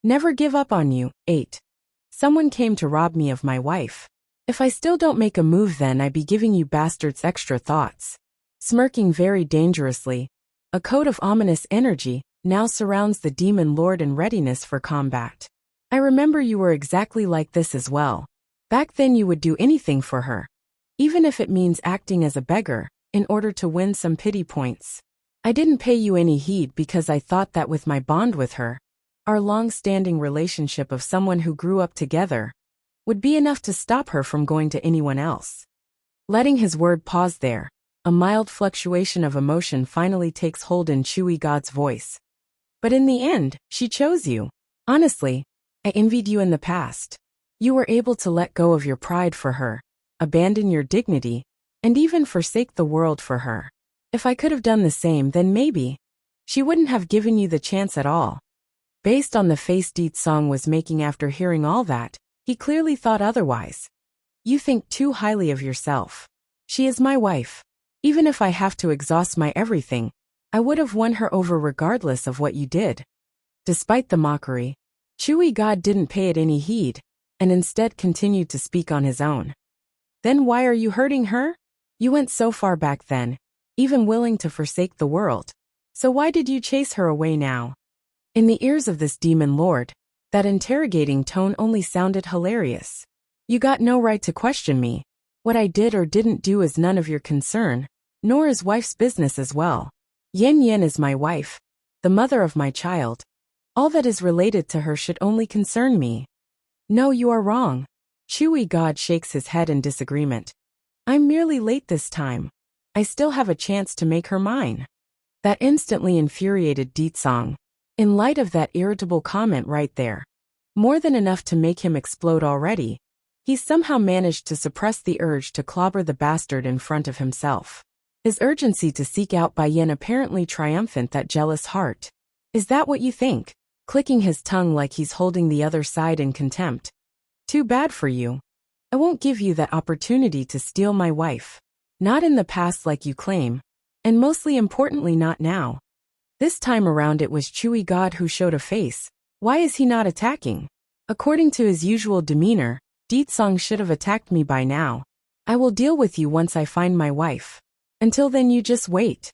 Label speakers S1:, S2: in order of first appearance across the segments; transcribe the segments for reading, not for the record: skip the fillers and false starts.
S1: Never give up on you. 8. Someone came to rob me of my wife. If I still don't make a move, then I be giving you bastards extra thoughts. Smirking very dangerously, a cone of ominous energy now surrounds the demon lord in readiness for combat. I remember you were exactly like this as well. Back then you would do anything for her, even if it means acting as a beggar, in order to win some pity points. I didn't pay you any heed because I thought that with my bond with her, our long-standing relationship of someone who grew up together, would be enough to stop her from going to anyone else. Letting his word pause there, a mild fluctuation of emotion finally takes hold in Chewy God's voice. But in the end, she chose you. Honestly, I envied you in the past. You were able to let go of your pride for her, abandon your dignity, and even forsake the world for her. If I could have done the same, then maybe she wouldn't have given you the chance at all. Based on the face Deet Song was making after hearing all that, he clearly thought otherwise. You think too highly of yourself. She is my wife. Even if I have to exhaust my everything, I would have won her over regardless of what you did. Despite the mockery, Chewy God didn't pay it any heed, and instead continued to speak on his own. Then why are you hurting her? You went so far back then, even willing to forsake the world. So why did you chase her away now? In the ears of this demon lord, that interrogating tone only sounded hilarious. You got no right to question me. What I did or didn't do is none of your concern, nor is wife's business as well. Yen Yen is my wife, the mother of my child. All that is related to her should only concern me. No, you are wrong. Chewy God shakes his head in disagreement. I'm merely late this time. I still have a chance to make her mine. That instantly infuriated Deet Song. In light of that irritable comment right there, more than enough to make him explode already, he somehow managed to suppress the urge to clobber the bastard in front of himself. His urgency to seek out Bai Yin apparently triumphant that jealous heart. Is that what you think? Clicking his tongue like he's holding the other side in contempt. Too bad for you. I won't give you that opportunity to steal my wife. Not in the past like you claim, and mostly importantly not now. This time around it was Chewy God who showed a face. Why is he not attacking? According to his usual demeanor, Deet Song should have attacked me by now. I will deal with you once I find my wife. Until then you just wait.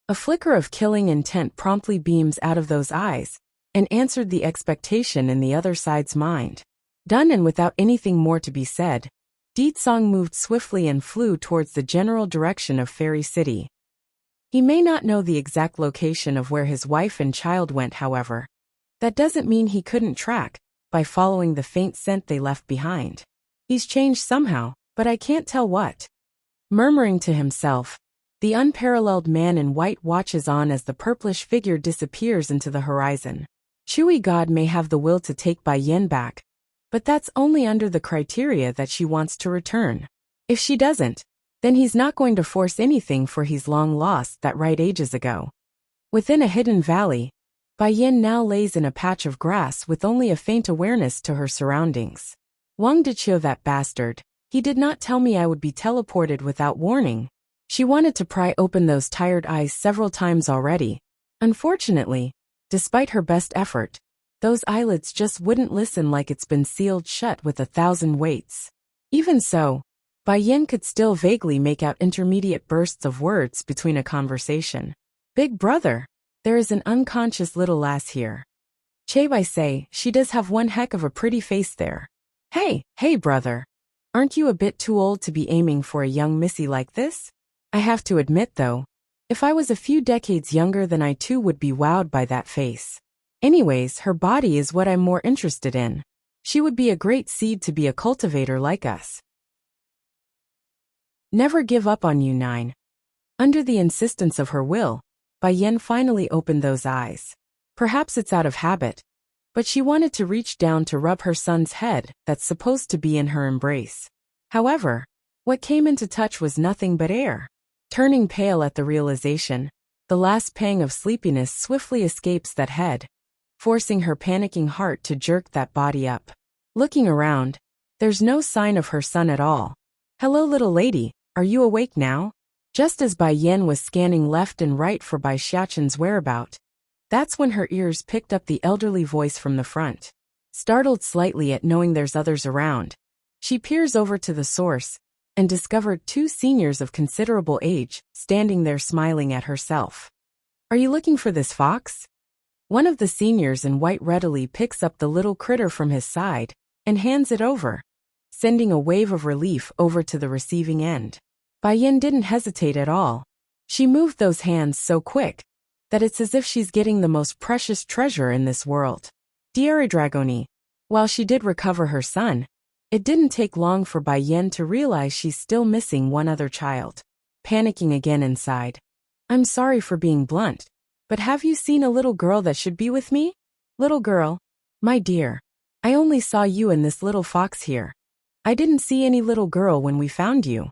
S1: A flicker of killing intent promptly beams out of those eyes, and answered the expectation in the other side's mind. Done and without anything more to be said, Deet Song moved swiftly and flew towards the general direction of Fairy City. He may not know the exact location of where his wife and child went, however. That doesn't mean he couldn't track, by following the faint scent they left behind. He's changed somehow, but I can't tell what. Murmuring to himself, the unparalleled man in white watches on as the purplish figure disappears into the horizon. Chewy God may have the will to take Bai Yin back, but that's only under the criteria that she wants to return. If she doesn't, then he's not going to force anything, for he's long lost that right ages ago. Within a hidden valley, Bai Yin now lays in a patch of grass with only a faint awareness to her surroundings. Wang Deqiu, that bastard, he did not tell me I would be teleported without warning. She wanted to pry open those tired eyes several times already. Unfortunately, despite her best effort, those eyelids just wouldn't listen, like it's been sealed shut with 1,000 weights. Even so, Bai Yin could still vaguely make out intermediate bursts of words between a conversation. Big brother, there is an unconscious little lass here. Che Bai say, she does have one heck of a pretty face there. Hey brother, aren't you a bit too old to be aiming for a young missy like this? I have to admit though, if I was a few decades younger, then I too would be wowed by that face. Anyways, her body is what I'm more interested in. She would be a great seed to be a cultivator like us. Never give up on you. 9. Under the insistence of her will, Bai Yin finally opened those eyes. Perhaps it's out of habit, but she wanted to reach down to rub her son's head that's supposed to be in her embrace. However, what came into touch was nothing but air. Turning pale at the realization, the last pang of sleepiness swiftly escapes that head, forcing her panicking heart to jerk that body up. Looking around, there's no sign of her son at all. Hello little lady, are you awake now? Just as Bai Yin was scanning left and right for Bai Xiaqin's whereabout, That's when her ears picked up the elderly voice from the front. Startled slightly at knowing there's others around, she peers over to the source and discovered two seniors of considerable age standing there smiling at herself. "Are you looking for this fox?" One of the seniors in white readily picks up the little critter from his side and hands it over, sending a wave of relief over to the receiving end. Bai Yin didn't hesitate at all. She moved those hands so quick that it's as if she's getting the most precious treasure in this world. Diary Dragoni. While she did recover her son, it didn't take long for Bai Yin to realize she's still missing one other child. Panicking again inside. "I'm sorry for being blunt, but have you seen a little girl that should be with me?" "Little girl? My dear, I only saw you and this little fox here. I didn't see any little girl when we found you."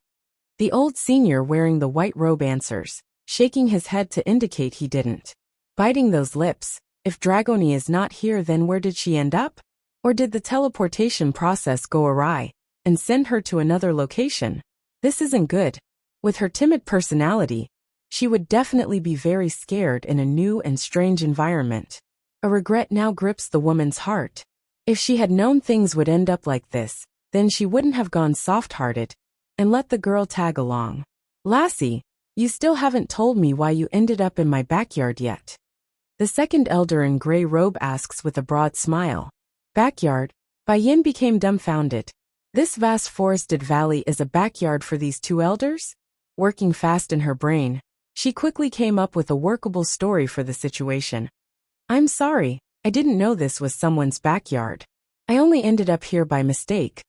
S1: The old senior wearing the white robe answers, shaking his head to indicate he didn't. Biting those lips, if Dragoni is not here, then where did she end up? Or did the teleportation process go awry and send her to another location? This isn't good. With her timid personality, she would definitely be very scared in a new and strange environment. A regret now grips the woman's heart. If she had known things would end up like this, then she wouldn't have gone soft-hearted and let the girl tag along. "Lassie, you still haven't told me why you ended up in my backyard yet." The second elder in gray robe asks with a broad smile. "Backyard?" Bai Yin became dumbfounded. This vast forested valley is a backyard for these two elders? Working fast in her brain, she quickly came up with a workable story for the situation. "I'm sorry, I didn't know this was someone's backyard. I only ended up here by mistake."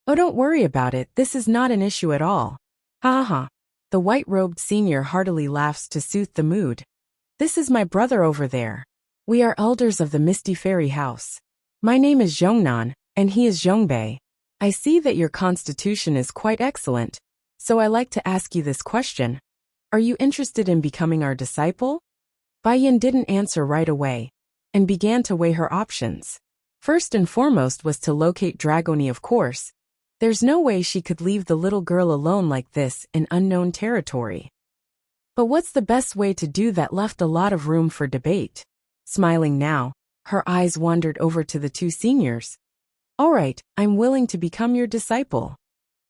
S1: "Oh, don't worry about it, this is not an issue at all." "Ha ha ha." The white-robed senior heartily laughs to soothe the mood. "This is my brother over there. We are elders of the Misty Fairy House. My name is Zhongnan, and he is Zhongbei. I see that your constitution is quite excellent, so I like to ask you this question. Are you interested in becoming our disciple?" Bai Yin didn't answer right away, and began to weigh her options. First and foremost was to locate Dragoni, of course. There's no way she could leave the little girl alone like this in unknown territory. But what's the best way to do that left a lot of room for debate. Smiling now, her eyes wandered over to the two seniors. "All right, I'm willing to become your disciple.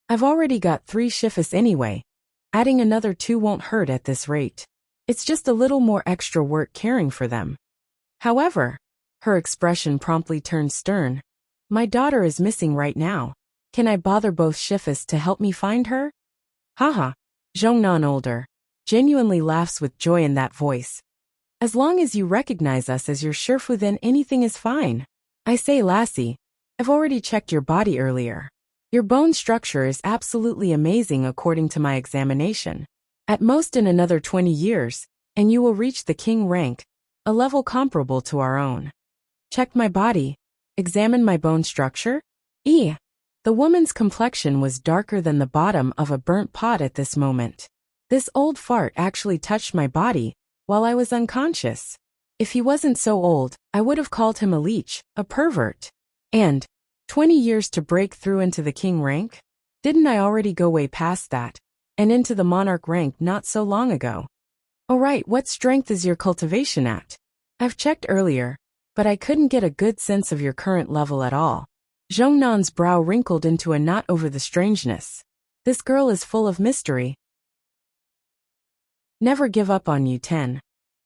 S1: I've already got 3 shifas anyway. Adding another 2 won't hurt at this rate. It's just a little more extra work caring for them." However, her expression promptly turned stern. "My daughter is missing right now. Can I bother both shifas to help me find her?" "Haha." Zhongnan older genuinely laughs with joy in that voice. "As long as you recognize us as your Shifu, then anything is fine. I say, Lassie, I've already checked your body earlier. Your bone structure is absolutely amazing according to my examination. At most in another 20 years, and you will reach the king rank, a level comparable to our own." "Checked my body? Examined my bone structure?" The woman's complexion was darker than the bottom of a burnt pot at this moment. This old fart actually touched my body while I was unconscious. If he wasn't so old, I would have called him a leech, a pervert. And 20 years to break through into the king rank? Didn't I already go way past that, and into the monarch rank not so long ago? "Oh right, what strength is your cultivation at?" "I've checked earlier, but I couldn't get a good sense of your current level at all." Zhongnan's brow wrinkled into a knot over the strangeness. This girl is full of mystery. Never give up on you 10.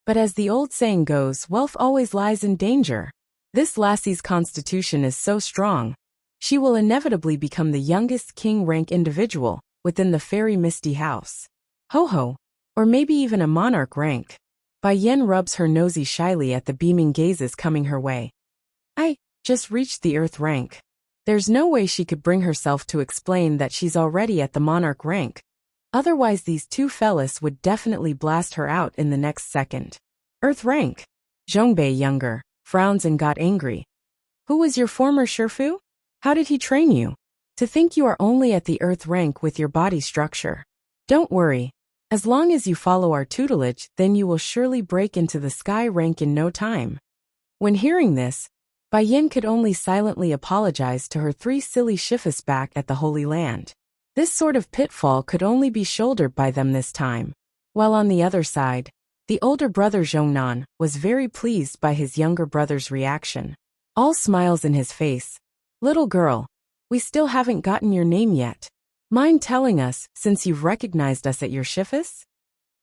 S1: But as the old saying goes, wealth always lies in danger. This lassie's constitution is so strong, she will inevitably become the youngest king rank individual within the fairy Misty House. Ho-ho, or maybe even a monarch rank. Bai Yin rubs her nosy shyly at the beaming gazes coming her way. "I just reached the earth rank." There's no way she could bring herself to explain that she's already at the monarch rank. Otherwise these two fellas would definitely blast her out in the next second. "Earth rank?" Zhongbei younger frowns and got angry. "Who was your former Shifu? How did he train you? To think you are only at the earth rank with your body structure. Don't worry. As long as you follow our tutelage, then you will surely break into the sky rank in no time." When hearing this, Bai Yin could only silently apologize to her 3 silly shifus back at the Holy Land. This sort of pitfall could only be shouldered by them this time. While on the other side, The older brother Zhongnan was very pleased by his younger brother's reaction. All smiles in his face. Little girl, we still haven't gotten your name yet. Mind telling us, since you've recognized us at your shifus?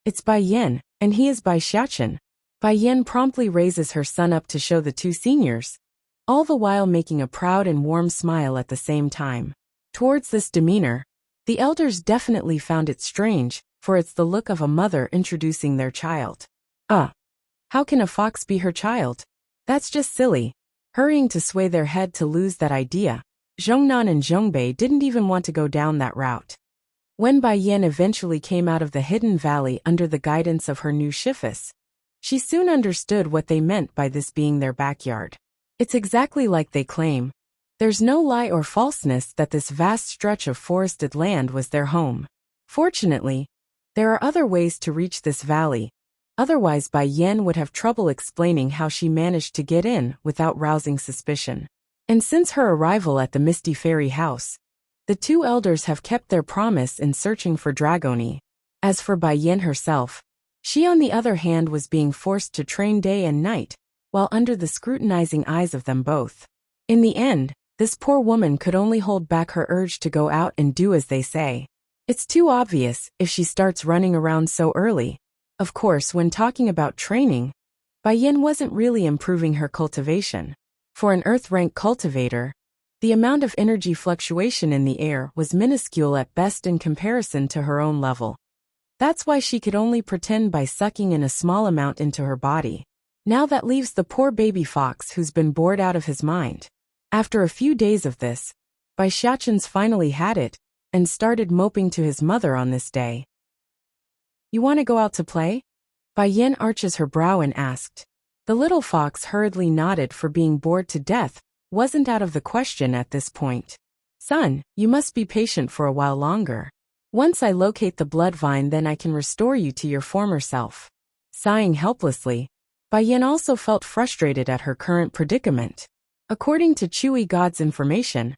S1: It's Bai Yin, and he is Bai Xiachen. Bai Yin promptly raises her son up to show the two seniors, all the while making a proud and warm smile at the same time. Towards this demeanor, the elders definitely found it strange, for it's the look of a mother introducing their child. How can a fox be her child? That's just silly. Hurrying to sway their head to lose that idea, Zhongnan and Zhongbei didn't even want to go down that route. When Bai Yin eventually came out of the hidden valley under the guidance of her new shifus, she soon understood what they meant by this being their backyard. It's exactly like they claim. There's no lie or falseness that this vast stretch of forested land was their home. Fortunately, there are other ways to reach this valley, otherwise Bai Yin would have trouble explaining how she managed to get in without rousing suspicion. And since her arrival at the Misty Fairy House, the two elders have kept their promise in searching for Dragoni. As for Bai Yin herself, she on the other hand was being forced to train day and night, while under the scrutinizing eyes of them both. In the end, this poor woman could only hold back her urge to go out and do as they say. It's too obvious if she starts running around so early. Of course, when talking about training, Bai Yin wasn't really improving her cultivation. For an earth-rank cultivator, the amount of energy fluctuation in the air was minuscule at best in comparison to her own level. That's why she could only pretend by sucking in a small amount into her body. Now that leaves the poor baby fox who's been bored out of his mind. After a few days of this, Bai Xiachen's finally had it, and started moping to his mother on this day. You want to go out to play? Bai Yin arches her brow and asked. The little fox hurriedly nodded, for being bored to death wasn't out of the question at this point. Son, you must be patient for a while longer. Once I locate the blood vine, then I can restore you to your former self. Sighing helplessly, Bai Yin also felt frustrated at her current predicament. According to Chewy God's information,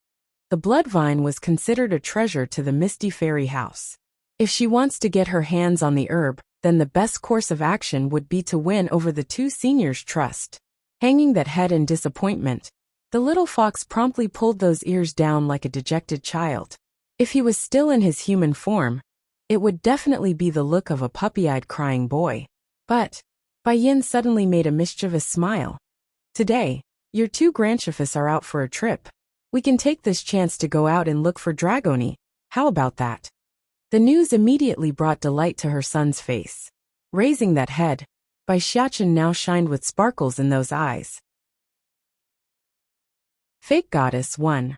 S1: the blood vine was considered a treasure to the Misty Fairy House. If she wants to get her hands on the herb, then the best course of action would be to win over the two seniors' trust. Hanging that head in disappointment, the little fox promptly pulled those ears down like a dejected child. If he was still in his human form, it would definitely be the look of a puppy-eyed crying boy. But Bai Yin suddenly made a mischievous smile. Today, your two grandchefs are out for a trip. We can take this chance to go out and look for Dragoni. How about that? The news immediately brought delight to her son's face. Raising that head, Bai Xiachen now shined with sparkles in those eyes. Fake Goddess 1.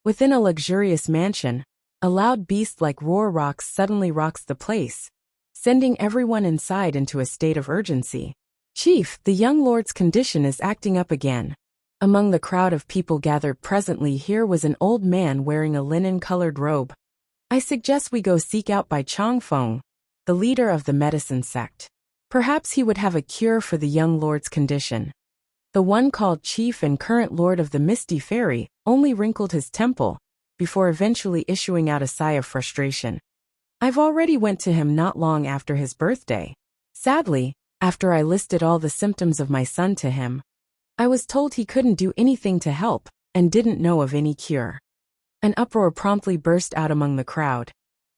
S1: Within a luxurious mansion, a loud beast-like roar rocks suddenly rocks the place, sending everyone inside into a state of urgency. Chief, the young lord's condition is acting up again. Among the crowd of people gathered presently here was an old man wearing a linen-colored robe. I suggest we go seek out Bai Changfeng, the leader of the medicine sect. Perhaps he would have a cure for the young lord's condition. The one called Chief and current lord of the Misty Fairy only wrinkled his temple, before eventually issuing out a sigh of frustration. I've already went to him not long after his birthday. Sadly, after I listed all the symptoms of my son to him, I was told he couldn't do anything to help, and didn't know of any cure. An uproar promptly burst out among the crowd.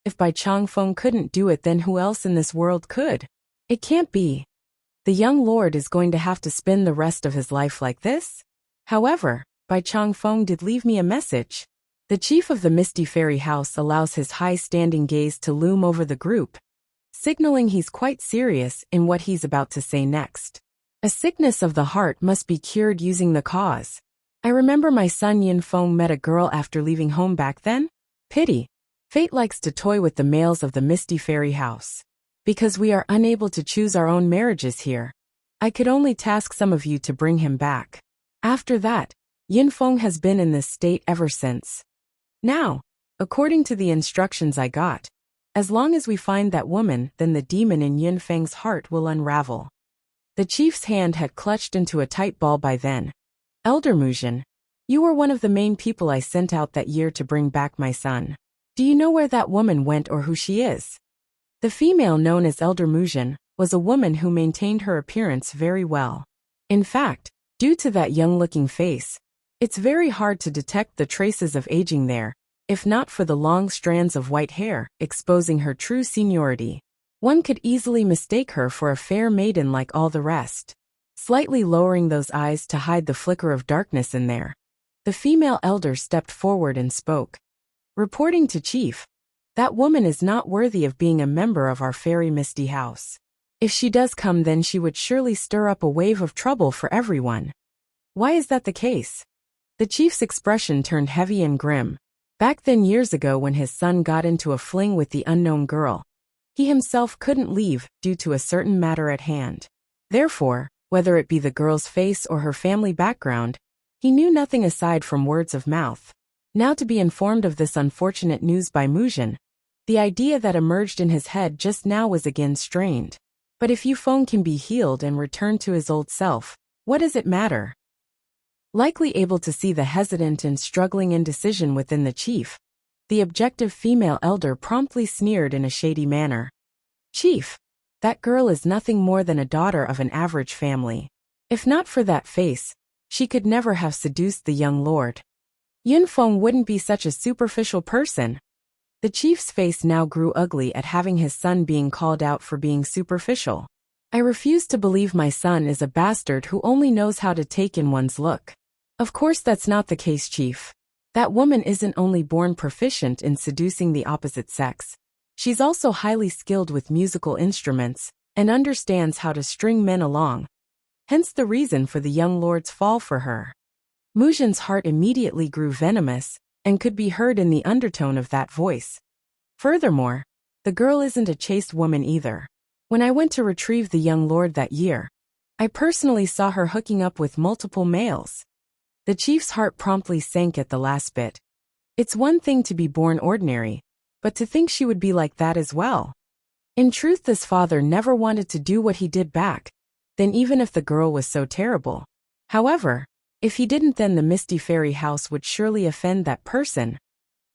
S1: If Bai Changfeng couldn't do it, then who else in this world could? It can't be. The young lord is going to have to spend the rest of his life like this? However, Bai Changfeng did leave me a message. The chief of the Misty Fairy House allows his high-standing gaze to loom over the group, signaling he's quite serious in what he's about to say next. A sickness of the heart must be cured using the cause. I remember my son Yin Feng met a girl after leaving home back then. Pity. Fate likes to toy with the males of the Misty Fairy House. Because we are unable to choose our own marriages here, I could only task some of you to bring him back. After that, Yin Feng has been in this state ever since. Now, according to the instructions I got, as long as we find that woman, then the demon in Yin Feng's heart will unravel. The chief's hand had clutched into a tight ball by then. Elder Muzhin, you were one of the main people I sent out that year to bring back my son. Do you know where that woman went or who she is? The female known as Elder Muzhin was a woman who maintained her appearance very well. In fact, due to that young-looking face, it's very hard to detect the traces of aging there, if not for the long strands of white hair exposing her true seniority. One could easily mistake her for a fair maiden like all the rest. Slightly lowering those eyes to hide the flicker of darkness in there, the female elder stepped forward and spoke. Reporting to Chief, that woman is not worthy of being a member of our fairy Misty House. If she does come, then she would surely stir up a wave of trouble for everyone. Why is that the case? The Chief's expression turned heavy and grim. Back then, years ago, when his son got into a fling with the unknown girl, he himself couldn't leave due to a certain matter at hand. Therefore, whether it be the girl's face or her family background, he knew nothing aside from words of mouth. Now to be informed of this unfortunate news by Muzhin, the idea that emerged in his head just now was again strained. But if Yufeng can be healed and return to his old self, what does it matter? Likely able to see the hesitant and struggling indecision within the chief, the objective female elder promptly sneered in a shady manner. Chief, that girl is nothing more than a daughter of an average family. If not for that face, she could never have seduced the young lord. Yunfeng wouldn't be such a superficial person. The chief's face now grew ugly at having his son being called out for being superficial. I refuse to believe my son is a bastard who only knows how to take in one's look. Of course that's not the case, Chief. That woman isn't only born proficient in seducing the opposite sex. She's also highly skilled with musical instruments and understands how to string men along. Hence the reason for the young lord's fall for her. Muzhin's heart immediately grew venomous and could be heard in the undertone of that voice. Furthermore, the girl isn't a chaste woman either. When I went to retrieve the young lord that year, I personally saw her hooking up with multiple males. The chief's heart promptly sank at the last bit. It's one thing to be born ordinary, but to think she would be like that as well. In truth, this father never wanted to do what he did back, then even if the girl was so terrible. However, if he didn't, then the Misty Fairy House would surely offend that person.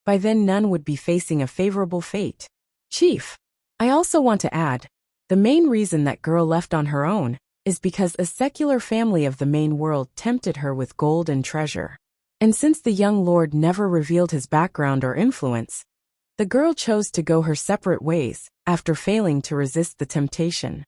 S1: By then none would be facing a favorable fate. Chief, I also want to add, the main reason that girl left on her own is because a secular family of the main world tempted her with gold and treasure. And since the young lord never revealed his background or influence, the girl chose to go her separate ways after failing to resist the temptation.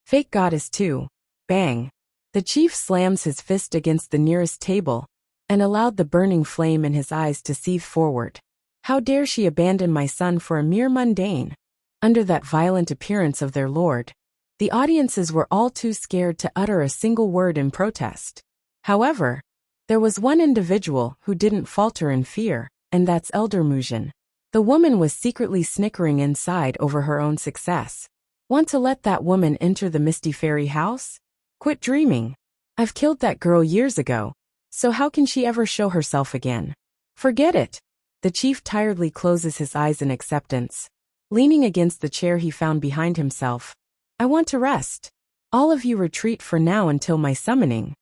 S1: Fake Goddess 2. Bang. The chief slams his fist against the nearest table and allowed the burning flame in his eyes to seethe forward. How dare she abandon my son for a mere mundane? Under that violent appearance of their lord, the audiences were all too scared to utter a single word in protest. However, there was one individual who didn't falter in fear, and that's Elder Muzhin. The woman was secretly snickering inside over her own success. Want to let that woman enter the Misty Fairy House? Quit dreaming. I've killed that girl years ago, so how can she ever show herself again? Forget it. The chief tiredly closes his eyes in acceptance. Leaning against the chair he found behind himself. I want to rest. All of you retreat for now until my summoning.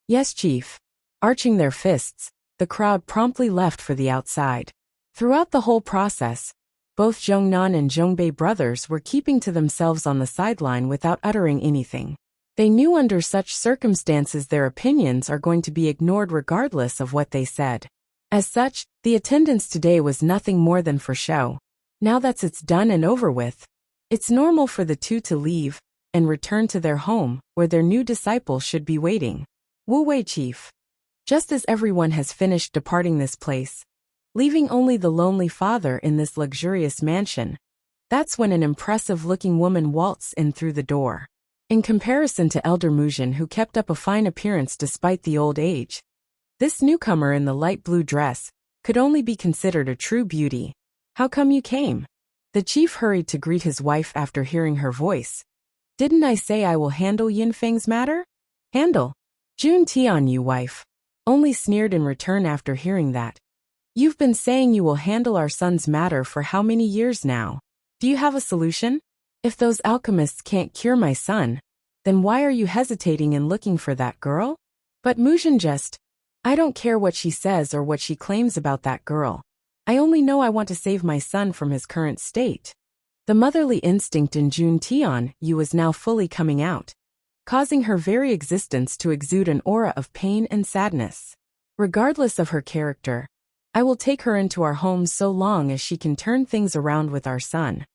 S1: Yes, Chief. Arching their fists, the crowd promptly left for the outside. Throughout the whole process, both Zhongnan and Zhongbei brothers were keeping to themselves on the sideline without uttering anything. They knew under such circumstances their opinions are going to be ignored regardless of what they said. As such, the attendance today was nothing more than for show. Now that it's done and over with, it's normal for the two to leave and return to their home where their new disciple should be waiting. Wu Wei, Chief. Just as everyone has finished departing this place, leaving only the lonely father in this luxurious mansion, that's when an impressive-looking woman waltzed in through the door. In comparison to Elder Muzhin, who kept up a fine appearance despite the old age, this newcomer in the light blue dress could only be considered a true beauty. How come you came? The chief hurried to greet his wife after hearing her voice. Didn't I say I will handle Yunfeng's matter? Handle? Jun Tian, you wife. Only sneered in return after hearing that. You've been saying you will handle our son's matter for how many years now? Do you have a solution? If those alchemists can't cure my son, then why are you hesitating in looking for that girl? But Muzhin I don't care what she says or what she claims about that girl. I only know I want to save my son from his current state. The motherly instinct in Jun Tian-yu was now fully coming out, causing her very existence to exude an aura of pain and sadness. Regardless of her character, I will take her into our home so long as she can turn things around with our son.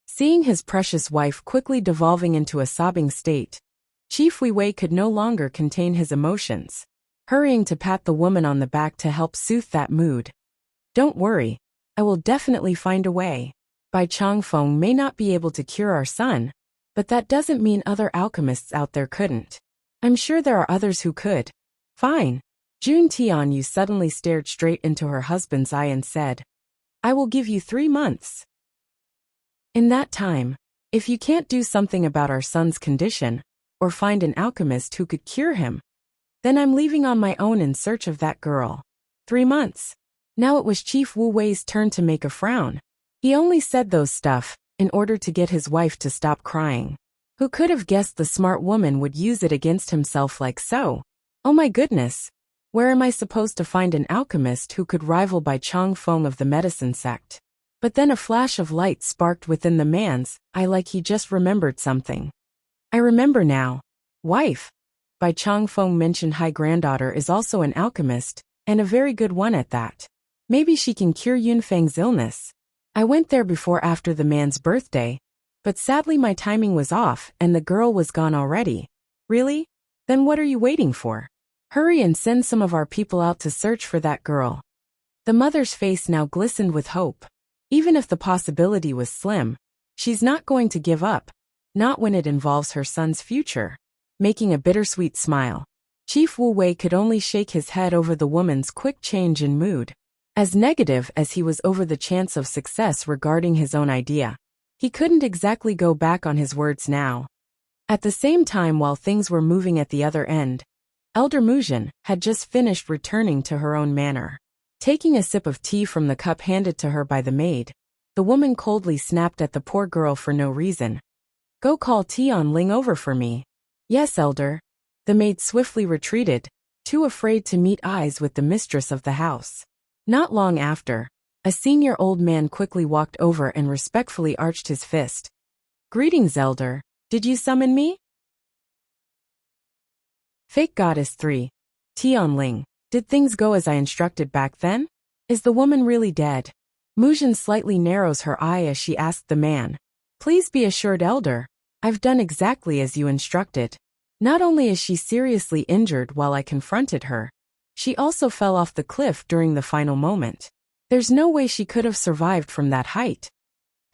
S1: Seeing his precious wife quickly devolving into a sobbing state, Chief Wei could no longer contain his emotions, hurrying to pat the woman on the back to help soothe that mood. Don't worry, I will definitely find a way. Bai Changfeng may not be able to cure our son, but that doesn't mean other alchemists out there couldn't. I'm sure there are others who could. Fine. Jun Tian-yu suddenly stared straight into her husband's eye and said, I will give you 3 months. In that time, if you can't do something about our son's condition, or find an alchemist who could cure him, then I'm leaving on my own in search of that girl. 3 months. Now it was Chief Wu Wei's turn to make a frown. He only said those stuff in order to get his wife to stop crying. Who could have guessed the smart woman would use it against himself like so? Oh my goodness. Where am I supposed to find an alchemist who could rival Bai Changfeng of the medicine sect? But then a flash of light sparked within the man's eye like he just remembered something. I remember now. Wife. Bai Changfeng mentioned High Granddaughter is also an alchemist, and a very good one at that. Maybe she can cure Yunfang's illness. I went there before after the man's birthday, but sadly my timing was off and the girl was gone already. Really? Then what are you waiting for? Hurry and send some of our people out to search for that girl. The mother's face now glistened with hope. Even if the possibility was slim, she's not going to give up, not when it involves her son's future. Making a bittersweet smile, Chief Wu Wei could only shake his head over the woman's quick change in mood. As negative as he was over the chance of success regarding his own idea, he couldn't exactly go back on his words now. At the same time, while things were moving at the other end, Elder Muzhin had just finished returning to her own manor. Taking a sip of tea from the cup handed to her by the maid, the woman coldly snapped at the poor girl for no reason. Go call Tian Ling over for me. Yes, Elder. The maid swiftly retreated, too afraid to meet eyes with the mistress of the house. Not long after, a senior old man quickly walked over and respectfully arched his fist. Greetings, Elder. Did you summon me? Fake Goddess 3. Tian Ling. Did things go as I instructed back then? Is the woman really dead? Muzhin slightly narrows her eye as she asked the man. Please be assured, Elder. I've done exactly as you instructed. Not only is she seriously injured while I confronted her, she also fell off the cliff during the final moment. There's no way she could have survived from that height.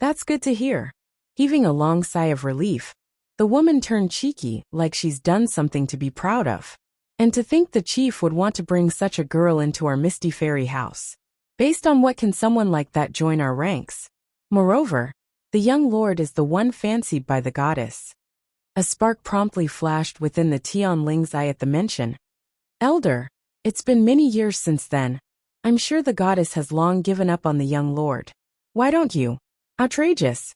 S1: That's good to hear. Heaving a long sigh of relief, the woman turned cheeky like she's done something to be proud of. And to think the chief would want to bring such a girl into our misty fairy house. Based on what can someone like that join our ranks? Moreover, the young lord is the one fancied by the goddess. A spark promptly flashed within the Tian Ling's eye at the mention. Elder, it's been many years since then. I'm sure the goddess has long given up on the young lord. Why don't you? Outrageous.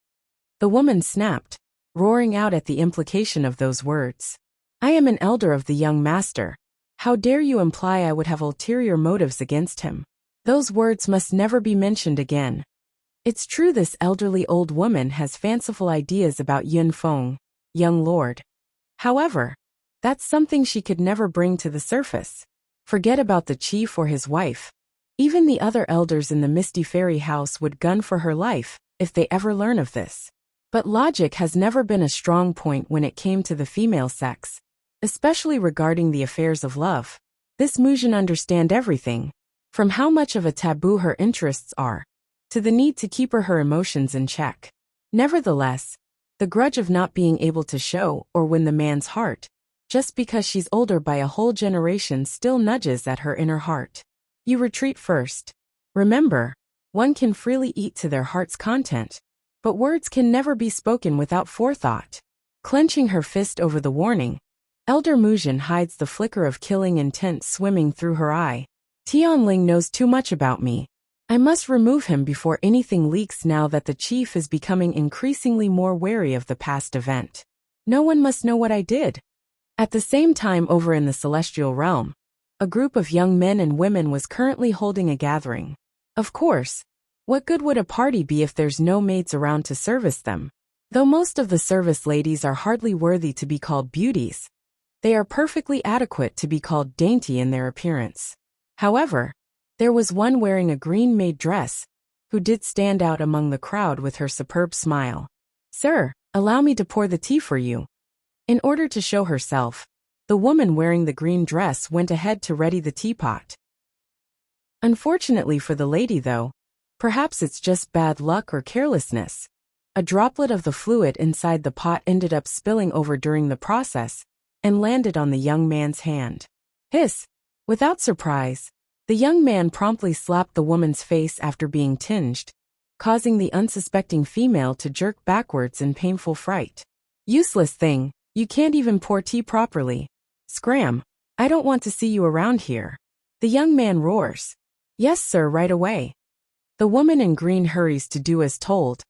S1: The woman snapped, roaring out at the implication of those words. I am an elder of the young master. How dare you imply I would have ulterior motives against him? Those words must never be mentioned again. It's true this elderly old woman has fanciful ideas about Yunfeng, young lord. However, that's something she could never bring to the surface. Forget about the chief or his wife. Even the other elders in the Misty Fairy House would gun for her life if they ever learn of this. But logic has never been a strong point when it came to the female sex, especially regarding the affairs of love. This Muzhin understand everything, from how much of a taboo her interests are, to the need to keep her emotions in check. Nevertheless, the grudge of not being able to show or win the man's heart, just because she's older by a whole generation, still nudges at her inner heart. You retreat first. Remember, one can freely eat to their heart's content, but words can never be spoken without forethought. Clenching her fist over the warning, Elder Muzhin hides the flicker of killing intent swimming through her eye. Tian Ling knows too much about me. I must remove him before anything leaks now that the chief is becoming increasingly more wary of the past event. No one must know what I did. At the same time, over in the celestial realm, a group of young men and women was currently holding a gathering. Of course, What good would a party be if there's no maids around to service them? Though most of the service ladies are hardly worthy to be called beauties, they are perfectly adequate to be called dainty in their appearance. However, there was one wearing a green maid dress, who did stand out among the crowd with her superb smile. "Sir, allow me to pour the tea for you." In order to show herself, the woman wearing the green dress went ahead to ready the teapot. Unfortunately for the lady though, perhaps it's just bad luck or carelessness, a droplet of the fluid inside the pot ended up spilling over during the process and landed on the young man's hand. Hiss! Without surprise, the young man promptly slapped the woman's face after being tinged, causing the unsuspecting female to jerk backwards in painful fright. "Useless thing, you can't even pour tea properly. Scram, I don't want to see you around here." The young man roars. "Yes sir, right away." The woman in green hurries to do as told,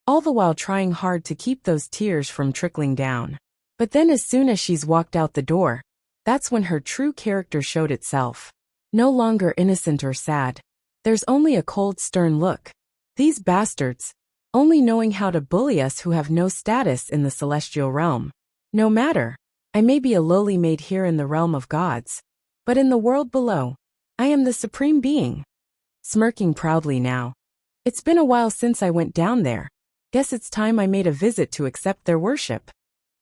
S1: all the while trying hard to keep those tears from trickling down. But then as soon as she's walked out the door, that's when her true character showed itself. No longer innocent or sad. There's only a cold, stern look. These bastards, only knowing how to bully us who have no status in the celestial realm. No matter, I may be a lowly maid here in the realm of gods, but in the world below, I am the supreme being. Smirking proudly now. It's been a while since I went down there. Guess it's time I made a visit to accept their worship.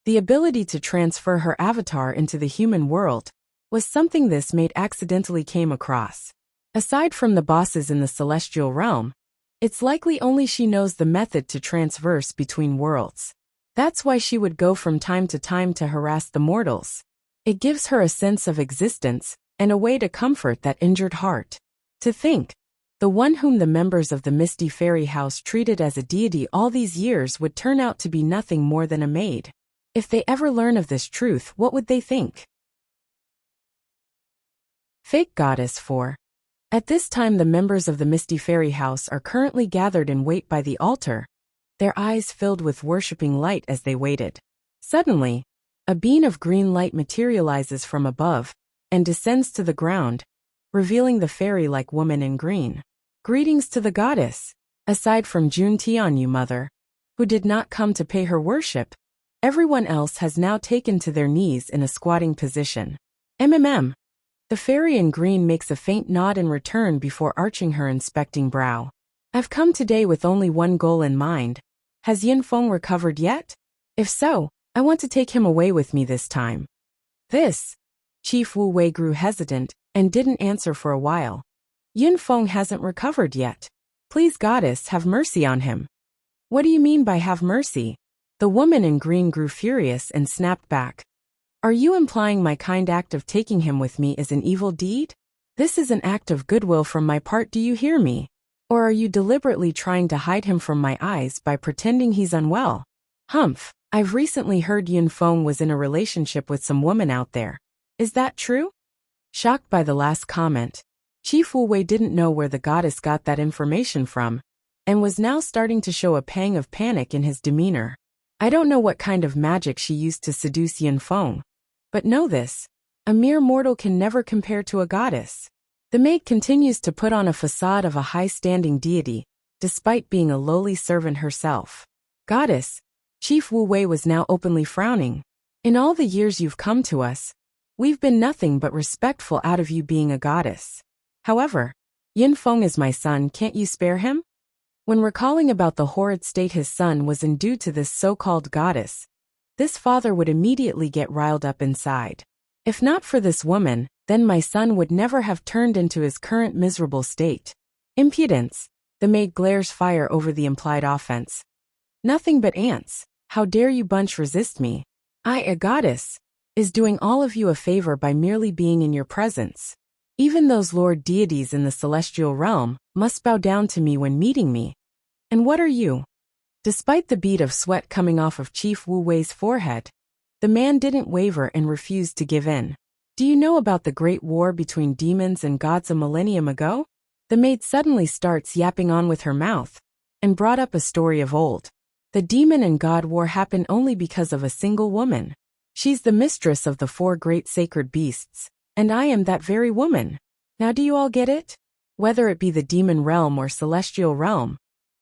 S1: The ability to transfer her avatar into the human world was something this maid accidentally came across. Aside from the bosses in the celestial realm, it's likely only she knows the method to transverse between worlds. That's why she would go from time to harass the mortals. It gives her a sense of existence and a way to comfort that injured heart. To think, the one whom the members of the Misty Fairy House treated as a deity all these years would turn out to be nothing more than a maid. If they ever learn of this truth, what would they think? Fake Goddess 4. At this time the members of the Misty Fairy House are currently gathered in wait by the altar, their eyes filled with worshipping light as they waited. Suddenly, a beam of green light materializes from above and descends to the ground, revealing the fairy-like woman in green. "Greetings to the goddess. Aside from June Tianyu mother, who did not come to pay her worship, everyone else has now taken to their knees in a squatting position. MMM. The fairy in green makes a faint nod in return before arching her inspecting brow. "I've come today with only one goal in mind. Has Yin Feng recovered yet? If so, I want to take him away with me this time." This. Chief Wu Wei grew hesitant and didn't answer for a while. "Yin Feng hasn't recovered yet. Please goddess, have mercy on him." "What do you mean by have mercy?" The woman in green grew furious and snapped back. "Are you implying my kind act of taking him with me is an evil deed? This is an act of goodwill from my part, do you hear me? Or are you deliberately trying to hide him from my eyes by pretending he's unwell?" "Humph, I've recently heard Yin Feng was in a relationship with some woman out there. Is that true?" Shocked by the last comment, Chief Wu Wei didn't know where the goddess got that information from, and was now starting to show a pang of panic in his demeanor. "I don't know what kind of magic she used to seduce Yin Feng, but know this, a mere mortal can never compare to a goddess." The maid continues to put on a facade of a high-standing deity, despite being a lowly servant herself. "Goddess," Chief Wu Wei was now openly frowning. "In all the years you've come to us, we've been nothing but respectful out of you being a goddess. However, Yin Feng is my son, can't you spare him?" When recalling about the horrid state his son was in due to this so-called goddess, this father would immediately get riled up inside. "If not for this woman, then my son would never have turned into his current miserable state." Impudence. The maid glares fire over the implied offense. "Nothing but ants. How dare you bunch resist me? I, a goddess, is doing all of you a favor by merely being in your presence. Even those lord deities in the celestial realm must bow down to me when meeting me. And what are you?" Despite the bead of sweat coming off of Chief Wu Wei's forehead, the man didn't waver and refused to give in. "Do you know about the great war between demons and gods a millennium ago?" The maid suddenly starts yapping on with her mouth, and brought up a story of old. "The demon and god war happened only because of a single woman. She's the mistress of the 4 great sacred beasts, and I am that very woman. Now do you all get it? Whether it be the demon realm or celestial realm,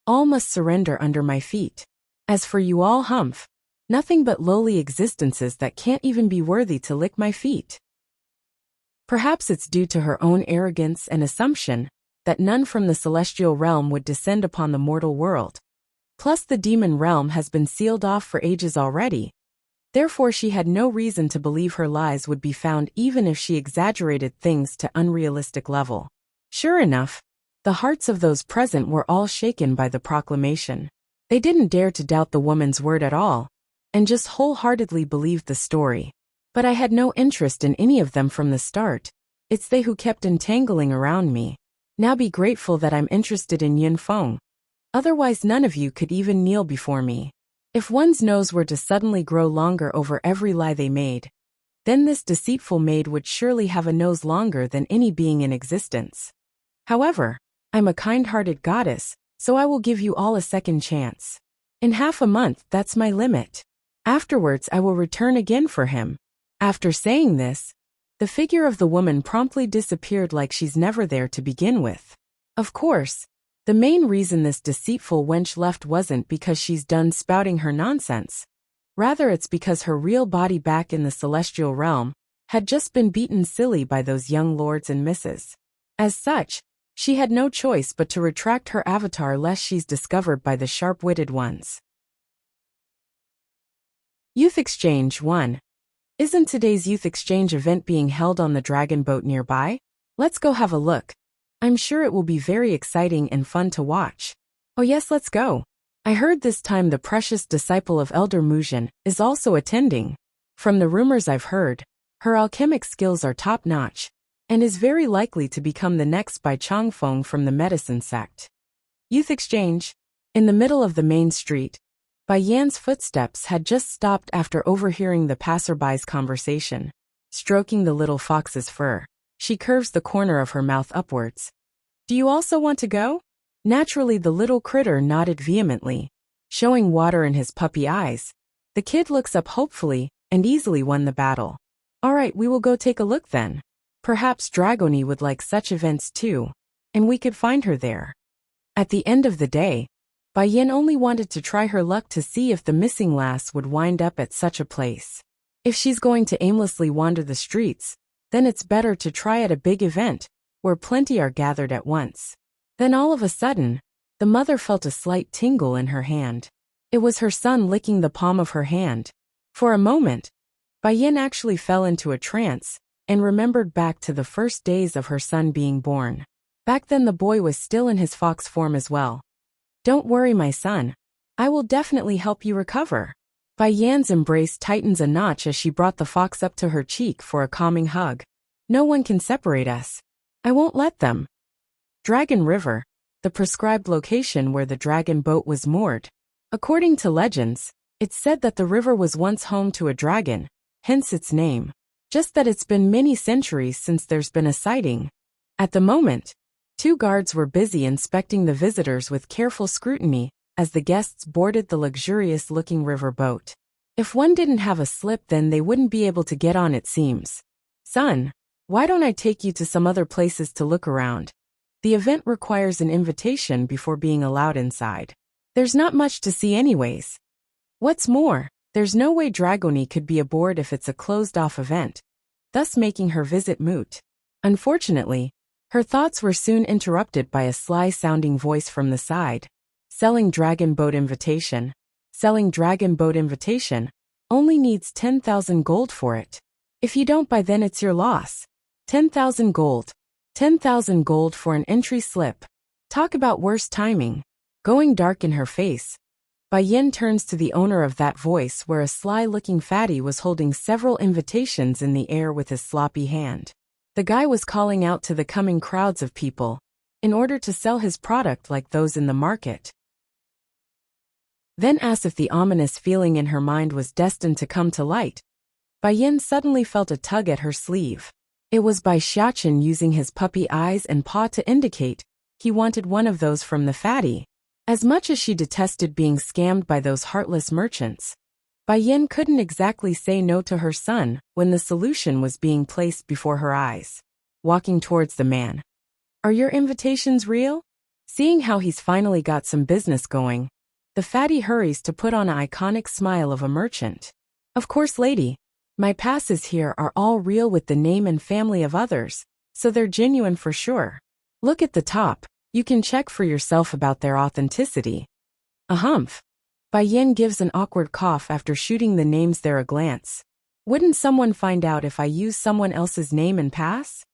S1: all must surrender under my feet. As for you all, Humph, nothing but lowly existences that can't even be worthy to lick my feet. Perhaps it's due to her own arrogance and assumption that none from the celestial realm would descend upon the mortal world. Plus the demon realm has been sealed off for ages already. Therefore she had no reason to believe her lies would be found even if she exaggerated things to unrealistic level. Sure enough, the hearts of those present were all shaken by the proclamation. They didn't dare to doubt the woman's word at all, and just wholeheartedly believed the story. But I had no interest in any of them from the start. It's they who kept entangling around me. Now be grateful that I'm interested in Yin Feng. Otherwise none of you could even kneel before me. If one's nose were to suddenly grow longer over every lie they made, then this deceitful maid would surely have a nose longer than any being in existence. However, I'm a kind-hearted goddess, so I will give you all a second chance. In half a month, that's my limit. Afterwards I will return again for him. After saying this, the figure of the woman promptly disappeared like she's never there to begin with. Of course, the main reason this deceitful wench left wasn't because she's done spouting her nonsense. Rather it's because her real body back in the celestial realm had just been beaten silly by those young lords and misses. As such, she had no choice but to retract her avatar lest she's discovered by the sharp-witted ones. Youth Exchange 1. Isn't today's Youth Exchange event being held on the dragon boat nearby? Let's go have a look. I'm sure it will be very exciting and fun to watch. Oh yes, let's go. I heard this time the precious disciple of Elder Muzhin is also attending. From the rumors I've heard, her alchemic skills are top-notch, and is very likely to become the next Bai Changfeng from the medicine sect. Youth Exchange. In the middle of the main street, Bai Yan's footsteps had just stopped after overhearing the passerby's conversation. Stroking the little fox's fur, she curves the corner of her mouth upwards. Do you also want to go? Naturally the little critter nodded vehemently. Showing water in his puppy eyes, the kid looks up hopefully and easily won the battle. Alright, we will go take a look then. Perhaps Dragoni would like such events too, and we could find her there. At the end of the day, Bai Yan only wanted to try her luck to see if the missing lass would wind up at such a place. If she's going to aimlessly wander the streets, then it's better to try at a big event, where plenty are gathered at once. Then all of a sudden, the mother felt a slight tingle in her hand. It was her son licking the palm of her hand. For a moment, Bai Yan actually fell into a trance, and remembered back to the first days of her son being born. Back then the boy was still in his fox form as well. Don't worry, my son. I will definitely help you recover. Bai Yan's embrace tightens a notch as she brought the fox up to her cheek for a calming hug. No one can separate us. I won't let them. Dragon River, the prescribed location where the dragon boat was moored. According to legends, it's said that the river was once home to a dragon, hence its name. Just that it's been many centuries since there's been a sighting. At the moment, 2 guards were busy inspecting the visitors with careful scrutiny as the guests boarded the luxurious-looking river boat. If one didn't have a slip, then they wouldn't be able to get on, it seems. Son, why don't I take you to some other places to look around? The event requires an invitation before being allowed inside. There's not much to see anyways. What's more, there's no way Dragoni could be aboard if it's a closed-off event, thus making her visit moot. Unfortunately, her thoughts were soon interrupted by a sly-sounding voice from the side. Selling dragon boat invitation. Selling dragon boat invitation. Only needs 10,000 gold for it. If you don't buy, then it's your loss. 10,000 gold. 10,000 gold for an entry slip. Talk about worse timing. Going dark in her face, Bai Yan turns to the owner of that voice, where a sly-looking fatty was holding several invitations in the air with his sloppy hand. The guy was calling out to the coming crowds of people, in order to sell his product like those in the market. Then, as if the ominous feeling in her mind was destined to come to light, Bai Yan suddenly felt a tug at her sleeve. It was Bai Xiachen using his puppy eyes and paw to indicate he wanted one of those from the fatty. As much as she detested being scammed by those heartless merchants, Bai Yan couldn't exactly say no to her son when the solution was being placed before her eyes. Walking towards the man, Are your invitations real? Seeing how he's finally got some business going, the fatty hurries to put on an iconic smile of a merchant. Of course, lady. My passes here are all real with the name and family of others, so they're genuine for sure. Look at the top. You can check for yourself about their authenticity. A humph. Bai Yin gives an awkward cough after shooting the names there a glance. Wouldn't someone find out if I use someone else's name and pass?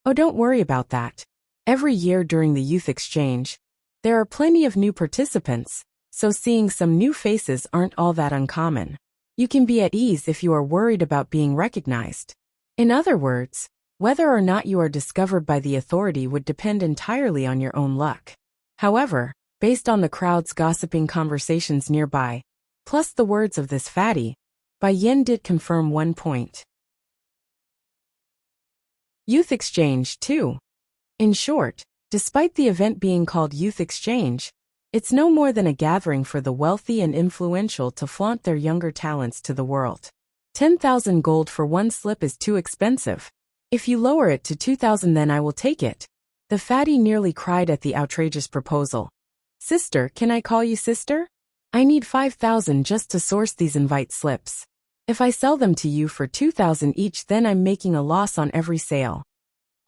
S1: Oh, don't worry about that. Every year during the youth exchange, there are plenty of new participants, so seeing some new faces aren't all that uncommon. You can be at ease if you are worried about being recognized. In other words, whether or not you are discovered by the authority would depend entirely on your own luck. However, based on the crowd's gossiping conversations nearby, plus the words of this fatty, Bai Yin did confirm one point. Youth Exchange 2. In short, despite the event being called Youth Exchange, it's no more than a gathering for the wealthy and influential to flaunt their younger talents to the world. 10,000 gold for one slip is too expensive. If you lower it to 2,000 then I will take it. The fatty nearly cried at the outrageous proposal. Sister, can I call you sister? I need 5,000 just to source these invite slips. If I sell them to you for 2,000 each then I'm making a loss on every sale.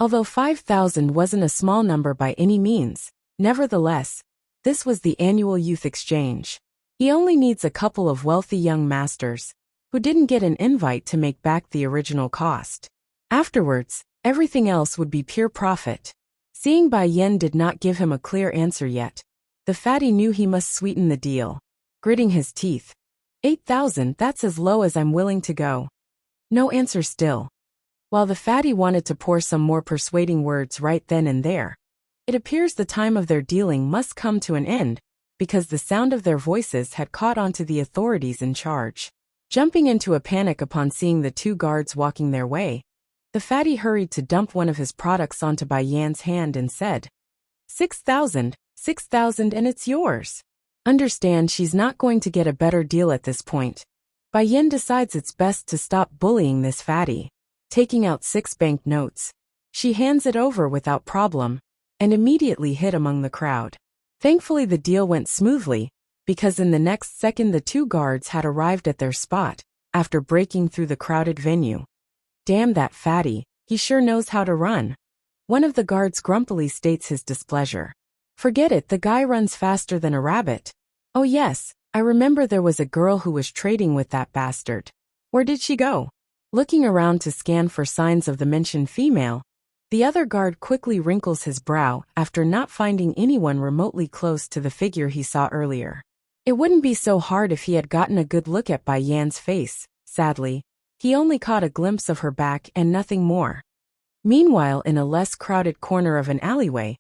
S1: Although 5,000 wasn't a small number by any means, nevertheless, this was the annual youth exchange. He only needs a couple of wealthy young masters, who didn't get an invite to make back the original cost. Afterwards, everything else would be pure profit. Seeing Bai Yin did not give him a clear answer yet, the fatty knew he must sweeten the deal. Gritting his teeth. 8,000, that's as low as I'm willing to go. No answer still. While the fatty wanted to pour some more persuading words right then and there, it appears the time of their dealing must come to an end, because the sound of their voices had caught on to the authorities in charge. Jumping into a panic upon seeing the two guards walking their way, the fatty hurried to dump one of his products onto Bai Yan's hand and said, 6,000, 6,000 and it's yours. Understand she's not going to get a better deal at this point. Bai Yin decides it's best to stop bullying this fatty. Taking out 6 bank notes, she hands it over without problem, and immediately hid among the crowd. Thankfully the deal went smoothly, because in the next second the two guards had arrived at their spot, after breaking through the crowded venue. Damn that fatty, he sure knows how to run. One of the guards grumpily states his displeasure. Forget it, the guy runs faster than a rabbit. Oh yes, I remember there was a girl who was trading with that bastard. Where did she go? Looking around to scan for signs of the mentioned female, the other guard quickly wrinkles his brow after not finding anyone remotely close to the figure he saw earlier. It wouldn't be so hard if he had gotten a good look at Bai Yan's face, sadly. He only caught a glimpse of her back and nothing more. Meanwhile, in a less crowded corner of an alleyway,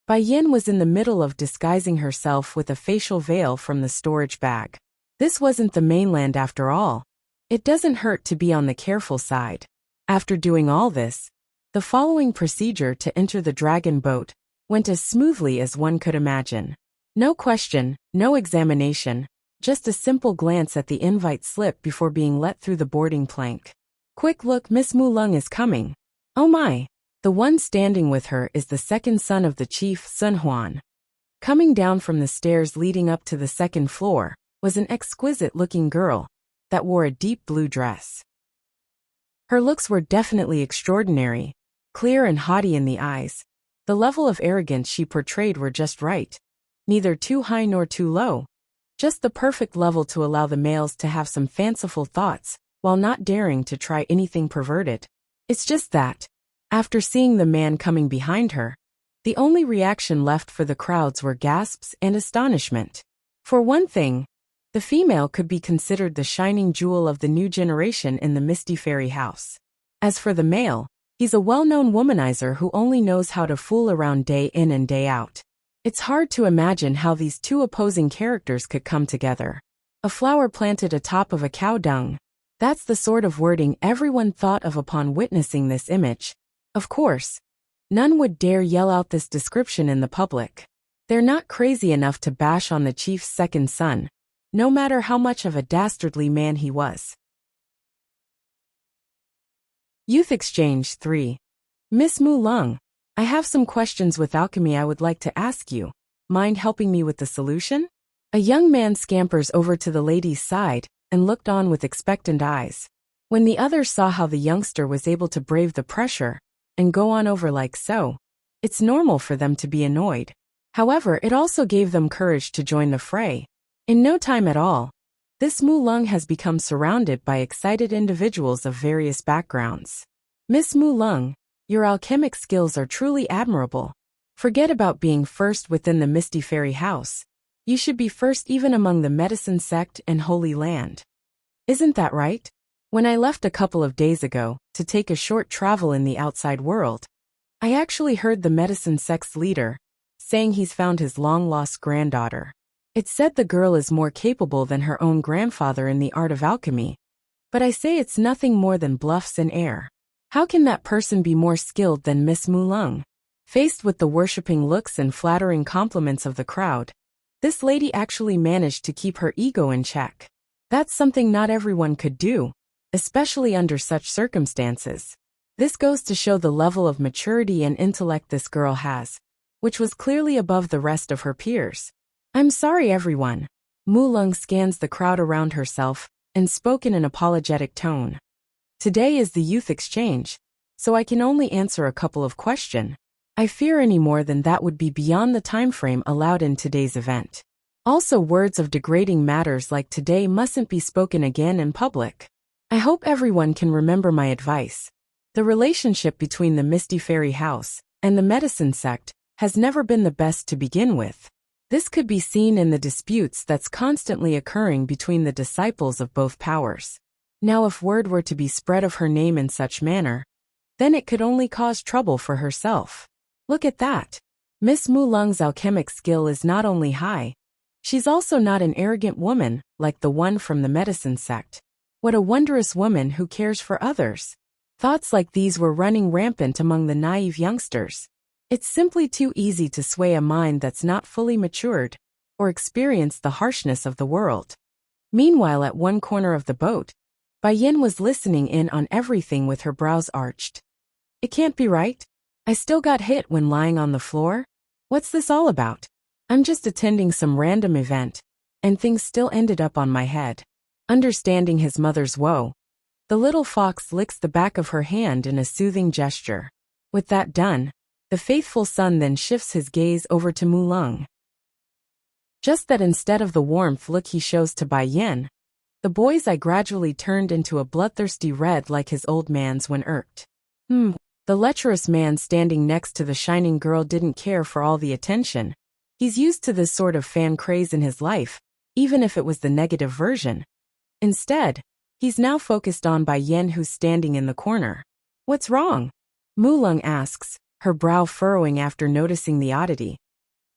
S1: Bai Yin was in the middle of disguising herself with a facial veil from the storage bag. This wasn't the mainland after all. It doesn't hurt to be on the careful side. After doing all this, the following procedure to enter the dragon boat went as smoothly as one could imagine. No question, no examination, just a simple glance at the invite slip before being let through the boarding plank. Quick look, Miss Mulung is coming. Oh my! The one standing with her is the second son of the chief, Sun Huan. Coming down from the stairs leading up to the second floor was an exquisite-looking girl that wore a deep blue dress. Her looks were definitely extraordinary, clear and haughty in the eyes. The level of arrogance she portrayed were just right. Neither too high nor too low. Just the perfect level to allow the males to have some fanciful thoughts, while not daring to try anything perverted. It's just that, after seeing the man coming behind her, the only reaction left for the crowds were gasps and astonishment. For one thing, the female could be considered the shining jewel of the new generation in the Misty Fairy house. As for the male, he's a well-known womanizer who only knows how to fool around day in and day out. It's hard to imagine how these two opposing characters could come together. A flower planted atop of a cow dung. That's the sort of wording everyone thought of upon witnessing this image. Of course, none would dare yell out this description in the public. They're not crazy enough to bash on the chief's second son, no matter how much of a dastardly man he was. Youth Exchange 3. Miss Mulung, I have some questions with alchemy I would like to ask you. Mind helping me with the solution? A young man scampers over to the lady's side and looked on with expectant eyes. When the others saw how the youngster was able to brave the pressure and go on over like so, it's normal for them to be annoyed. However, it also gave them courage to join the fray. In no time at all, this Mu Lung has become surrounded by excited individuals of various backgrounds. Miss Mu Lung, your alchemic skills are truly admirable. Forget about being first within the Misty Fairy House. You should be first even among the medicine sect and Holy Land. Isn't that right? When I left a couple of days ago to take a short travel in the outside world, I actually heard the medicine sect's leader saying he's found his long-lost granddaughter. It's said the girl is more capable than her own grandfather in the art of alchemy, but I say it's nothing more than bluffs and air. How can that person be more skilled than Miss Mu Lung? Faced with the worshipping looks and flattering compliments of the crowd, this lady actually managed to keep her ego in check. That's something not everyone could do, especially under such circumstances. This goes to show the level of maturity and intellect this girl has, which was clearly above the rest of her peers. I'm sorry, everyone. Mu Lung scans the crowd around herself and spoke in an apologetic tone. Today is the youth exchange, so I can only answer a couple of questions. I fear any more than that would be beyond the time frame allowed in today's event. Also, words of degrading matters like today mustn't be spoken again in public. I hope everyone can remember my advice. The relationship between the Misty Fairy House and the medicine sect has never been the best to begin with. This could be seen in the disputes that's constantly occurring between the disciples of both powers. Now, if word were to be spread of her name in such manner, then it could only cause trouble for herself. Look at that. Miss Mu Lung's alchemic skill is not only high, she's also not an arrogant woman like the one from the medicine sect. What a wondrous woman who cares for others. Thoughts like these were running rampant among the naive youngsters. It's simply too easy to sway a mind that's not fully matured or experienced the harshness of the world. Meanwhile, at one corner of the boat, Bai Yin was listening in on everything with her brows arched. It can't be right. I still got hit when lying on the floor? What's this all about? I'm just attending some random event, and things still ended up on my head. Understanding his mother's woe, the little fox licks the back of her hand in a soothing gesture. With that done, the faithful son then shifts his gaze over to Mu Lung. Just that instead of the warmth look he shows to Bai Yin, the boy's eye gradually turned into a bloodthirsty red like his old man's when irked. The lecherous man standing next to the shining girl didn't care for all the attention. He's used to this sort of fan craze in his life, even if it was the negative version. Instead, he's now focused on Bai Yin, who's standing in the corner. What's wrong? Mu Lung asks, her brow furrowing after noticing the oddity.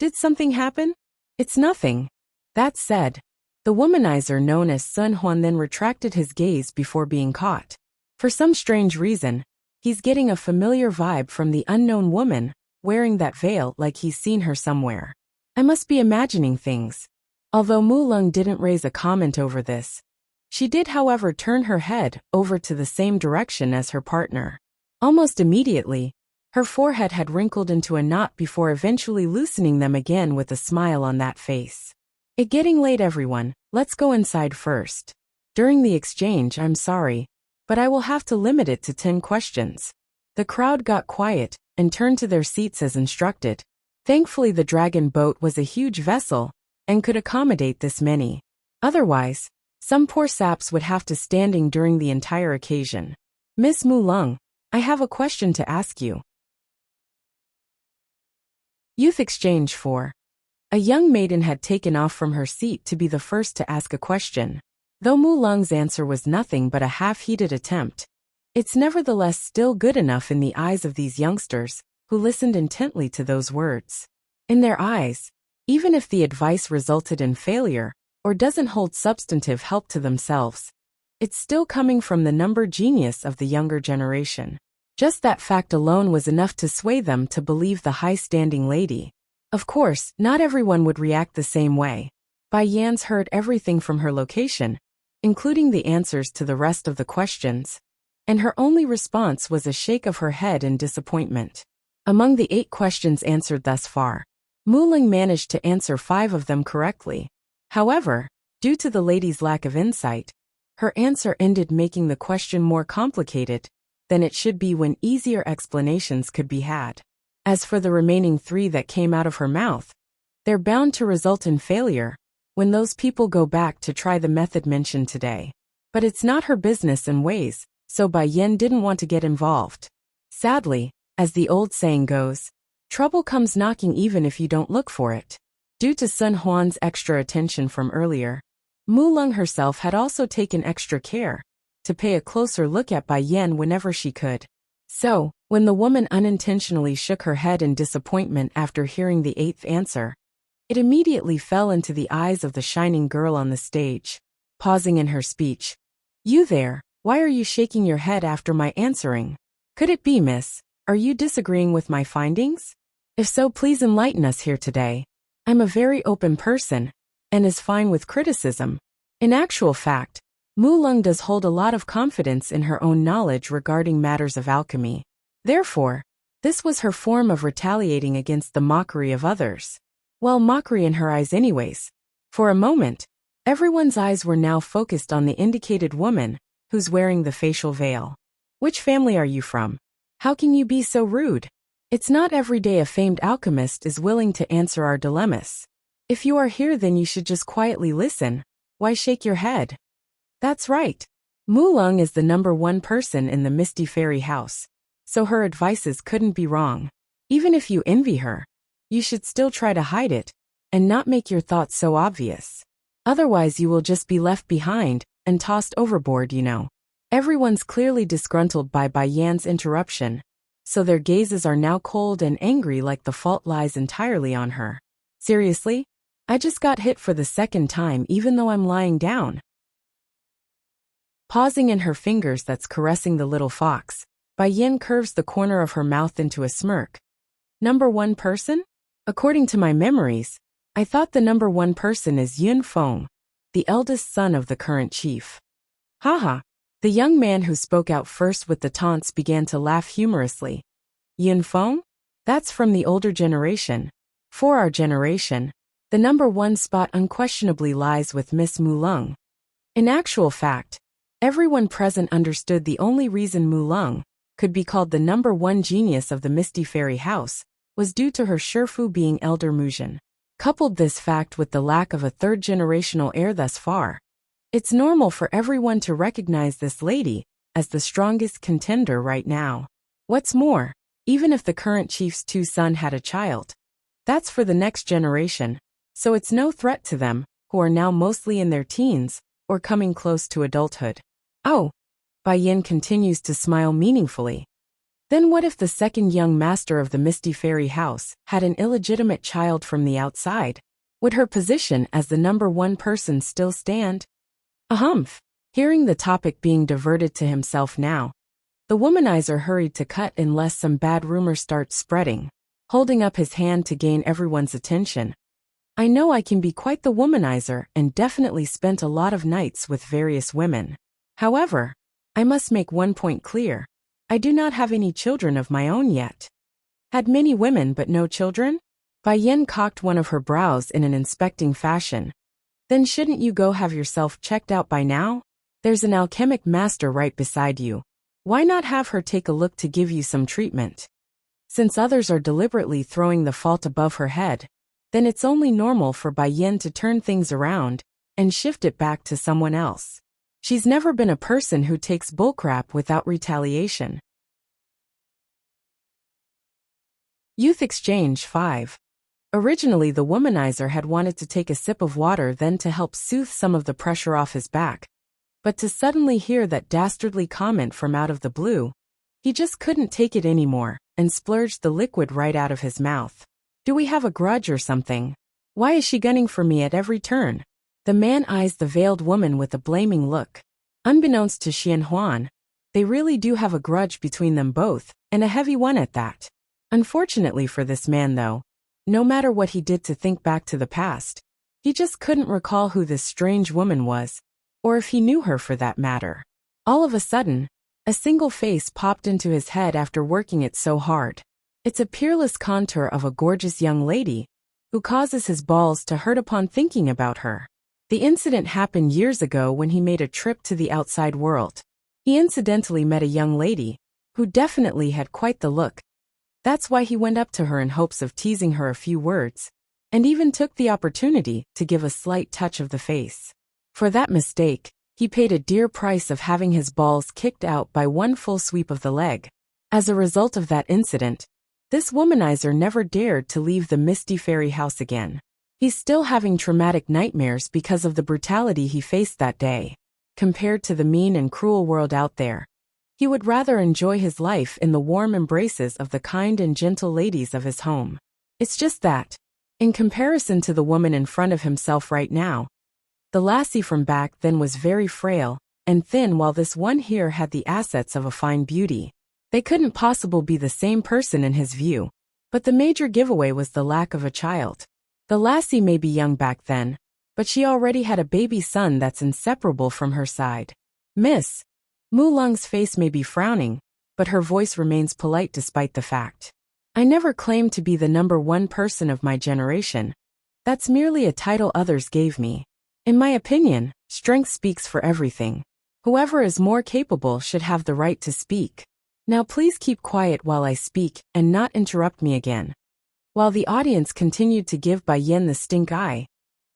S1: Did something happen? It's nothing. That said, the womanizer known as Sun Huan then retracted his gaze before being caught. For some strange reason, he's getting a familiar vibe from the unknown woman, wearing that veil like he's seen her somewhere. I must be imagining things. Although Mu Lung didn't raise a comment over this, she did, however, turn her head over to the same direction as her partner. Almost immediately, her forehead had wrinkled into a knot before eventually loosening them again with a smile on that face. It's getting late, everyone. Let's go inside first. During the exchange, I'm sorry, but I will have to limit it to 10 questions. The crowd got quiet and turned to their seats as instructed. Thankfully, the dragon boat was a huge vessel and could accommodate this many. Otherwise, some poor saps would have to standing during the entire occasion. Miss Mu Lung, I have a question to ask you. Youth Exchange 4. A young maiden had taken off from her seat to be the first to ask a question. Though Mu Lung's answer was nothing but a half-heeded attempt, it's nevertheless still good enough in the eyes of these youngsters, who listened intently to those words. In their eyes, even if the advice resulted in failure, or doesn't hold substantive help to themselves, it's still coming from the number genius of the younger generation. Just that fact alone was enough to sway them to believe the high-standing lady. Of course, not everyone would react the same way. Bai Yan's heard everything from her location, including the answers to the rest of the questions, and her only response was a shake of her head in disappointment. Among the 8 questions answered thus far, Muling managed to answer 5 of them correctly. However, due to the lady's lack of insight, her answer ended making the question more complicated than it should be when easier explanations could be had. As for the remaining 3 that came out of her mouth, they're bound to result in failure when those people go back to try the method mentioned today. But it's not her business and ways, so Bai Yin didn't want to get involved. Sadly, as the old saying goes, trouble comes knocking even if you don't look for it. Due to Sun Huan's extra attention from earlier, Mu Lung herself had also taken extra care to pay a closer look at Bai Yin whenever she could. So, when the woman unintentionally shook her head in disappointment after hearing the 8th answer, it immediately fell into the eyes of the shining girl on the stage. Pausing in her speech, "You there, why are you shaking your head after my answering? Could it be, miss, are you disagreeing with my findings? If so, please enlighten us here today. I'm a very open person, and is fine with criticism." In actual fact, Mu Lung does hold a lot of confidence in her own knowledge regarding matters of alchemy. Therefore, this was her form of retaliating against the mockery of others. Well, mockery in her eyes anyways. For a moment, everyone's eyes were now focused on the indicated woman, who's wearing the facial veil. "Which family are you from? How can you be so rude? It's not every day a famed alchemist is willing to answer our dilemmas. If you are here, then you should just quietly listen. Why shake your head?" That's right. Mu Lung is the #1 person in the Misty Fairy House, so her advices couldn't be wrong. Even if you envy her, you should still try to hide it, and not make your thoughts so obvious. Otherwise you will just be left behind, and tossed overboard, you know. Everyone's clearly disgruntled by Bai Yan's interruption, so their gazes are now cold and angry like the fault lies entirely on her. Seriously? I just got hit for the 2nd time even though I'm lying down. Pausing in her fingers that's caressing the little fox, Bai Yin curves the corner of her mouth into a smirk. "#1 person? According to my memories, I thought the #1 person is Yun Feng, the eldest son of the current chief." Haha. The young man who spoke out first with the taunts began to laugh humorously. "Yun Feng? That's from the older generation. For our generation, the #1 spot unquestionably lies with Miss Mu Lung." In actual fact, everyone present understood the only reason Mu Lung could be called the #1 genius of the Misty Fairy House was due to her Shifu being Elder Muzhen. Coupled this fact with the lack of a 3rd-generational heir thus far, it's normal for everyone to recognize this lady as the strongest contender right now. What's more, even if the current chief's 2 sons had a child, that's for the next generation, so it's no threat to them, who are now mostly in their teens or coming close to adulthood. Oh, Bai Yin continues to smile meaningfully. Then what if the 2nd young master of the Misty Fairy House had an illegitimate child from the outside? Would her position as the #1 person still stand? Ahumph. Hearing the topic being diverted to himself now, the womanizer hurried to cut unless some bad rumor starts spreading, holding up his hand to gain everyone's attention. "I know I can be quite the womanizer and definitely spent a lot of nights with various women. However, I must make one point clear. I do not have any children of my own yet." "Had many women but no children?" Bai Yin cocked one of her brows in an inspecting fashion. "Then shouldn't you go have yourself checked out by now? There's an alchemic master right beside you. Why not have her take a look to give you some treatment?" Since others are deliberately throwing the fault above her head, then it's only normal for Bai Yin to turn things around and shift it back to someone else. She's never been a person who takes bullcrap without retaliation. Youth Exchange 5. Originally, the womanizer had wanted to take a sip of water then to help soothe some of the pressure off his back. But to suddenly hear that dastardly comment from out of the blue, he just couldn't take it anymore and splurged the liquid right out of his mouth. "Do we have a grudge or something? Why is she gunning for me at every turn?" The man eyes the veiled woman with a blaming look. Unbeknownst to Xian Huan, they really do have a grudge between them both, and a heavy one at that. Unfortunately for this man though, no matter what he did to think back to the past, he just couldn't recall who this strange woman was, or if he knew her for that matter. All of a sudden, a single face popped into his head after working it so hard. It's a peerless contour of a gorgeous young lady who causes his balls to hurt upon thinking about her. The incident happened years ago when he made a trip to the outside world. He incidentally met a young lady who definitely had quite the look. That's why he went up to her in hopes of teasing her a few words, and even took the opportunity to give a slight touch of the face. For that mistake, he paid a dear price of having his balls kicked out by one full sweep of the leg. As a result of that incident, this womanizer never dared to leave the misty fairy house again. He's still having traumatic nightmares because of the brutality he faced that day. Compared to the mean and cruel world out there, he would rather enjoy his life in the warm embraces of the kind and gentle ladies of his home. It's just that, in comparison to the woman in front of himself right now, the lassie from back then was very frail and thin, while this one here had the assets of a fine beauty. They couldn't possibly be the same person in his view. But the major giveaway was the lack of a child. The lassie may be young back then, but she already had a baby son that's inseparable from her side. Miss Mulung's face may be frowning, but her voice remains polite despite the fact. I never claimed to be the number one person of my generation. That's merely a title others gave me. In my opinion, strength speaks for everything. Whoever is more capable should have the right to speak. Now please keep quiet while I speak and not interrupt me again. While the audience continued to give Bai Yen the stink eye,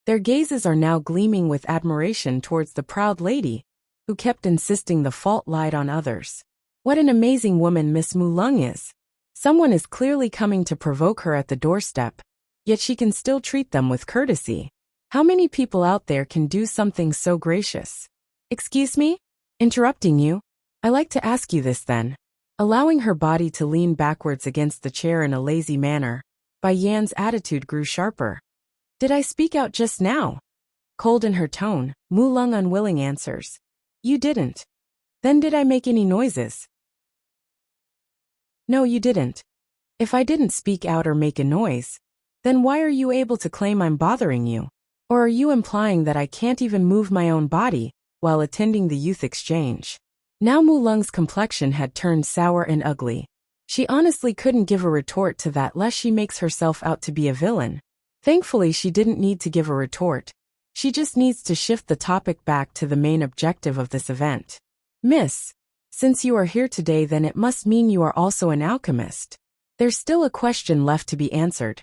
S1: their gazes are now gleaming with admiration towards the proud lady who kept insisting the fault lied on others. What an amazing woman Miss Mulung is. Someone is clearly coming to provoke her at the doorstep, yet she can still treat them with courtesy. How many people out there can do something so gracious? Excuse me? Interrupting you? I like to ask you this then. Allowing her body to lean backwards against the chair in a lazy manner, Bai Yan's attitude grew sharper. Did I speak out just now? Cold in her tone, Mulung unwilling answers. You didn't. Then did I make any noises? No, you didn't. If I didn't speak out or make a noise, then why are you able to claim I'm bothering you? Or are you implying that I can't even move my own body while attending the youth exchange? Now Mulung's complexion had turned sour and ugly. She honestly couldn't give a retort to that lest she makes herself out to be a villain. Thankfully she didn't need to give a retort. She just needs to shift the topic back to the main objective of this event. Miss, since you are here today, then it must mean you are also an alchemist. There's still a question left to be answered.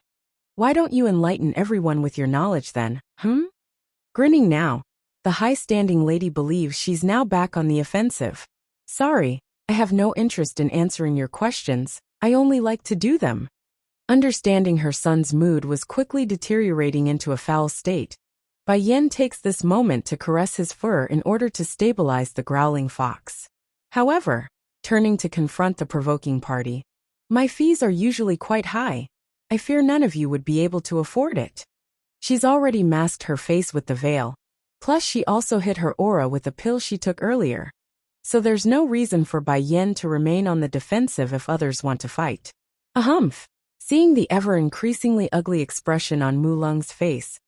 S1: Why don't you enlighten everyone with your knowledge then, Grinning now, the high-standing lady believes she's now back on the offensive. Sorry, I have no interest in answering your questions, I only like to do them. Understanding her son's mood was quickly deteriorating into a foul state, Bai Yen takes this moment to caress his fur in order to stabilize the growling fox. However, turning to confront the provoking party, my fees are usually quite high. I fear none of you would be able to afford it. She's already masked her face with the veil. Plus she also hid her aura with the pill she took earlier. So there's no reason for Bai Yen to remain on the defensive if others want to fight. Ahumph! Seeing the ever-increasingly ugly expression on Mulung's face,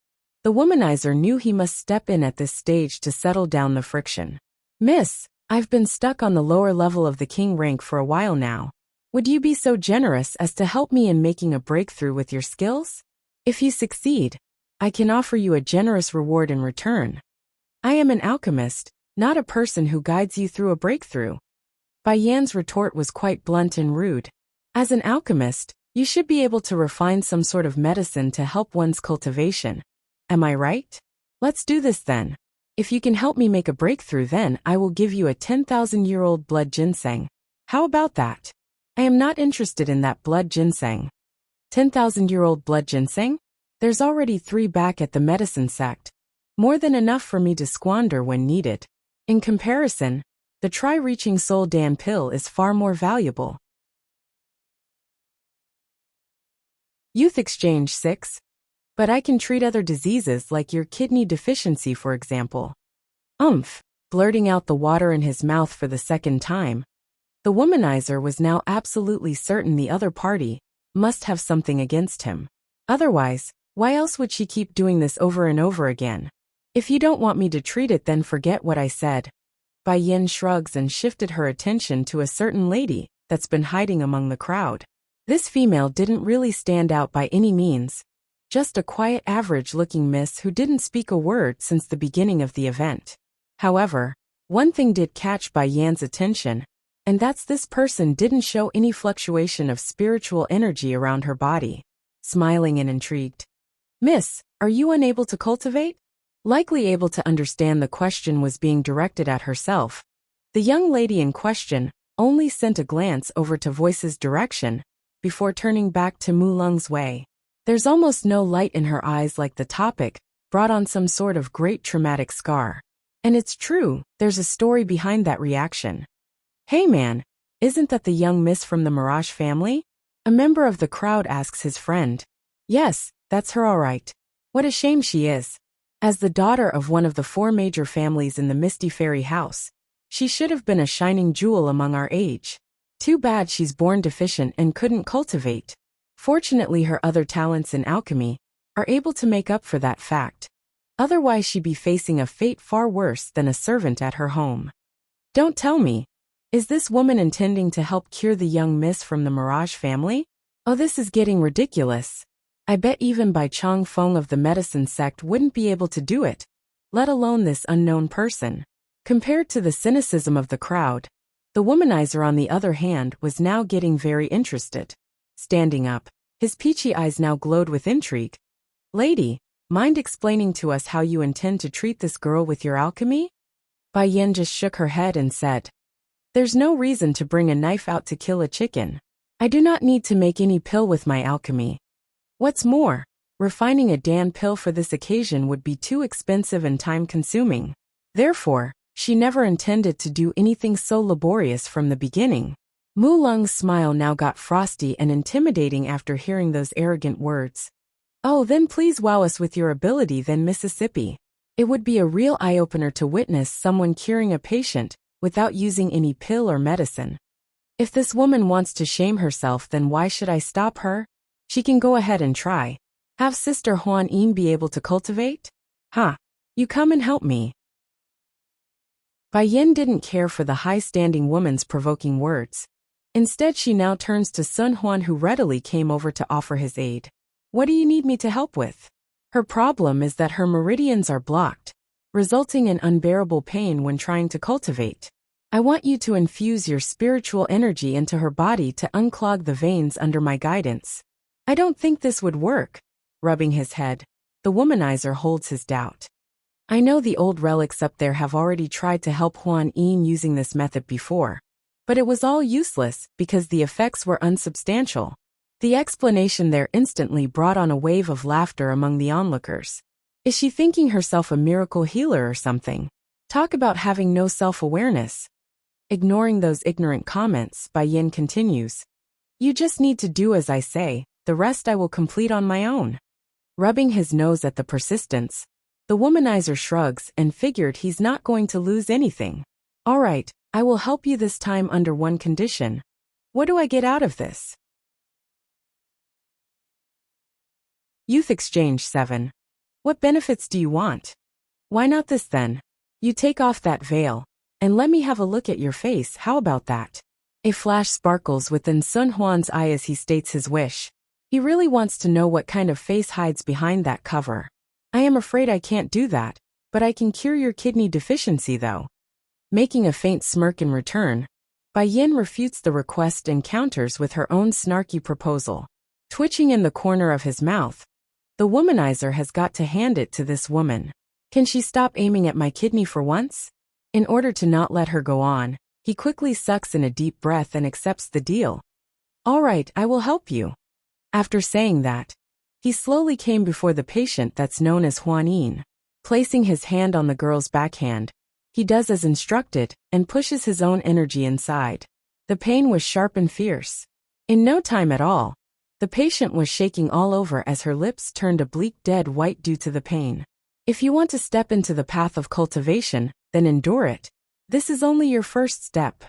S1: the womanizer knew he must step in at this stage to settle down the friction. Miss, I've been stuck on the lower level of the king rank for a while now. Would you be so generous as to help me in making a breakthrough with your skills? If you succeed, I can offer you a generous reward in return. I am an alchemist, not a person who guides you through a breakthrough. Bai Yan's retort was quite blunt and rude. As an alchemist, you should be able to refine some sort of medicine to help one's cultivation. Am I right? Let's do this then. If you can help me make a breakthrough, then I will give you a 10,000-year-old blood ginseng. How about that? I am not interested in that blood ginseng. 10,000-year-old blood ginseng? There's already 3 back at the medicine sect. More than enough for me to squander when needed. In comparison, the Tri-Reaching Soul Dan pill is far more valuable. Youth Exchange 6. But I can treat other diseases like your kidney deficiency, for example. Blurting out the water in his mouth for the second time. The womanizer was now absolutely certain the other party must have something against him. Otherwise, why else would she keep doing this over and over again? If you don't want me to treat it, then forget what I said. Bai Yen shrugs and shifted her attention to a certain lady that's been hiding among the crowd. This female didn't really stand out by any means, just a quiet average-looking miss who didn't speak a word since the beginning of the event. However, one thing did catch Bai Yan's attention, and that's this person didn't show any fluctuation of spiritual energy around her body. Smiling and intrigued. "Miss, are you unable to cultivate?" Likely able to understand the question was being directed at herself, the young lady in question only sent a glance over to Voice's direction before turning back to Mulung's way. There's almost no light in her eyes, like the topic brought on some sort of great traumatic scar. And it's true, there's a story behind that reaction. "Hey man, isn't that the young miss from the Mirage family?" A member of the crowd asks his friend. "Yes, that's her all right. What a shame she is. As the daughter of one of the 4 major families in the Misty Fairy House, she should have been a shining jewel among our age. Too bad she's born deficient and couldn't cultivate. Fortunately, her other talents in alchemy are able to make up for that fact. Otherwise she'd be facing a fate far worse than a servant at her home." Don't tell me. Is this woman intending to help cure the young miss from the Mirage family? Oh, this is getting ridiculous. I bet even Bai Chong Feng of the medicine sect wouldn't be able to do it, let alone this unknown person. Compared to the cynicism of the crowd, the womanizer on the other hand was now getting very interested. Standing up, his peachy eyes now glowed with intrigue. "Lady, mind explaining to us how you intend to treat this girl with your alchemy?" Bai Yan just shook her head and said, "There's no reason to bring a knife out to kill a chicken. I do not need to make any pill with my alchemy. What's more, refining a Dan pill for this occasion would be too expensive and time-consuming. Therefore, she never intended to do anything so laborious from the beginning." Mu Lung's smile now got frosty and intimidating after hearing those arrogant words. "Oh, then please wow us with your ability then, Mississippi. It would be a real eye-opener to witness someone curing a patient without using any pill or medicine. If this woman wants to shame herself, then why should I stop her? She can go ahead and try. Have Sister Huan Yin be able to cultivate? Huh. You come and help me." Bai Yin didn't care for the high-standing woman's provoking words. Instead, she now turns to Sun Huan, who readily came over to offer his aid. "What do you need me to help with?" Her problem is that her meridians are blocked, resulting in unbearable pain when trying to cultivate. "I want you to infuse your spiritual energy into her body to unclog the veins under my guidance." "I don't think this would work." Rubbing his head, the womanizer holds his doubt. "I know the old relics up there have already tried to help Huan Yin using this method before, but it was all useless because the effects were unsubstantial." The explanation there instantly brought on a wave of laughter among the onlookers. Is she thinking herself a miracle healer or something? Talk about having no self-awareness. Ignoring those ignorant comments, Bai Yin continues. "You just need to do as I say, the rest I will complete on my own." Rubbing his nose at the persistence, the womanizer shrugs and figured he's not going to lose anything. "All right, I will help you this time under one condition. What do I get out of this?" Youth Exchange 7. "What benefits do you want?" "Why not this then? You take off that veil, and let me have a look at your face, how about that?" A flash sparkles within Sun Huan's eye as he states his wish. He really wants to know what kind of face hides behind that cover. "I am afraid I can't do that, but I can cure your kidney deficiency though." Making a faint smirk in return, Bai Yin refutes the request and counters with her own snarky proposal. Twitching in the corner of his mouth, the womanizer has got to hand it to this woman. Can she stop aiming at my kidney for once? In order to not let her go on, he quickly sucks in a deep breath and accepts the deal. "All right, I will help you." After saying that, he slowly came before the patient that's known as Huan Yin. Placing his hand on the girl's backhand, he does as instructed and pushes his own energy inside. The pain was sharp and fierce. In no time at all, the patient was shaking all over as her lips turned a bleak dead white due to the pain. If you want to step into the path of cultivation, then endure it. This is only your first step.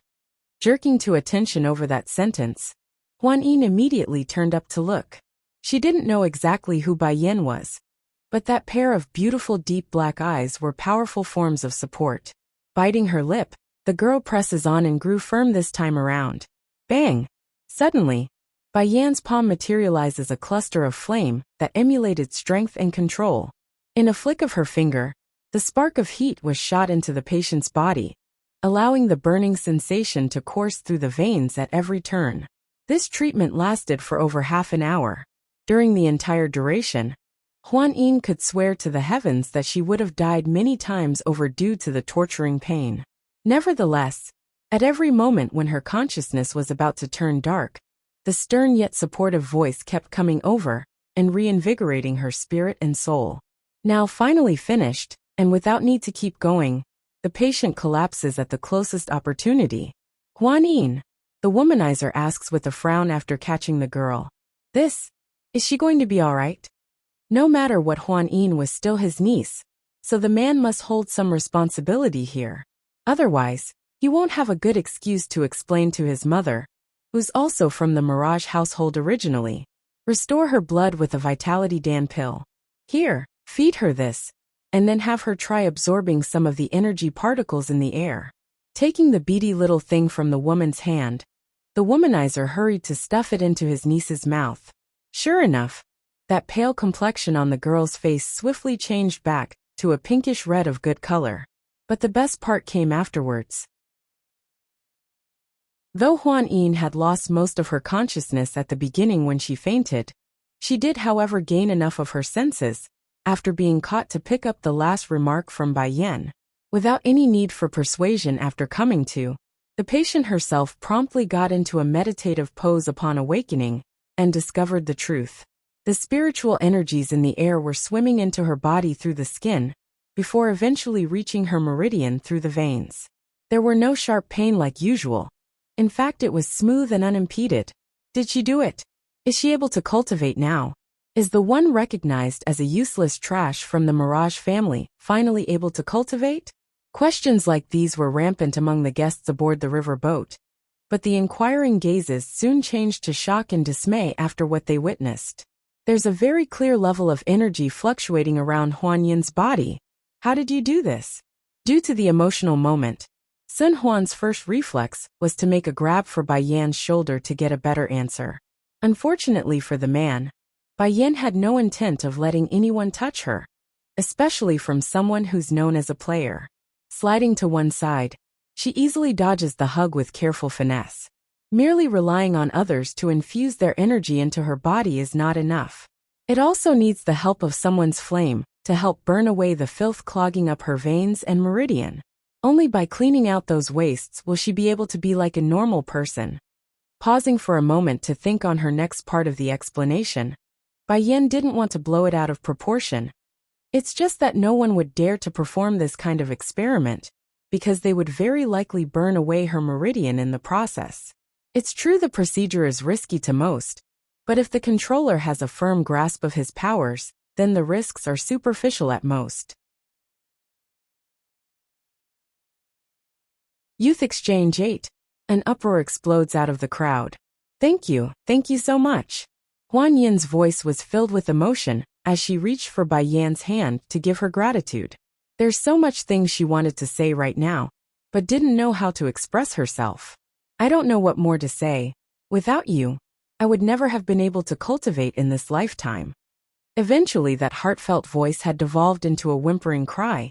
S1: Jerking to attention over that sentence, Huan Yin immediately turned up to look. She didn't know exactly who Bai Yin was, but that pair of beautiful deep black eyes were powerful forms of support. Biting her lip, the girl presses on and grew firm this time around. Bang! Suddenly, Bai Yan's palm materialized as a cluster of flame that emulated strength and control. In a flick of her finger, the spark of heat was shot into the patient's body, allowing the burning sensation to course through the veins at every turn. This treatment lasted for over half an hour. During the entire duration, Huan Yin could swear to the heavens that she would have died many times over due to the torturing pain. Nevertheless, at every moment when her consciousness was about to turn dark, the stern yet supportive voice kept coming over and reinvigorating her spirit and soul. Now finally finished, and without need to keep going, the patient collapses at the closest opportunity. Huan Yin, the womanizer asks with a frown after catching the girl. Is she going to be all right? No matter what, Huan Yin was still his niece, so the man must hold some responsibility here. Otherwise, he won't have a good excuse to explain to his mother, who's also from the Mirage household originally. Restore her blood with a Vitality Dan pill. Here, feed her this, and then have her try absorbing some of the energy particles in the air. Taking the beady little thing from the woman's hand, the womanizer hurried to stuff it into his niece's mouth. Sure enough, that pale complexion on the girl's face swiftly changed back to a pinkish red of good color. But the best part came afterwards. Though Huan Yin had lost most of her consciousness at the beginning when she fainted, she did however gain enough of her senses, after being caught, to pick up the last remark from Bai Yan. Without any need for persuasion after coming to, the patient herself promptly got into a meditative pose upon awakening, and discovered the truth. The spiritual energies in the air were swimming into her body through the skin, before eventually reaching her meridian through the veins. There were no sharp pain like usual. In fact, it was smooth and unimpeded. Did she do it? Is she able to cultivate now? Is the one recognized as a useless trash from the Mirage family finally able to cultivate? Questions like these were rampant among the guests aboard the river boat, but the inquiring gazes soon changed to shock and dismay after what they witnessed. There's a very clear level of energy fluctuating around Huan Yin's body. How did you do this? Due to the emotional moment, Sun Huan's first reflex was to make a grab for Bai Yan's shoulder to get a better answer. Unfortunately for the man, Bai Yan had no intent of letting anyone touch her, especially from someone who's known as a player. Sliding to one side, she easily dodges the hug with careful finesse. Merely relying on others to infuse their energy into her body is not enough. It also needs the help of someone's flame to help burn away the filth clogging up her veins and meridian. Only by cleaning out those wastes will she be able to be like a normal person. Pausing for a moment to think on her next part of the explanation, Bai Yan didn't want to blow it out of proportion. It's just that no one would dare to perform this kind of experiment, because they would very likely burn away her meridian in the process. It's true the procedure is risky to most, but if the controller has a firm grasp of his powers, then the risks are superficial at most. Youth Exchange 8. An uproar explodes out of the crowd. Thank you so much. Huan Yin's voice was filled with emotion as she reached for Bai Yan's hand to give her gratitude. There's so much things she wanted to say right now, but didn't know how to express herself. I don't know what more to say. Without you, I would never have been able to cultivate in this lifetime. Eventually that heartfelt voice had devolved into a whimpering cry,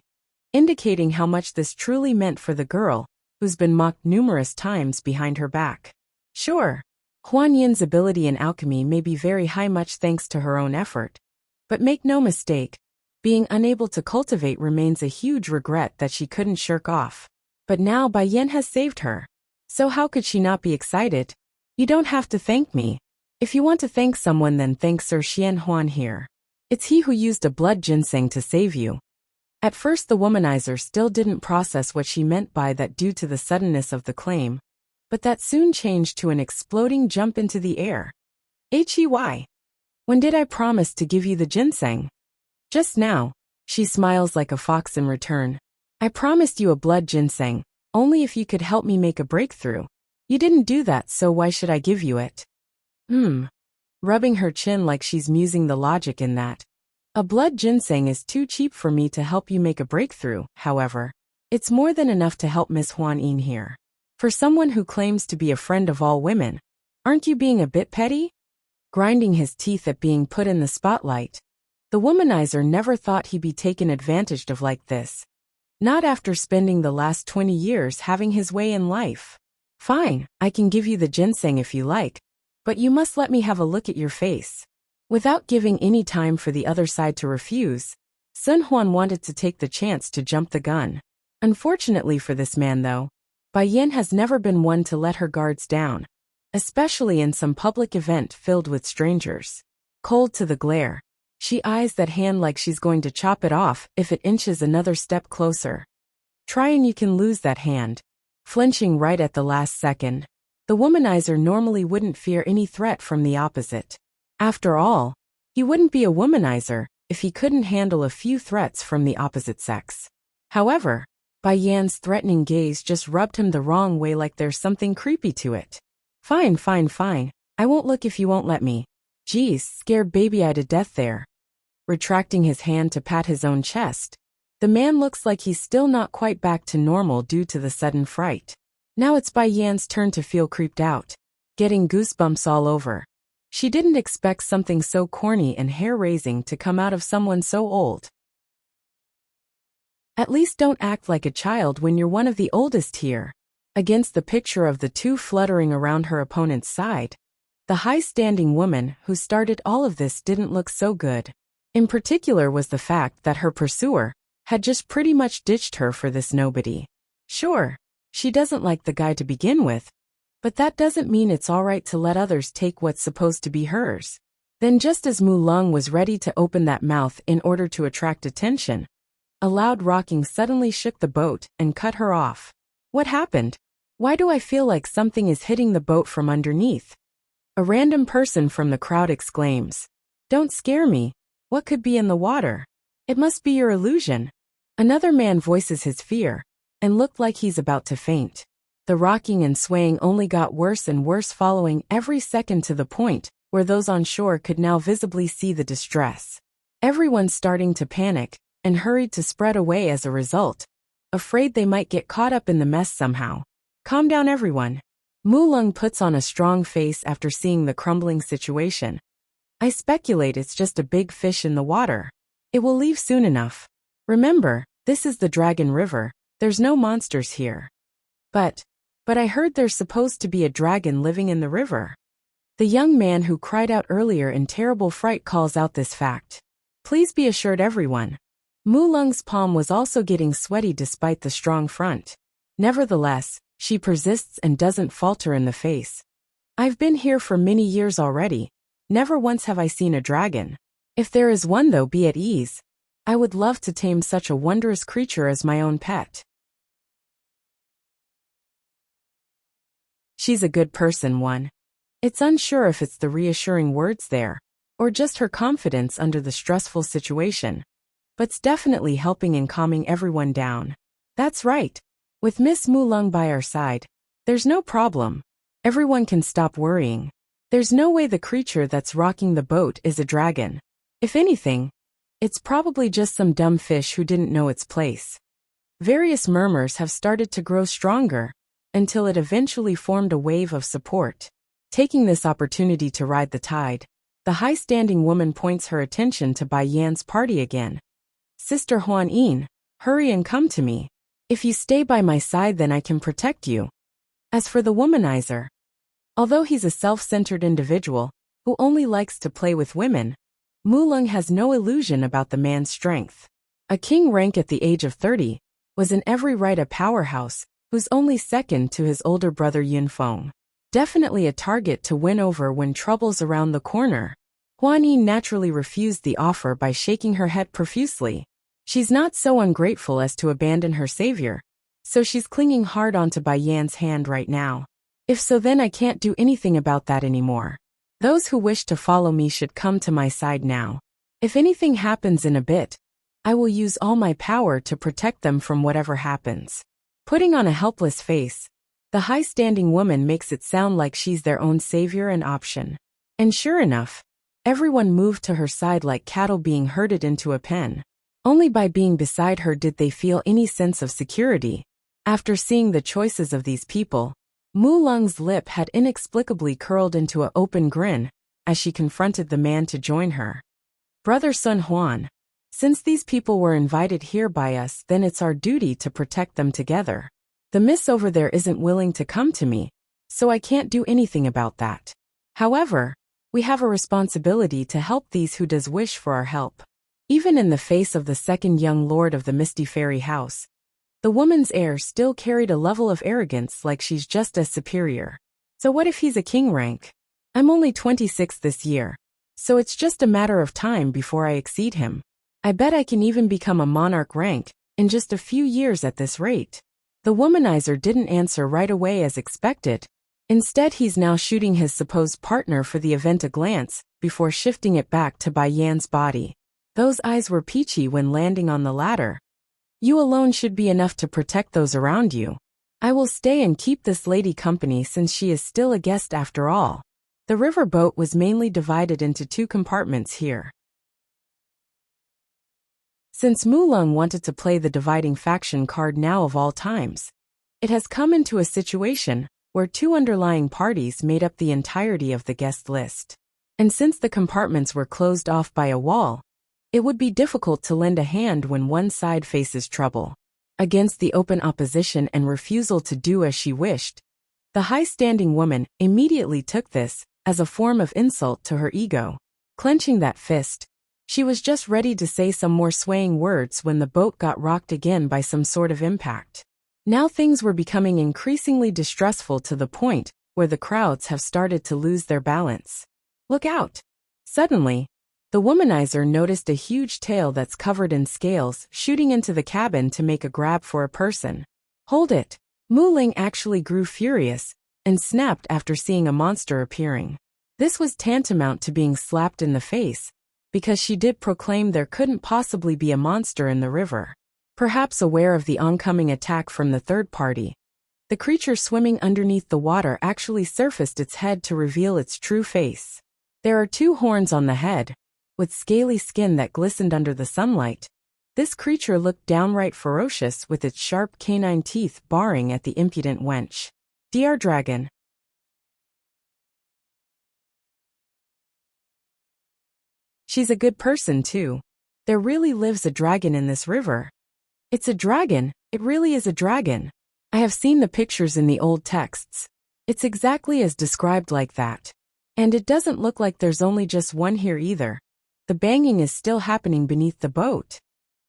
S1: indicating how much this truly meant for the girl, who's been mocked numerous times behind her back. Sure, Huan Yin's ability in alchemy may be very high, much thanks to her own effort, but make no mistake, being unable to cultivate remains a huge regret that she couldn't shirk off. But now Bai Yan has saved her, so how could she not be excited? You don't have to thank me. If you want to thank someone, then thank Sir Xian Huan here. It's he who used a blood ginseng to save you. At first the womanizer still didn't process what she meant by that due to the suddenness of the claim, but that soon changed to an exploding jump into the air. Hey, when did I promise to give you the ginseng? Just now. She smiles like a fox in return. I promised you a blood ginseng, only if you could help me make a breakthrough. You didn't do that, so why should I give you it? Rubbing her chin like she's musing the logic in that. A blood ginseng is too cheap for me to help you make a breakthrough. However, it's more than enough to help Miss Huan Yin here. For someone who claims to be a friend of all women, Aren't you being a bit petty? Grinding his teeth at being put in the spotlight. The womanizer never thought he'd be taken advantage of like this. Not after spending the last 20 years having his way in life. Fine, I can give you the ginseng if you like, but you must let me have a look at your face. Without giving any time for the other side to refuse, Sun Huan wanted to take the chance to jump the gun. Unfortunately for this man though, Bai Yan has never been one to let her guards down, especially in some public event filled with strangers. Cold to the glare, she eyes that hand like she's going to chop it off if it inches another step closer. Try and you can lose that hand. Flinching right at the last second, the womanizer normally wouldn't fear any threat from the opposite. After all, he wouldn't be a womanizer if he couldn't handle a few threats from the opposite sex. However, Bai Yan's threatening gaze just rubbed him the wrong way, like there's something creepy to it. Fine, fine, fine. I won't look if you won't let me. Geez, scared baby-eye to death there. Retracting his hand to pat his own chest, the man looks like he's still not quite back to normal due to the sudden fright. Now it's Bai Yan's turn to feel creeped out, getting goosebumps all over. She didn't expect something so corny and hair-raising to come out of someone so old. At least don't act like a child when you're one of the oldest here. Against the picture of the two fluttering around her opponent's side, the high-standing woman who started all of this didn't look so good. In particular was the fact that her pursuer had just pretty much ditched her for this nobody. Sure, she doesn't like the guy to begin with, but that doesn't mean it's alright to let others take what's supposed to be hers. Then just as Mu Lung was ready to open that mouth in order to attract attention, a loud rocking suddenly shook the boat and cut her off. What happened? Why do I feel like something is hitting the boat from underneath? A random person from the crowd exclaims. Don't scare me. What could be in the water? It must be your illusion. Another man voices his fear, and looked like he's about to faint. The rocking and swaying only got worse and worse, following every second to the point where those on shore could now visibly see the distress. Everyone's starting to panic, and hurried to spread away as a result, afraid they might get caught up in the mess somehow. Calm down everyone. Mu Lung puts on a strong face after seeing the crumbling situation. I speculate it's just a big fish in the water. It will leave soon enough. Remember, this is the Dragon River, there's no monsters here. But I heard there's supposed to be a dragon living in the river. The young man who cried out earlier in terrible fright calls out this fact. Please be assured everyone. Mu Lung's palm was also getting sweaty despite the strong front. Nevertheless, she persists and doesn't falter in the face. I've been here for many years already. Never once have I seen a dragon. If there is one though, be at ease. I would love to tame such a wondrous creature as my own pet. She's a good person, one. It's unsure if it's the reassuring words there, or just her confidence under the stressful situation. But's definitely helping in calming everyone down. That's right. With Miss Mu Lung by our side, there's no problem. Everyone can stop worrying. There's no way the creature that's rocking the boat is a dragon. If anything, it's probably just some dumb fish who didn't know its place. Various murmurs have started to grow stronger, until it eventually formed a wave of support. Taking this opportunity to ride the tide, the high-standing woman points her attention to Bai Yan's party again. Sister Huan Yin, hurry and come to me. If you stay by my side, then I can protect you. As for the womanizer, although he's a self-centered individual who only likes to play with women, Mu Lung has no illusion about the man's strength. A king rank at the age of 30, was in every right a powerhouse, who's only second to his older brother Yunfeng. Definitely a target to win over when trouble's around the corner. Huan Yi naturally refused the offer by shaking her head profusely. She's not so ungrateful as to abandon her savior, so she's clinging hard onto Bai Yan's hand right now. If so, then I can't do anything about that anymore. Those who wish to follow me should come to my side now. If anything happens in a bit, I will use all my power to protect them from whatever happens. Putting on a helpless face, the high-standing woman makes it sound like she's their own savior and option. And sure enough, everyone moved to her side like cattle being herded into a pen. Only by being beside her did they feel any sense of security. After seeing the choices of these people, Mu Lung's lip had inexplicably curled into an open grin as she confronted the man to join her. Brother Sun Huan, since these people were invited here by us, then it's our duty to protect them together. The miss over there isn't willing to come to me, so I can't do anything about that. However, we have a responsibility to help these who does wish for our help. Even in the face of the second young lord of the Misty Fairy House, the woman's air still carried a level of arrogance, like she's just as superior. So what if he's a king rank? I'm only 26 this year, so it's just a matter of time before I exceed him. I bet I can even become a monarch rank in just a few years at this rate. The womanizer didn't answer right away as expected. Instead, he's now shooting his supposed partner for the event a glance before shifting it back to Bai Yan's body. Those eyes were peachy when landing on the latter. You alone should be enough to protect those around you. I will stay and keep this lady company since she is still a guest after all. The river boat was mainly divided into 2 compartments here. Since Mu Lung wanted to play the dividing faction card now of all times, it has come into a situation where 2 underlying parties made up the entirety of the guest list. And since the compartments were closed off by a wall, it would be difficult to lend a hand when one side faces trouble. Against the open opposition and refusal to do as she wished, the high-standing woman immediately took this as a form of insult to her ego. Clenching that fist, she was just ready to say some more swaying words when the boat got rocked again by some sort of impact. Now things were becoming increasingly distressful to the point where the crowds have started to lose their balance. Look out! Suddenly, the womanizer noticed a huge tail that's covered in scales shooting into the cabin to make a grab for a person. Hold it! Mu Ling actually grew furious and snapped after seeing a monster appearing. This was tantamount to being slapped in the face, because she did proclaim there couldn't possibly be a monster in the river. Perhaps aware of the oncoming attack from the third party, the creature swimming underneath the water actually surfaced its head to reveal its true face. There are 2 horns on the head, with scaly skin that glistened under the sunlight. This creature looked downright ferocious with its sharp canine teeth baring at the impudent wench. Dear Dragon. She's a good person too. There really lives a dragon in this river. It's a dragon, it really is a dragon. I have seen the pictures in the old texts. It's exactly as described like that. And it doesn't look like there's only just one here either. The banging is still happening beneath the boat.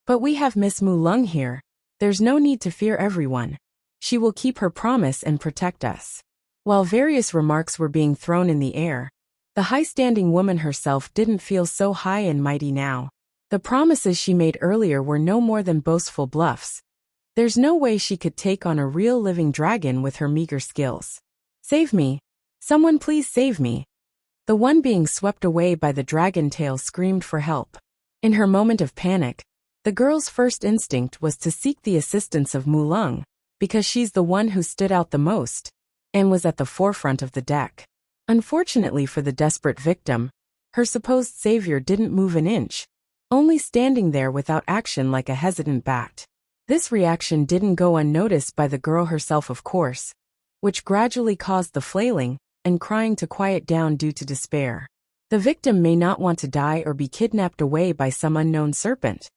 S1: But we have Miss Mu Lung here. There's no need to fear everyone. She will keep her promise and protect us. While various remarks were being thrown in the air, the high-standing woman herself didn't feel so high and mighty now. The promises she made earlier were no more than boastful bluffs. There's no way she could take on a real living dragon with her meager skills. Save me. Someone please save me. The one being swept away by the dragon tail screamed for help. In her moment of panic, the girl's first instinct was to seek the assistance of Mu Lung, because she's the one who stood out the most, and was at the forefront of the deck. Unfortunately for the desperate victim, her supposed savior didn't move an inch, only standing there without action like a hesitant bat. This reaction didn't go unnoticed by the girl herself, of course, which gradually caused the flailing and crying to quiet down due to despair. The victim may not want to die or be kidnapped away by some unknown serpent,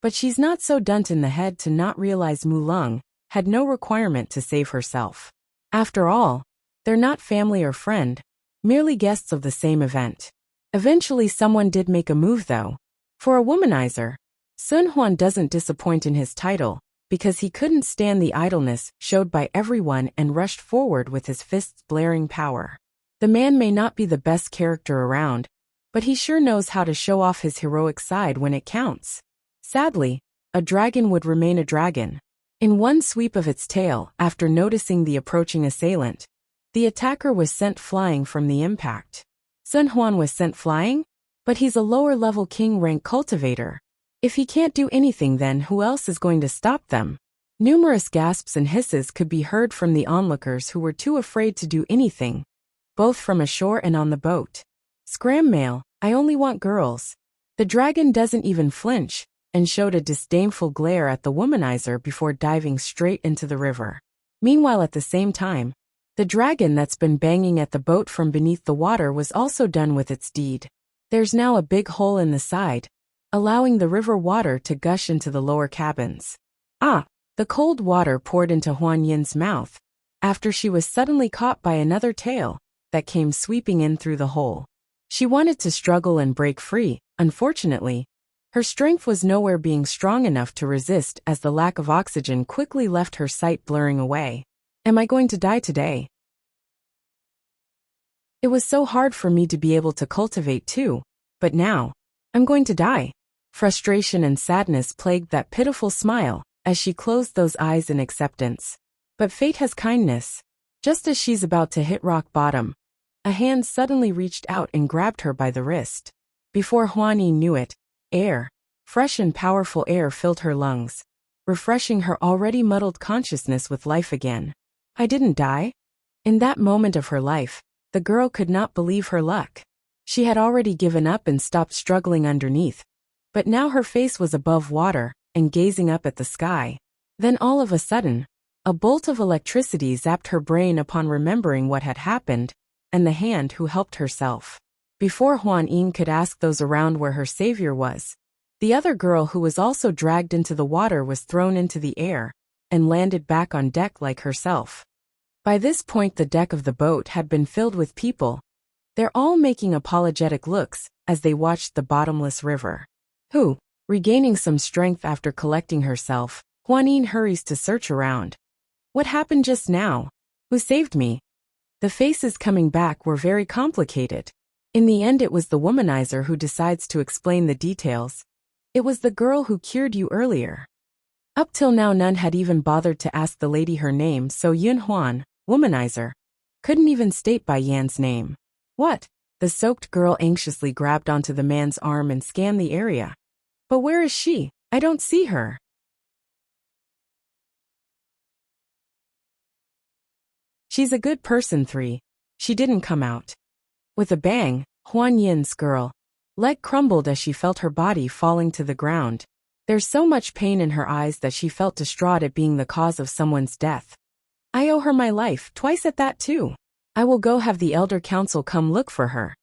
S1: but she's not so dunt in the head to not realize Mu Lung had no requirement to save herself. After all, they're not family or friend, merely guests of the same event. Eventually someone did make a move though. For a womanizer, Sun Huan doesn't disappoint in his title, because he couldn't stand the idleness showed by everyone and rushed forward with his fists blaring power. The man may not be the best character around, but he sure knows how to show off his heroic side when it counts. Sadly, a dragon would remain a dragon. In one sweep of its tail, after noticing the approaching assailant, the attacker was sent flying from the impact. Sun Huan was sent flying? But he's a lower-level king-rank cultivator. If he can't do anything, then who else is going to stop them? Numerous gasps and hisses could be heard from the onlookers who were too afraid to do anything, both from ashore and on the boat. Scram male, I only want girls. The dragon doesn't even flinch, and showed a disdainful glare at the womanizer before diving straight into the river. Meanwhile, at the same time, The dragon that's been banging at the boat from beneath the water was also done with its deed. There's now a big hole in the side, allowing the river water to gush into the lower cabins. Ah! The cold water poured into Huan Yin's mouth, after she was suddenly caught by another tail that came sweeping in through the hole. She wanted to struggle and break free. Unfortunately, her strength was nowhere being strong enough to resist as the lack of oxygen quickly left her sight blurring away. Am I going to die today? It was so hard for me to be able to cultivate too, but now, I'm going to die. Frustration and sadness plagued that pitiful smile as she closed those eyes in acceptance. But fate has kindness. Just as she's about to hit rock bottom, a hand suddenly reached out and grabbed her by the wrist. Before Huan Yin knew it, air, fresh and powerful air filled her lungs, refreshing her already muddled consciousness with life again. I didn't die? In that moment of her life, the girl could not believe her luck. She had already given up and stopped struggling underneath, but now her face was above water and gazing up at the sky. Then all of a sudden, a bolt of electricity zapped her brain upon remembering what had happened, and the hand who helped herself. Before Huan Yin could ask those around where her savior was, the other girl who was also dragged into the water was thrown into the air and landed back on deck like herself. By this point the deck of the boat had been filled with people. They're all making apologetic looks as they watched the bottomless river. Regaining some strength after collecting herself, Huan Yin hurries to search around. What happened just now? Who saved me? The faces coming back were very complicated. In the end it was the womanizer who decides to explain the details. It was the girl who cured you earlier. Up till now none had even bothered to ask the lady her name, so Yun Huan, womanizer, couldn't even state Bai Yan's name. What? The soaked girl anxiously grabbed onto the man's arm and scanned the area. But where is she? I don't see her. She's a good person. 3. She didn't come out. With a bang, Huan Yin's girl leg crumbled as she felt her body falling to the ground. There's so much pain in her eyes that she felt distraught at being the cause of someone's death. I owe her my life, twice at that too. I will go have the elder council come look for her.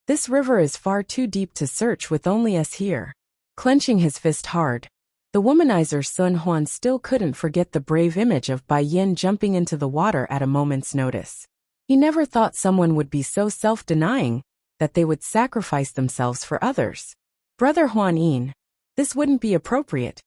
S1: This river is far too deep to search with only us here. Clenching his fist hard, the womanizer Sun Huan still couldn't forget the brave image of Bai Yin jumping into the water at a moment's notice. He never thought someone would be so self-denying that they would sacrifice themselves for others. Brother Huan Yin, this wouldn't be appropriate.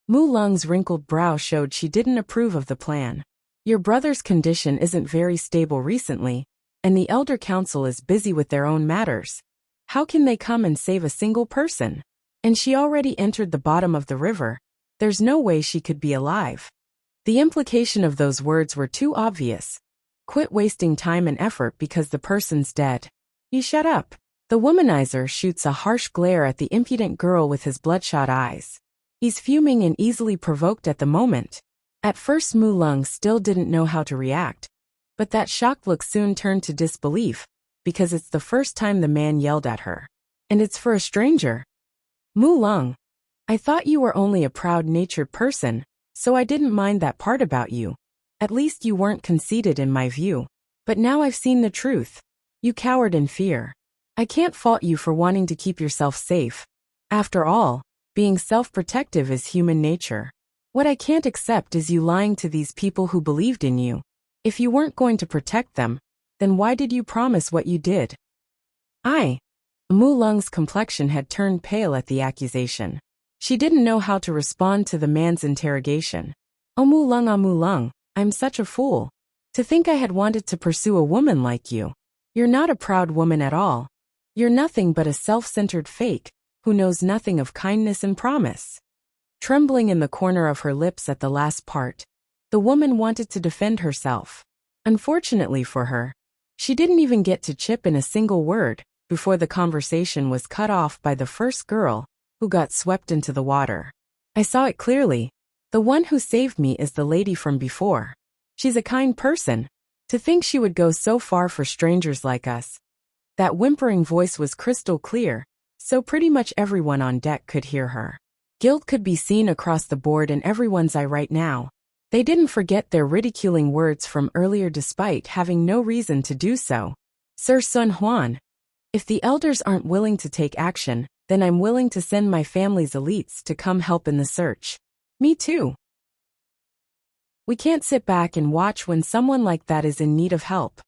S1: Mu Lung's wrinkled brow showed she didn't approve of the plan. Your brother's condition isn't very stable recently, and the elder council is busy with their own matters. How can they come and save a single person? And she already entered the bottom of the river. There's no way she could be alive. The implication of those words were too obvious. Quit wasting time and effort because the person's dead. You shut up. The womanizer shoots a harsh glare at the impudent girl with his bloodshot eyes. He's fuming and easily provoked at the moment. At first Mu Lung still didn't know how to react, but that shocked look soon turned to disbelief, because it's the first time the man yelled at her. And it's for a stranger. Mu Lung, I thought you were only a proud-natured person, so I didn't mind that part about you. At least you weren't conceited in my view. But now I've seen the truth. You cowered in fear. I can't fault you for wanting to keep yourself safe. After all, being self-protective is human nature. What I can't accept is you lying to these people who believed in you. If you weren't going to protect them, then why did you promise what you did? Mu Lung's complexion had turned pale at the accusation. She didn't know how to respond to the man's interrogation. Oh Mu Lung, I'm such a fool. To think I had wanted to pursue a woman like you. You're not a proud woman at all. You're nothing but a self-centered fake, who knows nothing of kindness and promise. Trembling in the corner of her lips at the last part, the woman wanted to defend herself. Unfortunately for her, she didn't even get to chip in a single word before the conversation was cut off by the first girl, who got swept into the water. I saw it clearly. The one who saved me is the lady from before. She's a kind person. To think she would go so far for strangers like us. That whimpering voice was crystal clear, so pretty much everyone on deck could hear her. Guilt could be seen across the board in everyone's eye right now. They didn't forget their ridiculing words from earlier despite having no reason to do so. Sir Sun Huan, if the elders aren't willing to take action, then I'm willing to send my family's elites to come help in the search. Me too. We can't sit back and watch when someone like that is in need of help.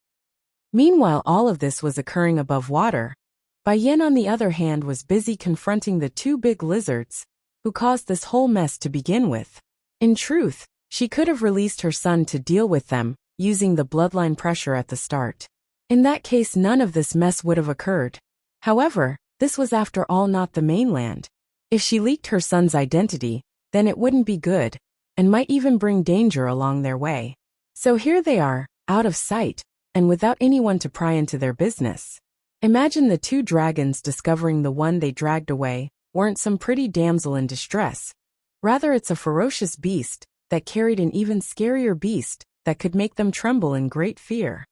S1: Meanwhile, all of this was occurring above water. Bai Yin, on the other hand, was busy confronting the two big lizards, who caused this whole mess to begin with. In truth, she could have released her son to deal with them, using the bloodline pressure at the start. In that case, none of this mess would have occurred. However, this was after all not the mainland. If she leaked her son's identity, then it wouldn't be good, and might even bring danger along their way. So here they are, out of sight, and without anyone to pry into their business. Imagine the two dragons discovering the one they dragged away weren't some pretty damsel in distress. Rather, it's a ferocious beast that carried an even scarier beast that could make them tremble in great fear.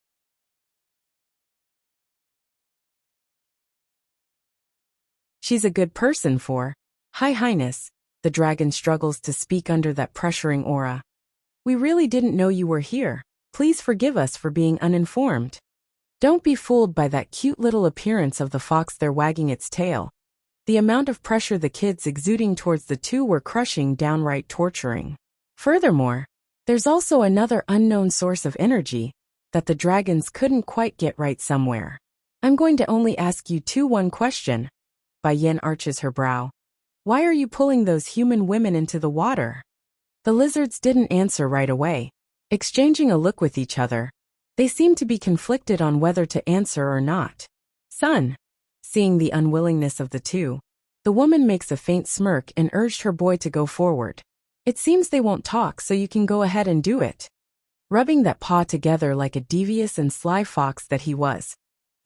S1: She's a good person for, High Highness, the dragon struggles to speak under that pressuring aura. We really didn't know you were here. Please forgive us for being uninformed. Don't be fooled by that cute little appearance of the fox there wagging its tail. The amount of pressure the kids exuding towards the two were crushing, downright torturing. Furthermore, there's also another unknown source of energy that the dragons couldn't quite get right somewhere. I'm going to only ask you one question. Bai Yin arches her brow. Why are you pulling those human women into the water? The lizards didn't answer right away. Exchanging a look with each other, they seemed to be conflicted on whether to answer or not. Son, seeing the unwillingness of the two, the woman makes a faint smirk and urged her boy to go forward. It seems they won't talk, so you can go ahead and do it. Rubbing that paw together like a devious and sly fox that he was,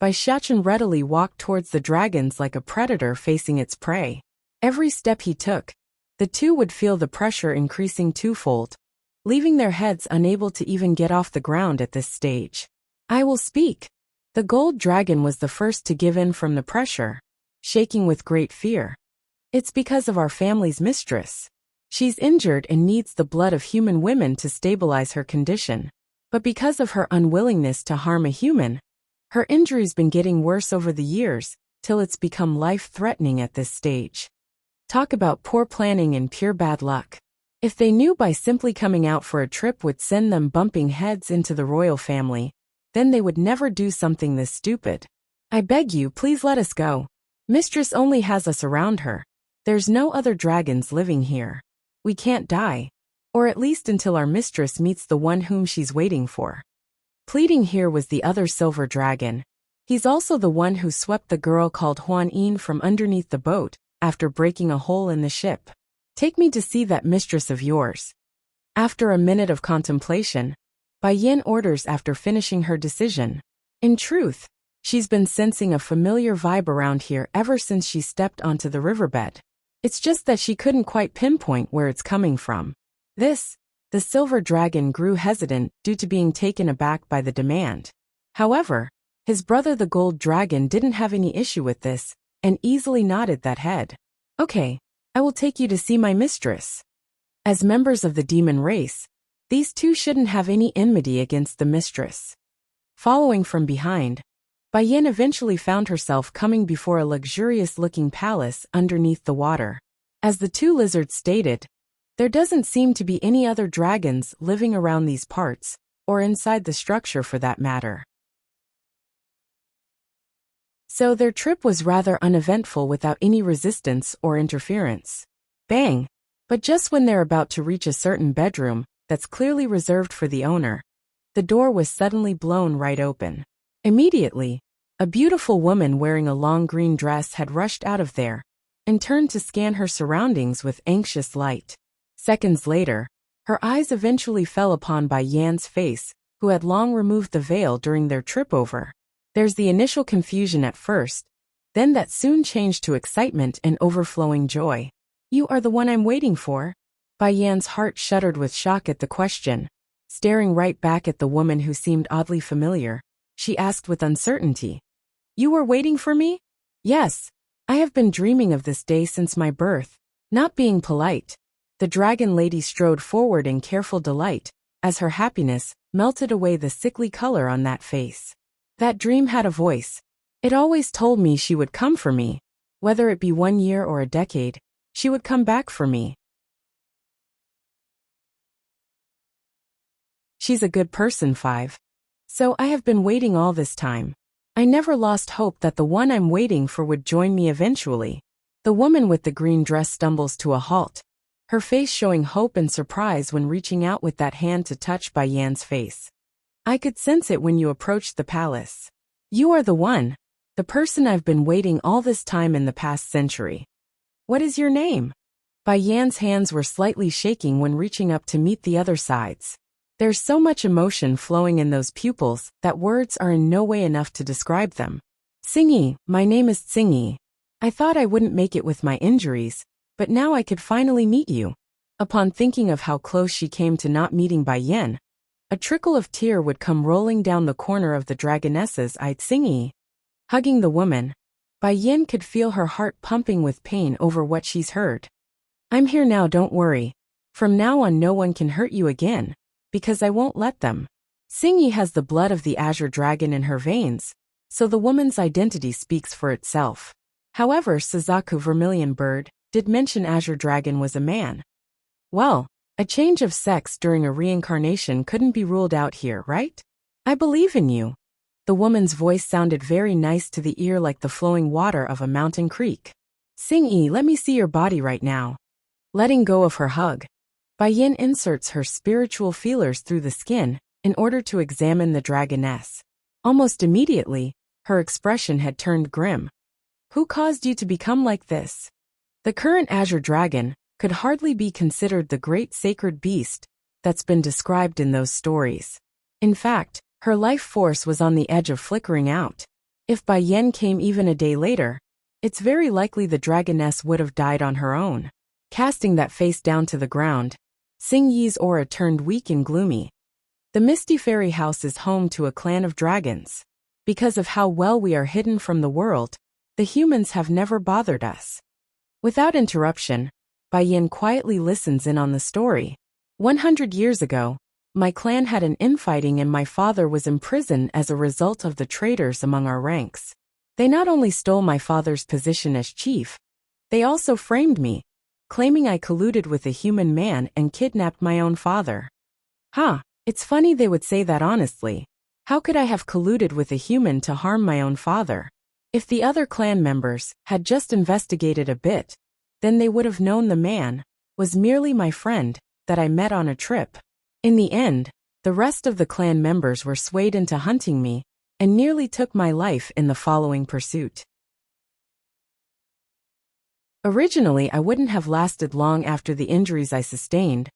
S1: Bai Xiachen readily walked towards the dragons like a predator facing its prey. Every step he took, the two would feel the pressure increasing twofold, leaving their heads unable to even get off the ground at this stage. I will speak. The gold dragon was the first to give in from the pressure, shaking with great fear. It's because of our family's mistress. She's injured and needs the blood of human women to stabilize her condition. But because of her unwillingness to harm a human, her injury's been getting worse over the years, till it's become life-threatening at this stage. Talk about poor planning and pure bad luck. If they knew by simply coming out for a trip would send them bumping heads into the royal family, then they would never do something this stupid. I beg you, please let us go. Mistress only has us around her. There's no other dragons living here. We can't die. Or at least until our mistress meets the one whom she's waiting for. Pleading here was the other silver dragon. He's also the one who swept the girl called Huan Yin from underneath the boat after breaking a hole in the ship. Take me to see that mistress of yours. After a minute of contemplation, Bai Yin orders after finishing her decision. In truth, she's been sensing a familiar vibe around here ever since she stepped onto the riverbed. It's just that she couldn't quite pinpoint where it's coming from. The silver dragon grew hesitant due to being taken aback by the demand. However, his brother the gold dragon didn't have any issue with this, and easily nodded that head. Okay, I will take you to see my mistress. As members of the demon race, these two shouldn't have any enmity against the mistress. Following from behind, Bai Yin eventually found herself coming before a luxurious-looking palace underneath the water. As the two lizards stated, there doesn't seem to be any other dragons living around these parts, or inside the structure for that matter. So their trip was rather uneventful without any resistance or interference. Bang! But just when they're about to reach a certain bedroom that's clearly reserved for the owner, the door was suddenly blown right open. Immediately, a beautiful woman wearing a long green dress had rushed out of there and turned to scan her surroundings with anxious light. Seconds later, her eyes eventually fell upon Bai Yan's face, who had long removed the veil during their trip over. There's the initial confusion at first, then that soon changed to excitement and overflowing joy. You are the one I'm waiting for? Bai Yan's heart shuddered with shock at the question. Staring right back at the woman who seemed oddly familiar, she asked with uncertainty. You were waiting for me? Yes. I have been dreaming of this day since my birth. Not being polite, The dragon lady strode forward in careful delight, as her happiness melted away the sickly color on that face. That dream had a voice. It always told me she would come for me. Whether it be 1 year or a decade, she would come back for me. She's a good person. 5. So I have been waiting all this time. I never lost hope that the one I'm waiting for would join me eventually. The woman with the green dress stumbles to a halt, her face showing hope and surprise when reaching out with that hand to touch Bai Yan's face. I could sense it when you approached the palace. You are the one, the person I've been waiting all this time in the past century. What is your name? Bai Yan's hands were slightly shaking when reaching up to meet the other side's. There's so much emotion flowing in those pupils that words are in no way enough to describe them. Xingyi, my name is Xingyi. I thought I wouldn't make it with my injuries, but now I could finally meet you. Upon thinking of how close she came to not meeting Bai Yan, a trickle of tear would come rolling down the corner of the dragoness's eye. Xingyi. Hugging the woman, Bai Yan could feel her heart pumping with pain over what she's heard. I'm here now, don't worry. From now on no one can hurt you again, because I won't let them. Xingyi has the blood of the azure dragon in her veins, so the woman's identity speaks for itself. However, Suzaku Vermilion Bird did mention azure dragon was a man. Well, a change of sex during a reincarnation couldn't be ruled out here, right? I believe in you. The woman's voice sounded very nice to the ear, like the flowing water of a mountain creek. Xingyi, let me see your body right now. Letting go of her hug, Bai Yan inserts her spiritual feelers through the skin in order to examine the dragoness. Almost immediately, her expression had turned grim. Who caused you to become like this? The current azure dragon could hardly be considered the great sacred beast that's been described in those stories. In fact, her life force was on the edge of flickering out. If Bai Yan came even a day later, it's very likely the dragoness would have died on her own. Casting that face down to the ground, Xingyi's aura turned weak and gloomy. The Misty Fairy House is home to a clan of dragons. Because of how well we are hidden from the world, the humans have never bothered us. Without interruption, Bai Yan quietly listens in on the story. 100 years ago, my clan had an infighting and my father was imprisoned as a result of the traitors among our ranks. They not only stole my father's position as chief, they also framed me, claiming I colluded with a human man and kidnapped my own father. It's funny they would say that honestly. How could I have colluded with a human to harm my own father? If the other clan members had just investigated a bit, then they would have known the man was merely my friend that I met on a trip. In the end, the rest of the clan members were swayed into hunting me and nearly took my life in the following pursuit. Originally, I wouldn't have lasted long after the injuries I sustained,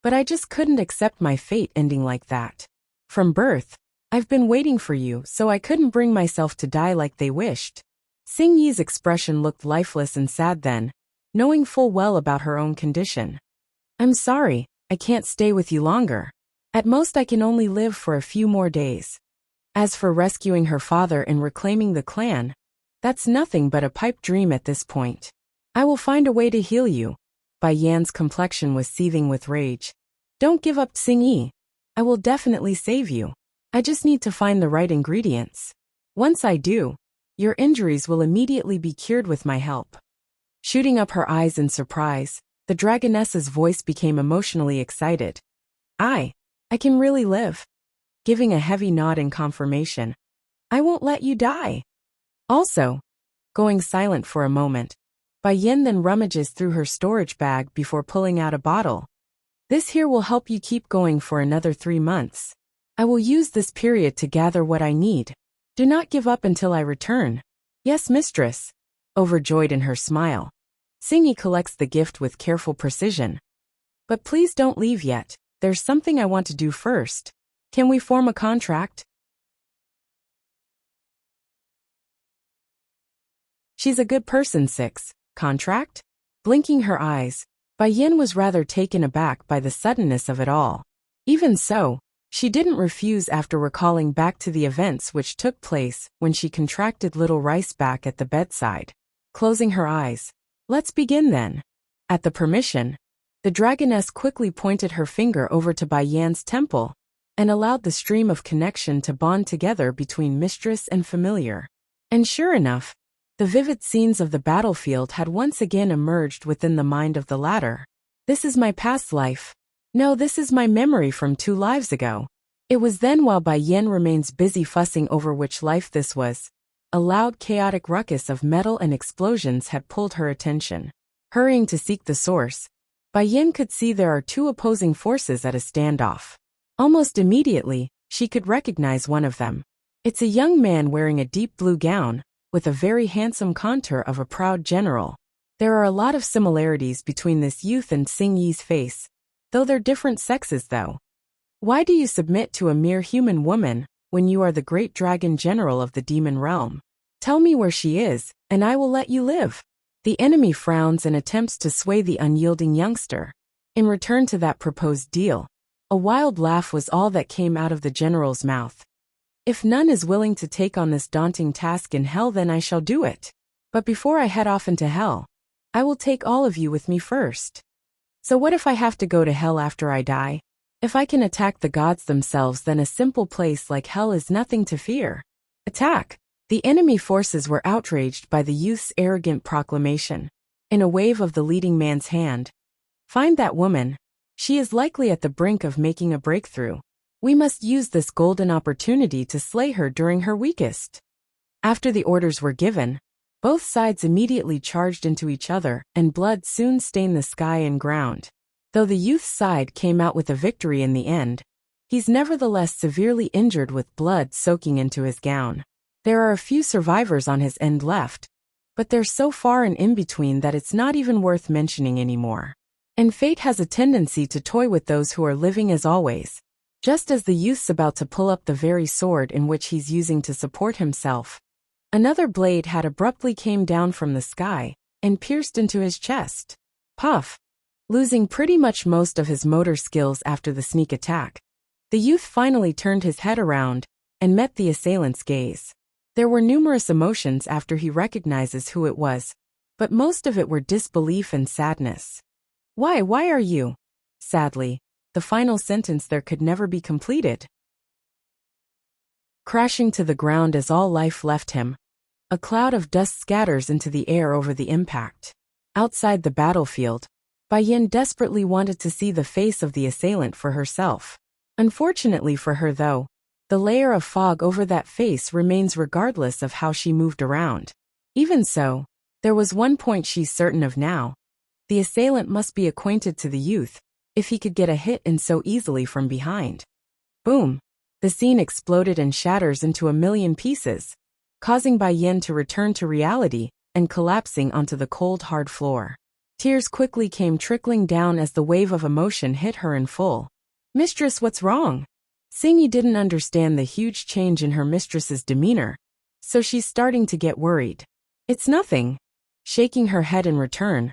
S1: but I just couldn't accept my fate ending like that. From birth, I've been waiting for you, so I couldn't bring myself to die like they wished. Xingyi's expression looked lifeless and sad then, knowing full well about her own condition. I'm sorry, I can't stay with you longer. At most I can only live for a few more days. As for rescuing her father and reclaiming the clan, that's nothing but a pipe dream at this point. I will find a way to heal you. Bai Yan's complexion was seething with rage. Don't give up, Xingyi. I will definitely save you. I just need to find the right ingredients. Once I do, your injuries will immediately be cured with my help. Shooting up her eyes in surprise, the dragoness's voice became emotionally excited. I can really live. Giving a heavy nod in confirmation. I won't let you die. Also, going silent for a moment, Bai Yan then rummages through her storage bag before pulling out a bottle. This here will help you keep going for another 3 months. I will use this period to gather what I need. Do not give up until I return. Yes, mistress. Overjoyed in her smile, Xingyi collects the gift with careful precision. But please don't leave yet. There's something I want to do first. Can we form a contract? She's a good person. 6. Contract? Blinking her eyes, Bai Yan was rather taken aback by the suddenness of it all. Even so, she didn't refuse after recalling back to the events which took place when she contracted little Rice back at the bedside. Closing her eyes, let's begin then. At the permission, The dragoness quickly pointed her finger over to Bai Yan's temple and allowed the stream of connection to bond together between mistress and familiar. And sure enough, the vivid scenes of the battlefield had once again emerged within the mind of the latter. This is my past life. No, this is my memory from 2 lives ago. It was then, while Bai Yan remains busy fussing over which life this was, a loud chaotic ruckus of metal and explosions had pulled her attention. Hurrying to seek the source, Bai Yan could see there are 2 opposing forces at a standoff. Almost immediately, she could recognize one of them. It's a young man wearing a deep blue gown, with a very handsome contour of a proud general. There are a lot of similarities between this youth and Xing Yi's face, though they're different sexes though. Why do you submit to a mere human woman, when you are the great dragon general of the demon realm? Tell me where she is, and I will let you live. The enemy frowns and attempts to sway the unyielding youngster. In return to that proposed deal, a wild laugh was all that came out of the general's mouth. If none is willing to take on this daunting task in hell, then I shall do it. But before I head off into hell, I will take all of you with me first. So what if I have to go to hell after I die? If I can attack the gods themselves, then a simple place like hell is nothing to fear. Attack! The enemy forces were outraged by the youth's arrogant proclamation. In a wave of the leading man's hand, find that woman. She is likely at the brink of making a breakthrough. We must use this golden opportunity to slay her during her weakest. After the orders were given, both sides immediately charged into each other, and blood soon stained the sky and ground. Though the youth's side came out with a victory in the end, he's nevertheless severely injured with blood soaking into his gown. There are a few survivors on his end left, but they're so far and in between that it's not even worth mentioning anymore. And fate has a tendency to toy with those who are living as always. Just as the youth's about to pull up the very sword in which he's using to support himself, another blade had abruptly came down from the sky and pierced into his chest. Puff! Losing pretty much most of his motor skills after the sneak attack, the youth finally turned his head around and met the assailant's gaze. There were numerous emotions after he recognizes who it was, but most of it were disbelief and sadness. Why are you? Sadly, the final sentence there could never be completed. Crashing to the ground as all life left him, a cloud of dust scatters into the air over the impact. Outside the battlefield, Bai Yan desperately wanted to see the face of the assailant for herself. Unfortunately for her though, the layer of fog over that face remains regardless of how she moved around. Even so, there was one point she's certain of now. The assailant must be acquainted to the youth, if he could get a hit in so easily from behind. Boom! The scene exploded and shatters into a million pieces, causing Bai Yan to return to reality and collapsing onto the cold hard floor. Tears quickly came trickling down as the wave of emotion hit her in full. Mistress, what's wrong? Xing Yi didn't understand the huge change in her mistress's demeanor, so she's starting to get worried. It's nothing. Shaking her head in return,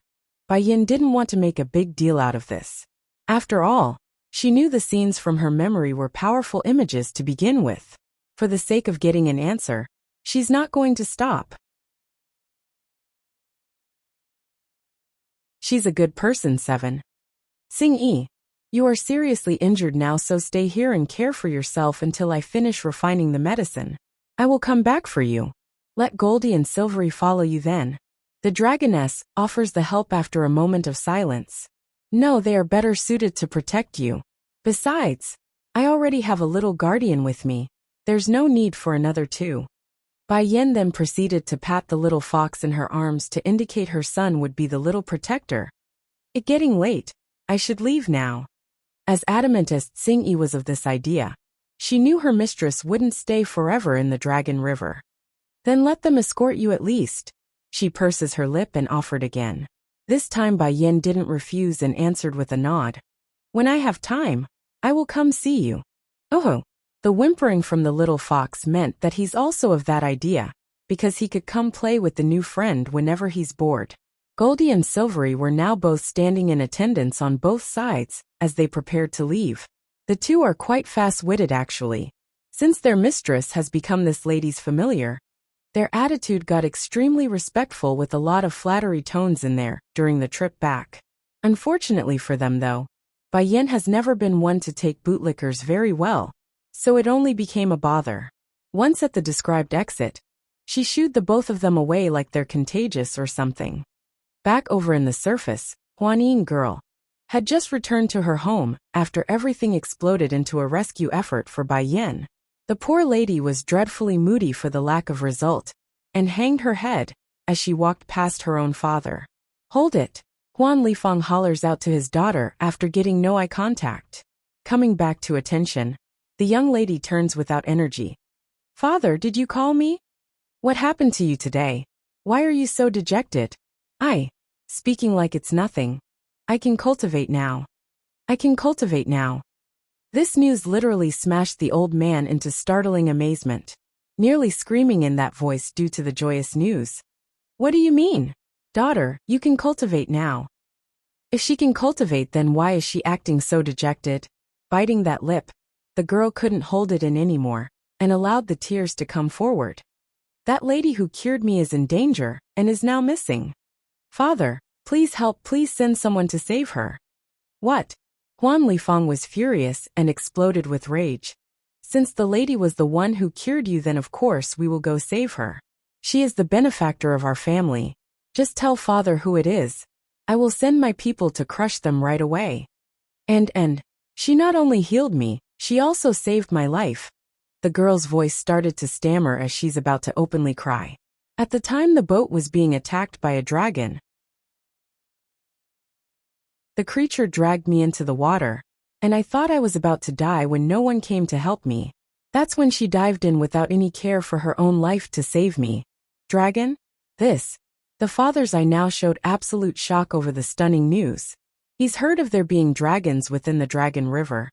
S1: Bai Yan didn't want to make a big deal out of this. After all, she knew the scenes from her memory were powerful images to begin with. For the sake of getting an answer, she's not going to stop. She's a good person, 7. Xing Yi, you are seriously injured now, so stay here and care for yourself until I finish refining the medicine. I will come back for you. Let Goldie and Silvery follow you then. The dragoness offers the help after a moment of silence. No, they are better suited to protect you. Besides, I already have a little guardian with me. There's no need for another 2. Bai Yan then proceeded to pat the little fox in her arms to indicate her son would be the little protector. It getting late. I should leave now. As adamant as Xing Yi was of this idea, she knew her mistress wouldn't stay forever in the Dragon River. Then let them escort you at least. She purses her lip and offered again. This time Bai Yan didn't refuse and answered with a nod. When I have time, I will come see you. Oh, the whimpering from the little fox meant that he's also of that idea, because he could come play with the new friend whenever he's bored. Goldie and Silvery were now both standing in attendance on both sides, as they prepared to leave. The 2 are quite fast-witted actually. Since their mistress has become this lady's familiar, their attitude got extremely respectful with a lot of flattery tones in there during the trip back. Unfortunately for them though, Bai Yin has never been one to take bootlickers very well, so it only became a bother. Once at the described exit, she shooed the both of them away like they're contagious or something. Back over in the surface, Huan girl had just returned to her home after everything exploded into a rescue effort for Bai Yin. The poor lady was dreadfully moody for the lack of result, and hanged her head as she walked past her own father. Hold it! Huan Lifeng hollers out to his daughter after getting no eye contact. Coming back to attention, the young lady turns without energy. Father, did you call me? What happened to you today? Why are you so dejected? Speaking like it's nothing. I can cultivate now. I can cultivate now. This news literally smashed the old man into startling amazement, nearly screaming in that voice due to the joyous news. What do you mean? Daughter, you can cultivate now. If she can cultivate, then why is she acting so dejected? Biting that lip, the girl couldn't hold it in anymore, and allowed the tears to come forward. That lady who cured me is in danger, and is now missing. Father, please help, please send someone to save her. What? Huan Lifeng was furious and exploded with rage. Since the lady was the one who cured you, then of course we will go save her. She is the benefactor of our family. Just tell father who it is. I will send my people to crush them right away. And, she not only healed me, she also saved my life. The girl's voice started to stammer as she's about to openly cry. At the time the boat was being attacked by a dragon. The creature dragged me into the water, and I thought I was about to die when no one came to help me. That's when she dived in without any care for her own life to save me. Dragon? This. The father's eye now showed absolute shock over the stunning news. He's heard of there being dragons within the Dragon River,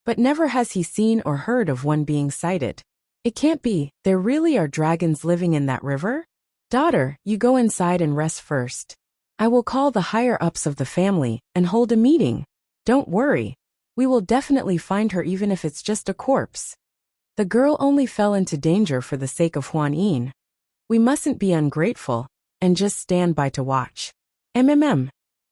S1: but never has he seen or heard of one being sighted. It can't be, there really are dragons living in that river? Daughter, you go inside and rest first. I will call the higher-ups of the family and hold a meeting. Don't worry. We will definitely find her even if it's just a corpse. The girl only fell into danger for the sake of Huan Yin. We mustn't be ungrateful and just stand by to watch.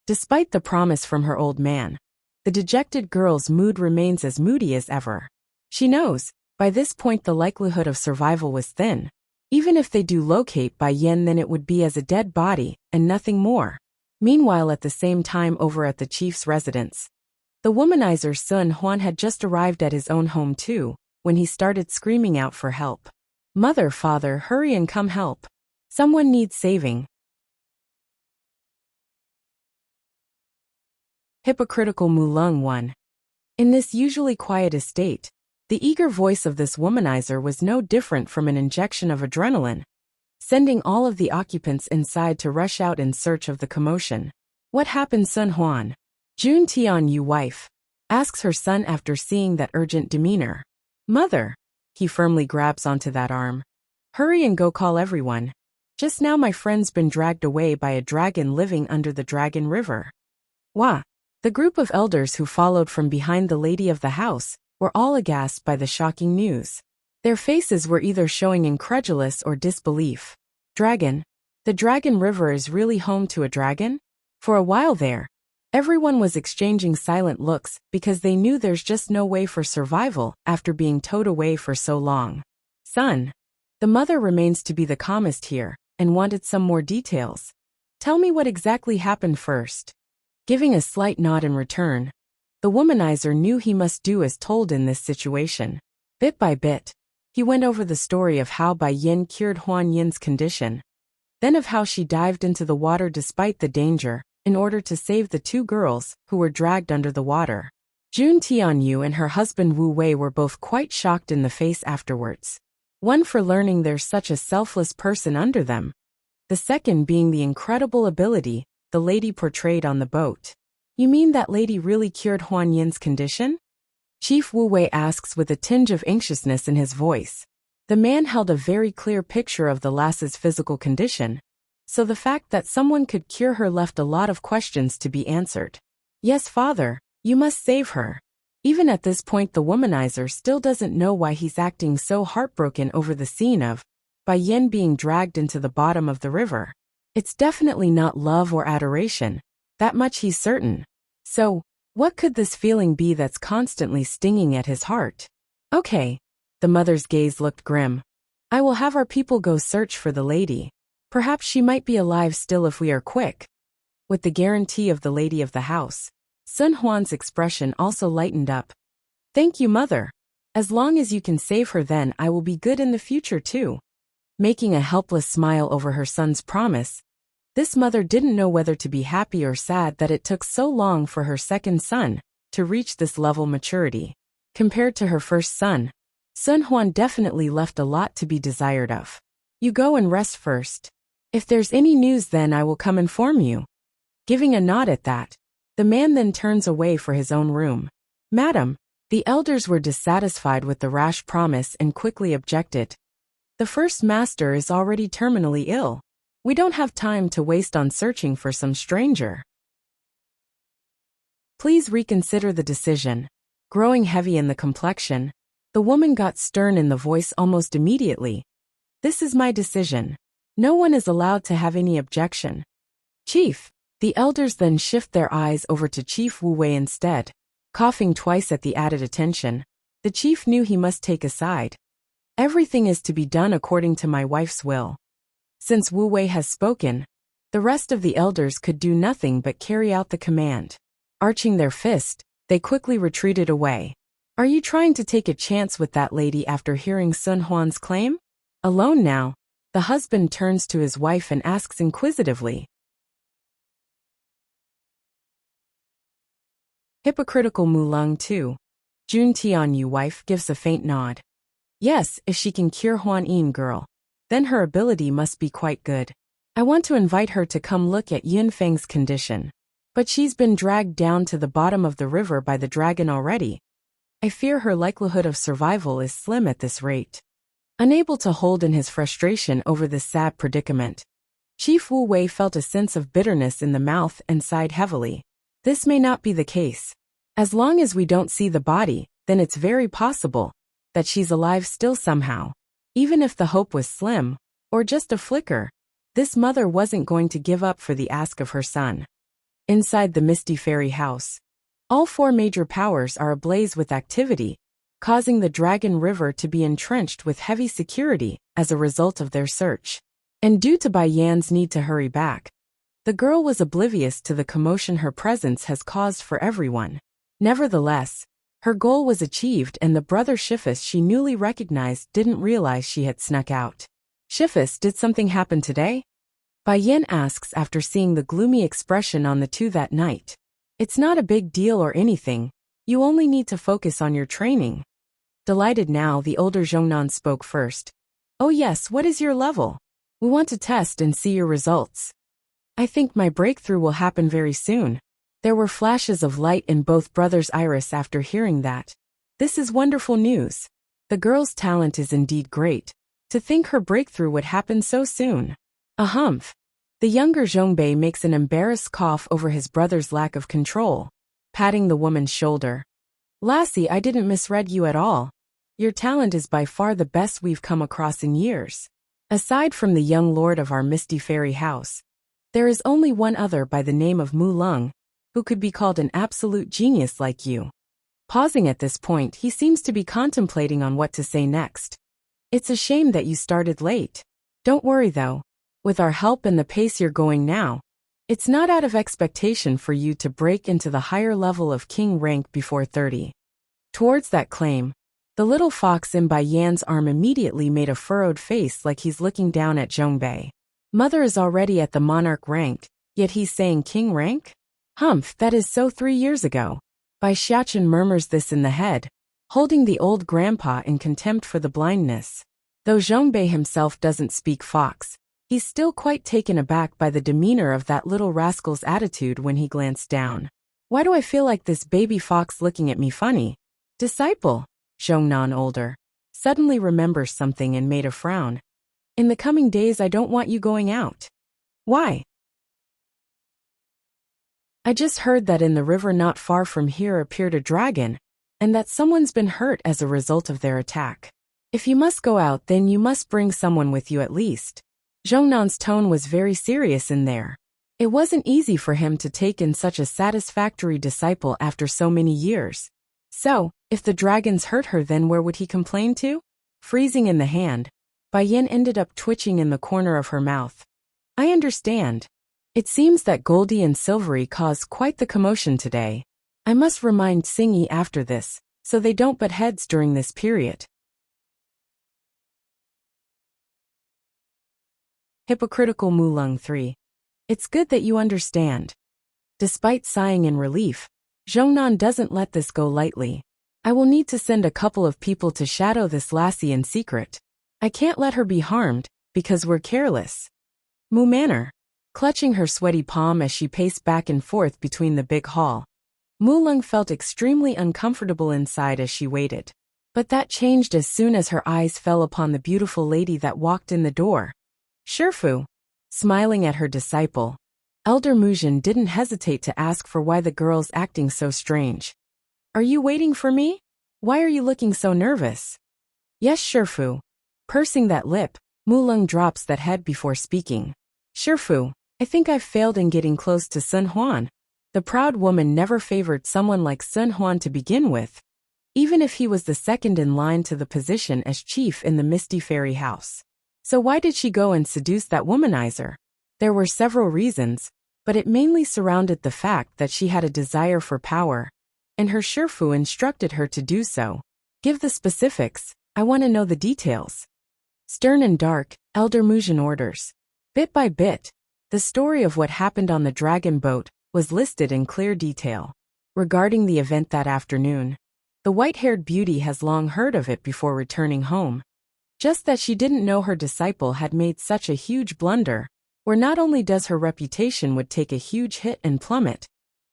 S1: Despite the promise from her old man, the dejected girl's mood remains as moody as ever. She knows, by this point the likelihood of survival was thin. Even if they do locate Bai Yin, then it would be as a dead body, and nothing more. Meanwhile, at the same time over at the chief's residence, the womanizer Sun Huan had just arrived at his own home too, when he started screaming out for help. Mother, father, hurry and come help. Someone needs saving. Hypocritical Mulung 1. In this usually quiet estate, the eager voice of this womanizer was no different from an injection of adrenaline, sending all of the occupants inside to rush out in search of the commotion. What happened, Sun Huan? Jun Tianyu wife asks her son after seeing that urgent demeanor. Mother, he firmly grabs onto that arm. Hurry and go call everyone. Just now my friend's been dragged away by a dragon living under the Dragon River. Wah! The group of elders who followed from behind the lady of the house were all aghast by the shocking news. Their faces were either showing incredulous or disbelief. Dragon? The Dragon River is really home to a dragon? For a while there, everyone was exchanging silent looks because they knew there's just no way for survival after being towed away for so long. Son, the mother remains to be the calmest here and wanted some more details. Tell me what exactly happened first. Giving a slight nod in return, the womanizer knew he must do as told in this situation. Bit by bit, he went over the story of how Bai Yin cured Huan Yin's condition, then of how she dived into the water despite the danger, in order to save the two girls who were dragged under the water. Jun Tianyu and her husband Wu Wei were both quite shocked in the face afterwards. One for learning there's such a selfless person under them, the second being the incredible ability the lady portrayed on the boat. You mean that lady really cured Huan Yin's condition? Chief Wu Wei asks with a tinge of anxiousness in his voice. The man held a very clear picture of the lass's physical condition, so the fact that someone could cure her left a lot of questions to be answered. Yes, father, you must save her. Even at this point the womanizer still doesn't know why he's acting so heartbroken over the scene of Bai Yin being dragged into the bottom of the river. It's definitely not love or adoration, That much he's certain. So, what could this feeling be that's constantly stinging at his heart? Okay. The mother's gaze looked grim. I will have our people go search for the lady. Perhaps she might be alive still if we are quick. With the guarantee of the lady of the house, Sun Huan's expression also lightened up. Thank you, mother. As long as you can save her, then I will be good in the future too. Making a helpless smile over her son's promise, this mother didn't know whether to be happy or sad that it took so long for her second son to reach this level of maturity. Compared to her first son, Sun Huan definitely left a lot to be desired of. You go and rest first. If there's any news, then I will come inform you. Giving a nod at that, the man then turns away for his own room. Madam, the elders were dissatisfied with the rash promise and quickly objected. The first master is already terminally ill. We don't have time to waste on searching for some stranger. Please reconsider the decision. Growing heavy in the complexion, the woman got stern in the voice almost immediately. This is my decision. No one is allowed to have any objection. Chief. The elders then shift their eyes over to Chief Wu Wei instead. Coughing twice at the added attention, the chief knew he must take a side. Everything is to be done according to my wife's will. Since Wu Wei has spoken, the rest of the elders could do nothing but carry out the command. Arching their fist, they quickly retreated away. Are you trying to take a chance with that lady after hearing Sun Huan's claim? Alone now, the husband turns to his wife and asks inquisitively. Hypocritical Mulung too. Jun Tianyu wife gives a faint nod. Yes, if she can cure Huan Yin girl, then her ability must be quite good. I want to invite her to come look at Yun Feng's condition. But she's been dragged down to the bottom of the river by the dragon already. I fear her likelihood of survival is slim at this rate. Unable to hold in his frustration over this sad predicament, Chief Wu Wei felt a sense of bitterness in the mouth and sighed heavily. This may not be the case. As long as we don't see the body, then it's very possible that she's alive still somehow. Even if the hope was slim, or just a flicker, this mother wasn't going to give up for the ask of her son. Inside the Misty Fairy house, all four major powers are ablaze with activity, causing the Dragon River to be entrenched with heavy security as a result of their search. And due to Bai Yan's need to hurry back, the girl was oblivious to the commotion her presence has caused for everyone. Nevertheless, her goal was achieved, and the brother Shifus she newly recognized didn't realize she had snuck out. Shifus, did something happen today? Bai Yan asks after seeing the gloomy expression on the two that night. It's not a big deal or anything. You only need to focus on your training. Delighted now, the older Zhongnan spoke first. Oh yes, what is your level? We want to test and see your results. I think my breakthrough will happen very soon. There were flashes of light in both brothers' iris after hearing that. This is wonderful news. The girl's talent is indeed great. To think her breakthrough would happen so soon. A humph. The younger Zhongbei makes an embarrassed cough over his brother's lack of control, patting the woman's shoulder. Lassie, I didn't misread you at all. Your talent is by far the best we've come across in years. Aside from the young lord of our Misty Fairy house, there is only one other by the name of Mu Lung, who could be called an absolute genius like you. Pausing at this point, he seems to be contemplating on what to say next. It's a shame that you started late. Don't worry though. With our help and the pace you're going now, it's not out of expectation for you to break into the higher level of king rank before 30. Towards that claim, the little fox in Bai Yan's arm immediately made a furrowed face like he's looking down at Zhongbei. Mother is already at the monarch rank, yet he's saying king rank? Humph, that is so 3 years ago. Bai Xiachen murmurs this in the head, holding the old grandpa in contempt for the blindness. Though Zhongbei himself doesn't speak fox, he's still quite taken aback by the demeanor of that little rascal's attitude when he glanced down. Why do I feel like this baby fox looking at me funny? Disciple, Zhongnan older, suddenly remembers something and made a frown. In the coming days I don't want you going out. Why? I just heard that in the river not far from here appeared a dragon, and that someone's been hurt as a result of their attack. If you must go out, then you must bring someone with you at least. Zhongnan's tone was very serious in there. It wasn't easy for him to take in such a satisfactory disciple after so many years. So, if the dragons hurt her, then where would he complain to? Freezing in the hand, Bai-yin ended up twitching in the corner of her mouth. I understand. It seems that Goldie and Silvery caused quite the commotion today. I must remind Singy after this, so they don't butt heads during this period. Hypocritical Mulung 3. It's good that you understand. Despite sighing in relief, Zhongnan doesn't let this go lightly. I will need to send a couple of people to shadow this lassie in secret. I can't let her be harmed, because we're careless. Mu Manor. Clutching her sweaty palm as she paced back and forth between the big hall, Mulung felt extremely uncomfortable inside as she waited. But that changed as soon as her eyes fell upon the beautiful lady that walked in the door. Shifu. Smiling at her disciple, Elder Muzhin didn't hesitate to ask for why the girl's acting so strange. Are you waiting for me? Why are you looking so nervous? Yes, Shifu. Pursing that lip, Mulung drops that head before speaking. Shifu, I think I've failed in getting close to Sun Huan. The proud woman never favored someone like Sun Huan to begin with, even if he was the second in line to the position as chief in the Misty Fairy House. So why did she go and seduce that womanizer? There were several reasons, but it mainly surrounded the fact that she had a desire for power, and her Shifu instructed her to do so. Give the specifics, I want to know the details. Stern and dark, Elder Muzhin orders. Bit by bit, the story of what happened on the dragon boat was listed in clear detail. Regarding the event that afternoon, the white-haired beauty has long heard of it before returning home. Just that she didn't know her disciple had made such a huge blunder, where not only does her reputation would take a huge hit and plummet,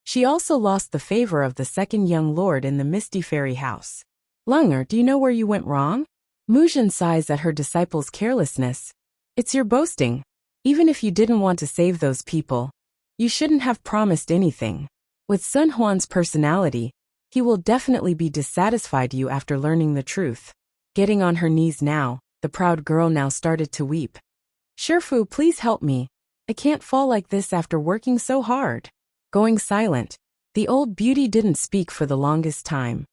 S1: she also lost the favor of the second young lord in the Misty Fairy House. Lunger, do you know where you went wrong? Muzhin sighs at her disciple's carelessness. It's your boasting. Even if you didn't want to save those people, you shouldn't have promised anything. With Sun Huan's personality, he will definitely be dissatisfied you after learning the truth. Getting on her knees now, the proud girl now started to weep. Shifu, please help me. I can't fall like this after working so hard. Going silent, the old beauty didn't speak for the longest time.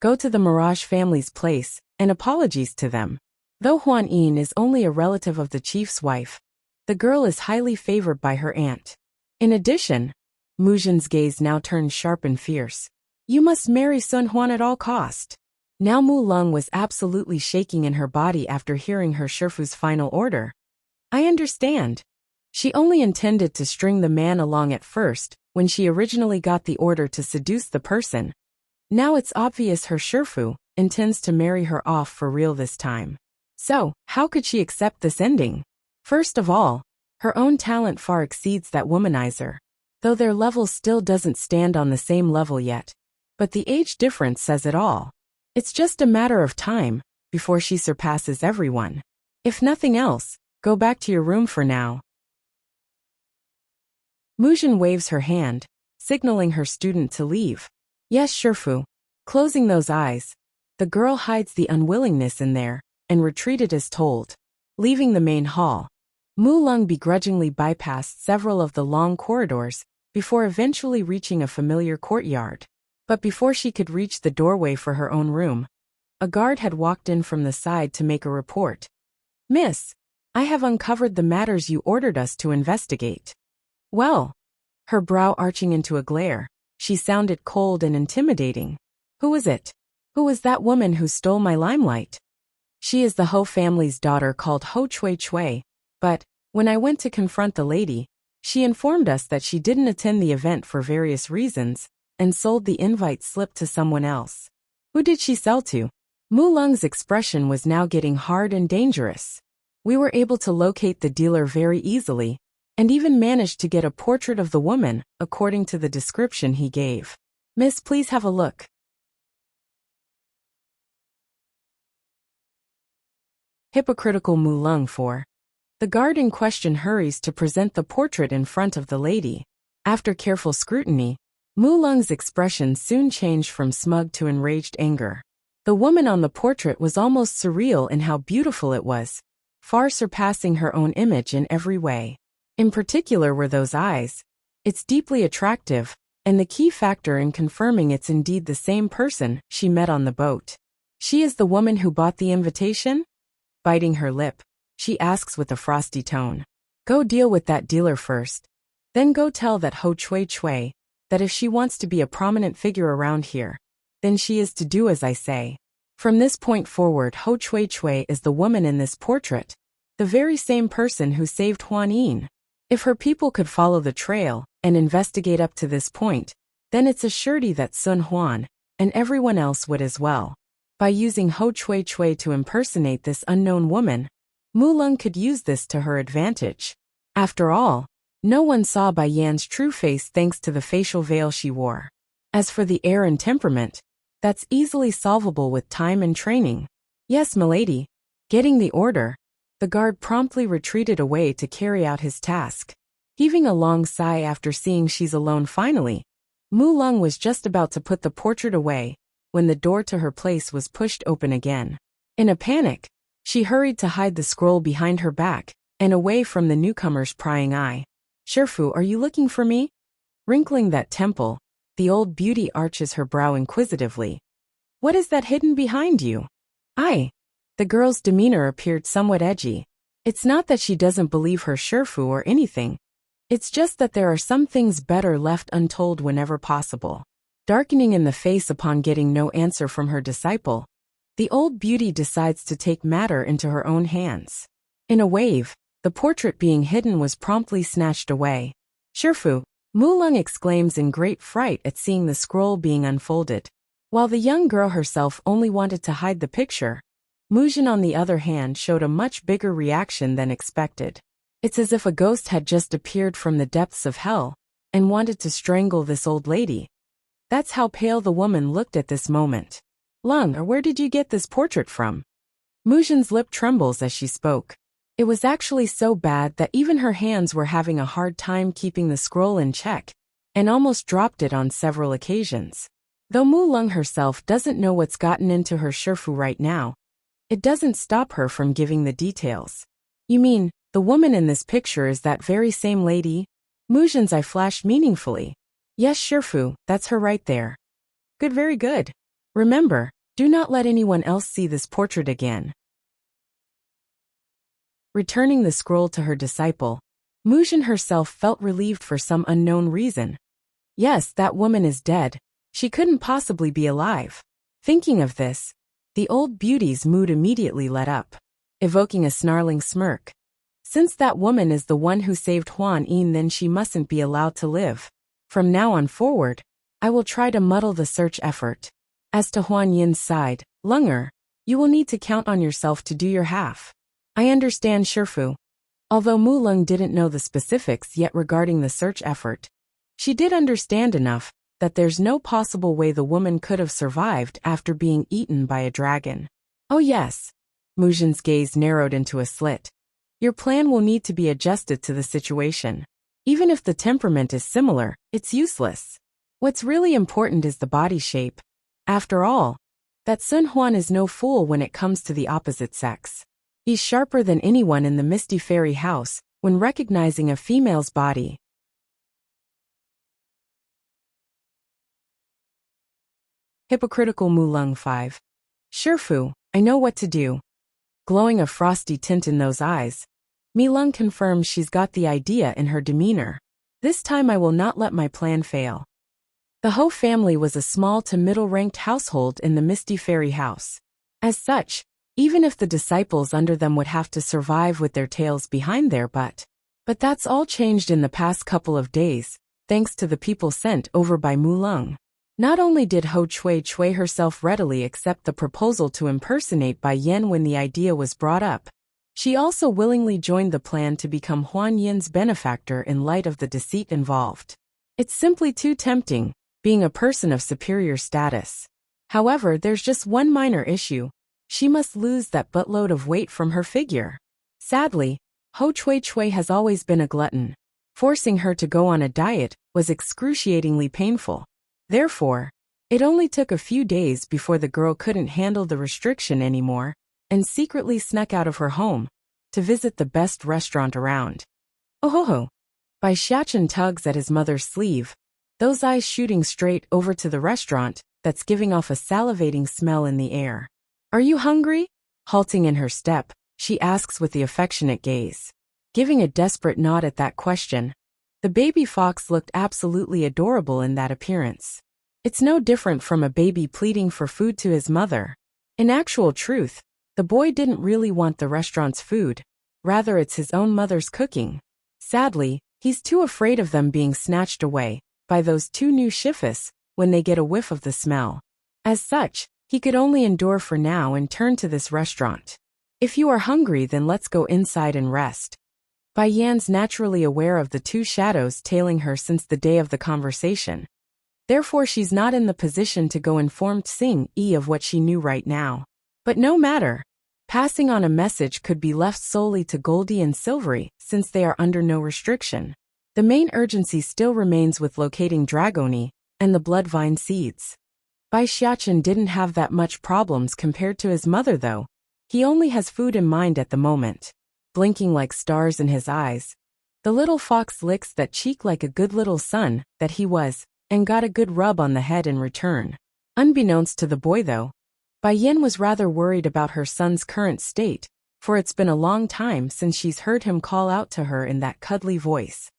S1: Go to the Mirage family's place, and apologies to them. Though Huan Yin is only a relative of the chief's wife, the girl is highly favored by her aunt. In addition, Muzhin's gaze now turned sharp and fierce. You must marry Sun Huan at all cost. Now Mulung was absolutely shaking in her body after hearing her Shifu's final order. I understand. She only intended to string the man along at first, when she originally got the order to seduce the person. Now it's obvious her Shifu intends to marry her off for real this time. So, how could she accept this ending? First of all, her own talent far exceeds that womanizer, though their level still doesn't stand on the same level yet. But the age difference says it all. It's just a matter of time before she surpasses everyone. If nothing else, go back to your room for now. Muzhin waves her hand, signaling her student to leave. Yes, Shifu. Closing those eyes, the girl hides the unwillingness in there and retreated as told. Leaving the main hall, Mulung begrudgingly bypassed several of the long corridors before eventually reaching a familiar courtyard. But before she could reach the doorway for her own room, a guard had walked in from the side to make a report. Miss, I have uncovered the matters you ordered us to investigate. Well, her brow arching into a glare, she sounded cold and intimidating. Who is it? Who was that woman who stole my limelight? She is the Ho family's daughter called Ho Chui Chui, but, when I went to confront the lady, she informed us that she didn't attend the event for various reasons, and sold the invite slip to someone else. Who did she sell to? Mulung's expression was now getting hard and dangerous. We were able to locate the dealer very easily, and even managed to get a portrait of the woman, according to the description he gave. Miss, please have a look. Hypocritical Mulung 4. The guard in question hurries to present the portrait in front of the lady. After careful scrutiny, Mulung's expression soon changed from smug to enraged anger. The woman on the portrait was almost surreal in how beautiful it was, far surpassing her own image in every way. In particular were those eyes. It's deeply attractive, and the key factor in confirming it's indeed the same person she met on the boat. She is the woman who bought the invitation? Biting her lip, she asks with a frosty tone. Go deal with that dealer first. Then go tell that Ho Chui Chui that if she wants to be a prominent figure around here, then she is to do as I say. From this point forward, Ho Chui Chui is the woman in this portrait, the very same person who saved Huan Yin. If her people could follow the trail and investigate up to this point, then it's a surety that Sun Huan and everyone else would as well. By using Ho Chui Chui to impersonate this unknown woman, Mu Lung could use this to her advantage. After all, no one saw Bai Yan's true face thanks to the facial veil she wore. As for the air and temperament, that's easily solvable with time and training. Yes, milady. Getting the order, the guard promptly retreated away to carry out his task. Heaving a long sigh after seeing she's alone finally, Mu Lung was just about to put the portrait away when the door to her place was pushed open again. In a panic, she hurried to hide the scroll behind her back and away from the newcomer's prying eye. Shifu, are you looking for me? Wrinkling that temple, the old beauty arches her brow inquisitively. What is that hidden behind you? The girl's demeanor appeared somewhat edgy. It's not that she doesn't believe her Shifu or anything. It's just that there are some things better left untold whenever possible. Darkening in the face upon getting no answer from her disciple, the old beauty decides to take matter into her own hands. In a wave, the portrait being hidden was promptly snatched away. Shifu, Mu Lung exclaims in great fright at seeing the scroll being unfolded. While the young girl herself only wanted to hide the picture, Mujin on the other hand showed a much bigger reaction than expected. It's as if a ghost had just appeared from the depths of hell and wanted to strangle this old lady. That's how pale the woman looked at this moment. Lung, where did you get this portrait from? Mujin's lip trembles as she spoke. It was actually so bad that even her hands were having a hard time keeping the scroll in check, and almost dropped it on several occasions. Though Mu Lung herself doesn't know what's gotten into her Shifu right now, it doesn't stop her from giving the details. You mean, the woman in this picture is that very same lady? Mujin's eye flashed meaningfully. Yes, Shifu, that's her right there. Good, very good. Remember, do not let anyone else see this portrait again. Returning the scroll to her disciple, Mujin herself felt relieved for some unknown reason. Yes, that woman is dead. She couldn't possibly be alive. Thinking of this, the old beauty's mood immediately let up, evoking a snarling smirk. Since that woman is the one who saved Huan Yin, then she mustn't be allowed to live. From now on forward, I will try to muddle the search effort. As to Huan Yin's side, Lunger, you will need to count on yourself to do your half. I understand, Shifu. Although Mu Lung didn't know the specifics yet regarding the search effort, she did understand enough that there's no possible way the woman could have survived after being eaten by a dragon. Oh yes. Mujin's gaze narrowed into a slit. Your plan will need to be adjusted to the situation. Even if the temperament is similar, it's useless. What's really important is the body shape. After all, that Sun Huan is no fool when it comes to the opposite sex. He's sharper than anyone in the Misty Fairy House when recognizing a female's body. Hypocritical Mu Lung 5. Shifu, I know what to do. Glowing a frosty tint in those eyes, Mi Lung confirms she's got the idea in her demeanor. This time I will not let my plan fail. The Ho family was a small to middle-ranked household in the Misty Fairy House. As such, even if the disciples under them would have to survive with their tails behind their butt. But that's all changed in the past couple of days, thanks to the people sent over by Mu Lung. Not only did Ho Chui Chui herself readily accept the proposal to impersonate Bai Yan when the idea was brought up, she also willingly joined the plan to become Huan Yin's benefactor in light of the deceit involved. It's simply too tempting, being a person of superior status. However, there's just one minor issue. She must lose that buttload of weight from her figure. Sadly, Ho Chui Chui has always been a glutton. Forcing her to go on a diet was excruciatingly painful. Therefore, it only took a few days before the girl couldn't handle the restriction anymore and secretly snuck out of her home to visit the best restaurant around. Oh ho ho. Bai Xiachen tugs at his mother's sleeve, those eyes shooting straight over to the restaurant that's giving off a salivating smell in the air. Are you hungry? Halting in her step, she asks with the affectionate gaze. Giving a desperate nod at that question, the baby fox looked absolutely adorable in that appearance. It's no different from a baby pleading for food to his mother. In actual truth, the boy didn't really want the restaurant's food, rather it's his own mother's cooking. Sadly, he's too afraid of them being snatched away by those two new shifus when they get a whiff of the smell. As such, he could only endure for now and turn to this restaurant. If you are hungry, then let's go inside and rest. Bai Yan's naturally aware of the two shadows tailing her since the day of the conversation. Therefore she's not in the position to go inform Tsing-yi of what she knew right now. But no matter. Passing on a message could be left solely to Goldie and Silvery, since they are under no restriction. The main urgency still remains with locating Dragoni and the Bloodvine seeds. Bai Xiachen didn't have that much problems compared to his mother though. He only has food in mind at the moment. Blinking like stars in his eyes, the little fox licks that cheek like a good little son that he was, and got a good rub on the head in return. Unbeknownst to the boy though, Bai Yin was rather worried about her son's current state, for it's been a long time since she's heard him call out to her in that cuddly voice.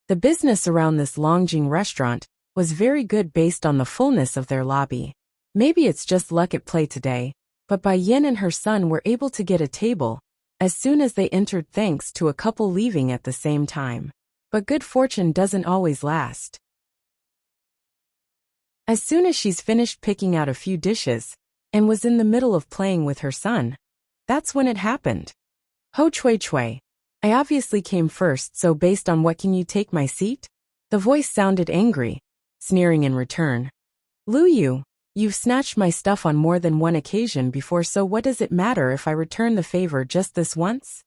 S1: The business around this Longjing restaurant was very good based on the fullness of their lobby. Maybe it's just luck at play today, but Bai Yin and her son were able to get a table as soon as they entered thanks to a couple leaving at the same time. But good fortune doesn't always last. As soon as she's finished picking out a few dishes, and was in the middle of playing with her son, that's when it happened. Ho Chui Chui. I obviously came first, so based on what can you take my seat? The voice sounded angry, sneering in return. Lu Yu, you've snatched my stuff on more than one occasion before, so what does it matter if I return the favor just this once?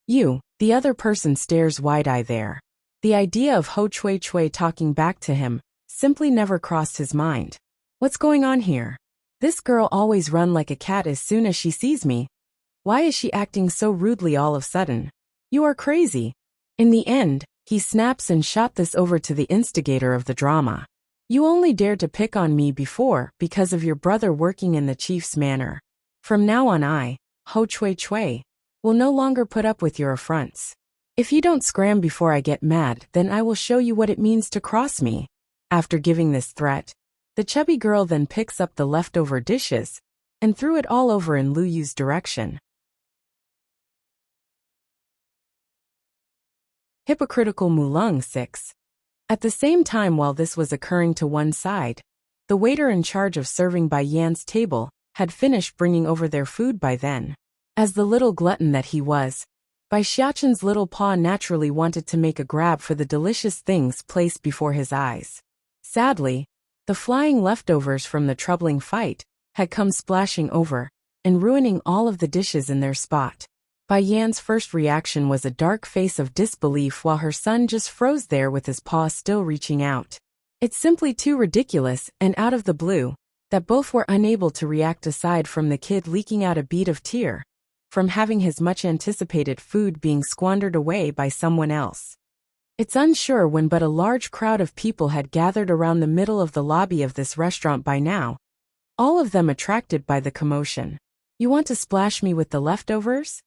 S1: You, the other person stares wide-eyed there. The idea of Ho Chui Chui talking back to him simply never crossed his mind. What's going on here? This girl always run like a cat as soon as she sees me. Why is she acting so rudely all of a sudden? You are crazy. In the end, he snaps and shot this over to the instigator of the drama. You only dared to pick on me before because of your brother working in the chief's manor. From now on Ho Chui Chui, will no longer put up with your affronts. If you don't scram before I get mad, then I will show you what it means to cross me. After giving this threat, the chubby girl then picks up the leftover dishes and threw it all over in Lu Yu's direction. Hypocritical Mulung 6. At the same time while this was occurring to one side, the waiter in charge of serving Bai Yan's table had finished bringing over their food by then. As the little glutton that he was, Bai Xiachen's little paw naturally wanted to make a grab for the delicious things placed before his eyes. Sadly, the flying leftovers from the troubling fight had come splashing over and ruining all of the dishes in their spot. Bai Yan's first reaction was a dark face of disbelief while her son just froze there with his paw still reaching out. It's simply too ridiculous and out of the blue that both were unable to react aside from the kid leaking out a bead of tear from having his much-anticipated food being squandered away by someone else. It's unsure when, but a large crowd of people had gathered around the middle of the lobby of this restaurant by now, all of them attracted by the commotion. You want to splash me with the leftovers?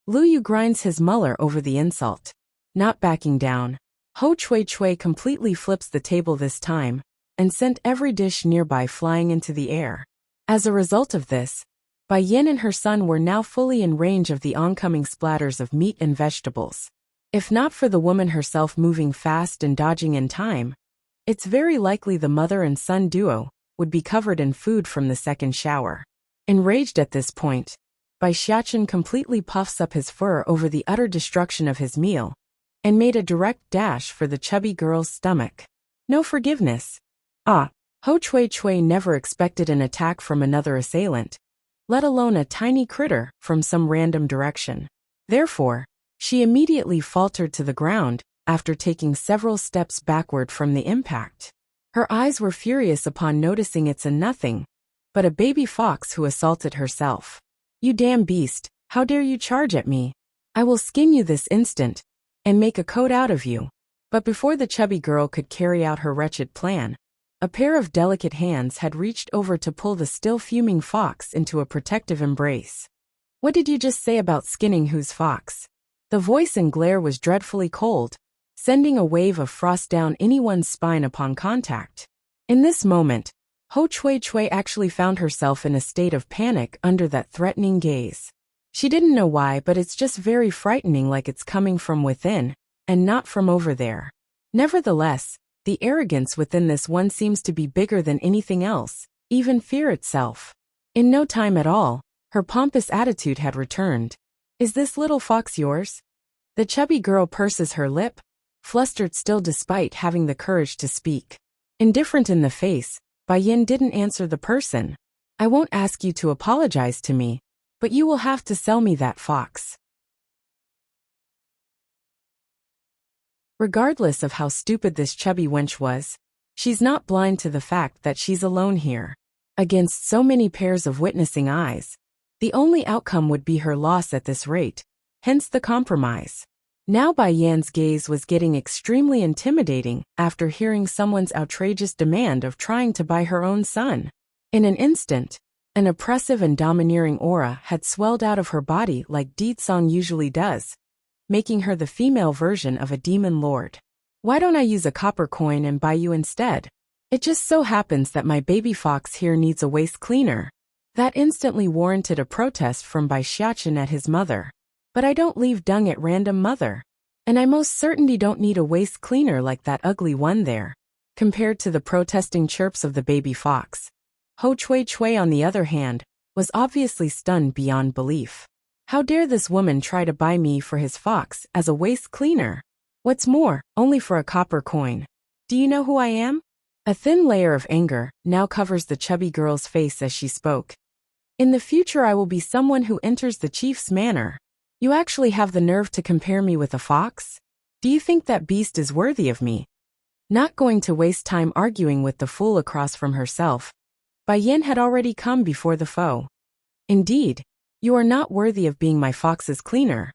S1: Lu Yu grinds his muller over the insult. Not backing down, Ho Chui Chui completely flips the table this time, and sent every dish nearby flying into the air. As a result of this, Bai Yin and her son were now fully in range of the oncoming splatters of meat and vegetables. If not for the woman herself moving fast and dodging in time, it's very likely the mother and son duo would be covered in food from the second shower. Enraged at this point, Bai Xiachen completely puffs up his fur over the utter destruction of his meal, and made a direct dash for the chubby girl's stomach. No forgiveness. Ho Chui Chui never expected an attack from another assailant, let alone a tiny critter from some random direction. Therefore, she immediately faltered to the ground after taking several steps backward from the impact. Her eyes were furious upon noticing it's a nothing but a baby fox who assaulted herself. You damn beast, how dare you charge at me? I will skin you this instant, and make a coat out of you. But before the chubby girl could carry out her wretched plan, a pair of delicate hands had reached over to pull the still fuming fox into a protective embrace. "What did you just say about skinning whose fox?" The voice and glare was dreadfully cold, sending a wave of frost down anyone's spine upon contact. In this moment, Ho Chui Chui actually found herself in a state of panic under that threatening gaze. She didn't know why, but it's just very frightening, like it's coming from within, and not from over there. Nevertheless, the arrogance within this one seems to be bigger than anything else, even fear itself. In no time at all, her pompous attitude had returned. "Is this little fox yours?" The chubby girl purses her lip, flustered still despite having the courage to speak. Indifferent in the face, Bai Yin didn't answer the person. "I won't ask you to apologize to me, but you will have to sell me that fox." Regardless of how stupid this chubby wench was, she's not blind to the fact that she's alone here. Against so many pairs of witnessing eyes, the only outcome would be her loss at this rate, hence the compromise. Now Bai Yan's gaze was getting extremely intimidating after hearing someone's outrageous demand of trying to buy her own son. In an instant, an oppressive and domineering aura had swelled out of her body like Deetsong usually does, making her the female version of a demon lord. "Why don't I use a copper coin and buy you instead? It just so happens that my baby fox here needs a waist cleaner." That instantly warranted a protest from Bai Xiachen at his mother. "But I don't leave dung at random, mother. And I most certainly don't need a waist cleaner like that ugly one there." Compared to the protesting chirps of the baby fox, Ho Chui Chui, on the other hand, was obviously stunned beyond belief. How dare this woman try to buy me for his fox as a waist cleaner? What's more, only for a copper coin. Do you know who I am? A thin layer of anger now covers the chubby girl's face as she spoke. "In the future I will be someone who enters the chief's manor. You actually have the nerve to compare me with a fox? Do you think that beast is worthy of me?" Not going to waste time arguing with the fool across from herself, Bai Yin had already come before the foe. "Indeed, you are not worthy of being my fox's cleaner."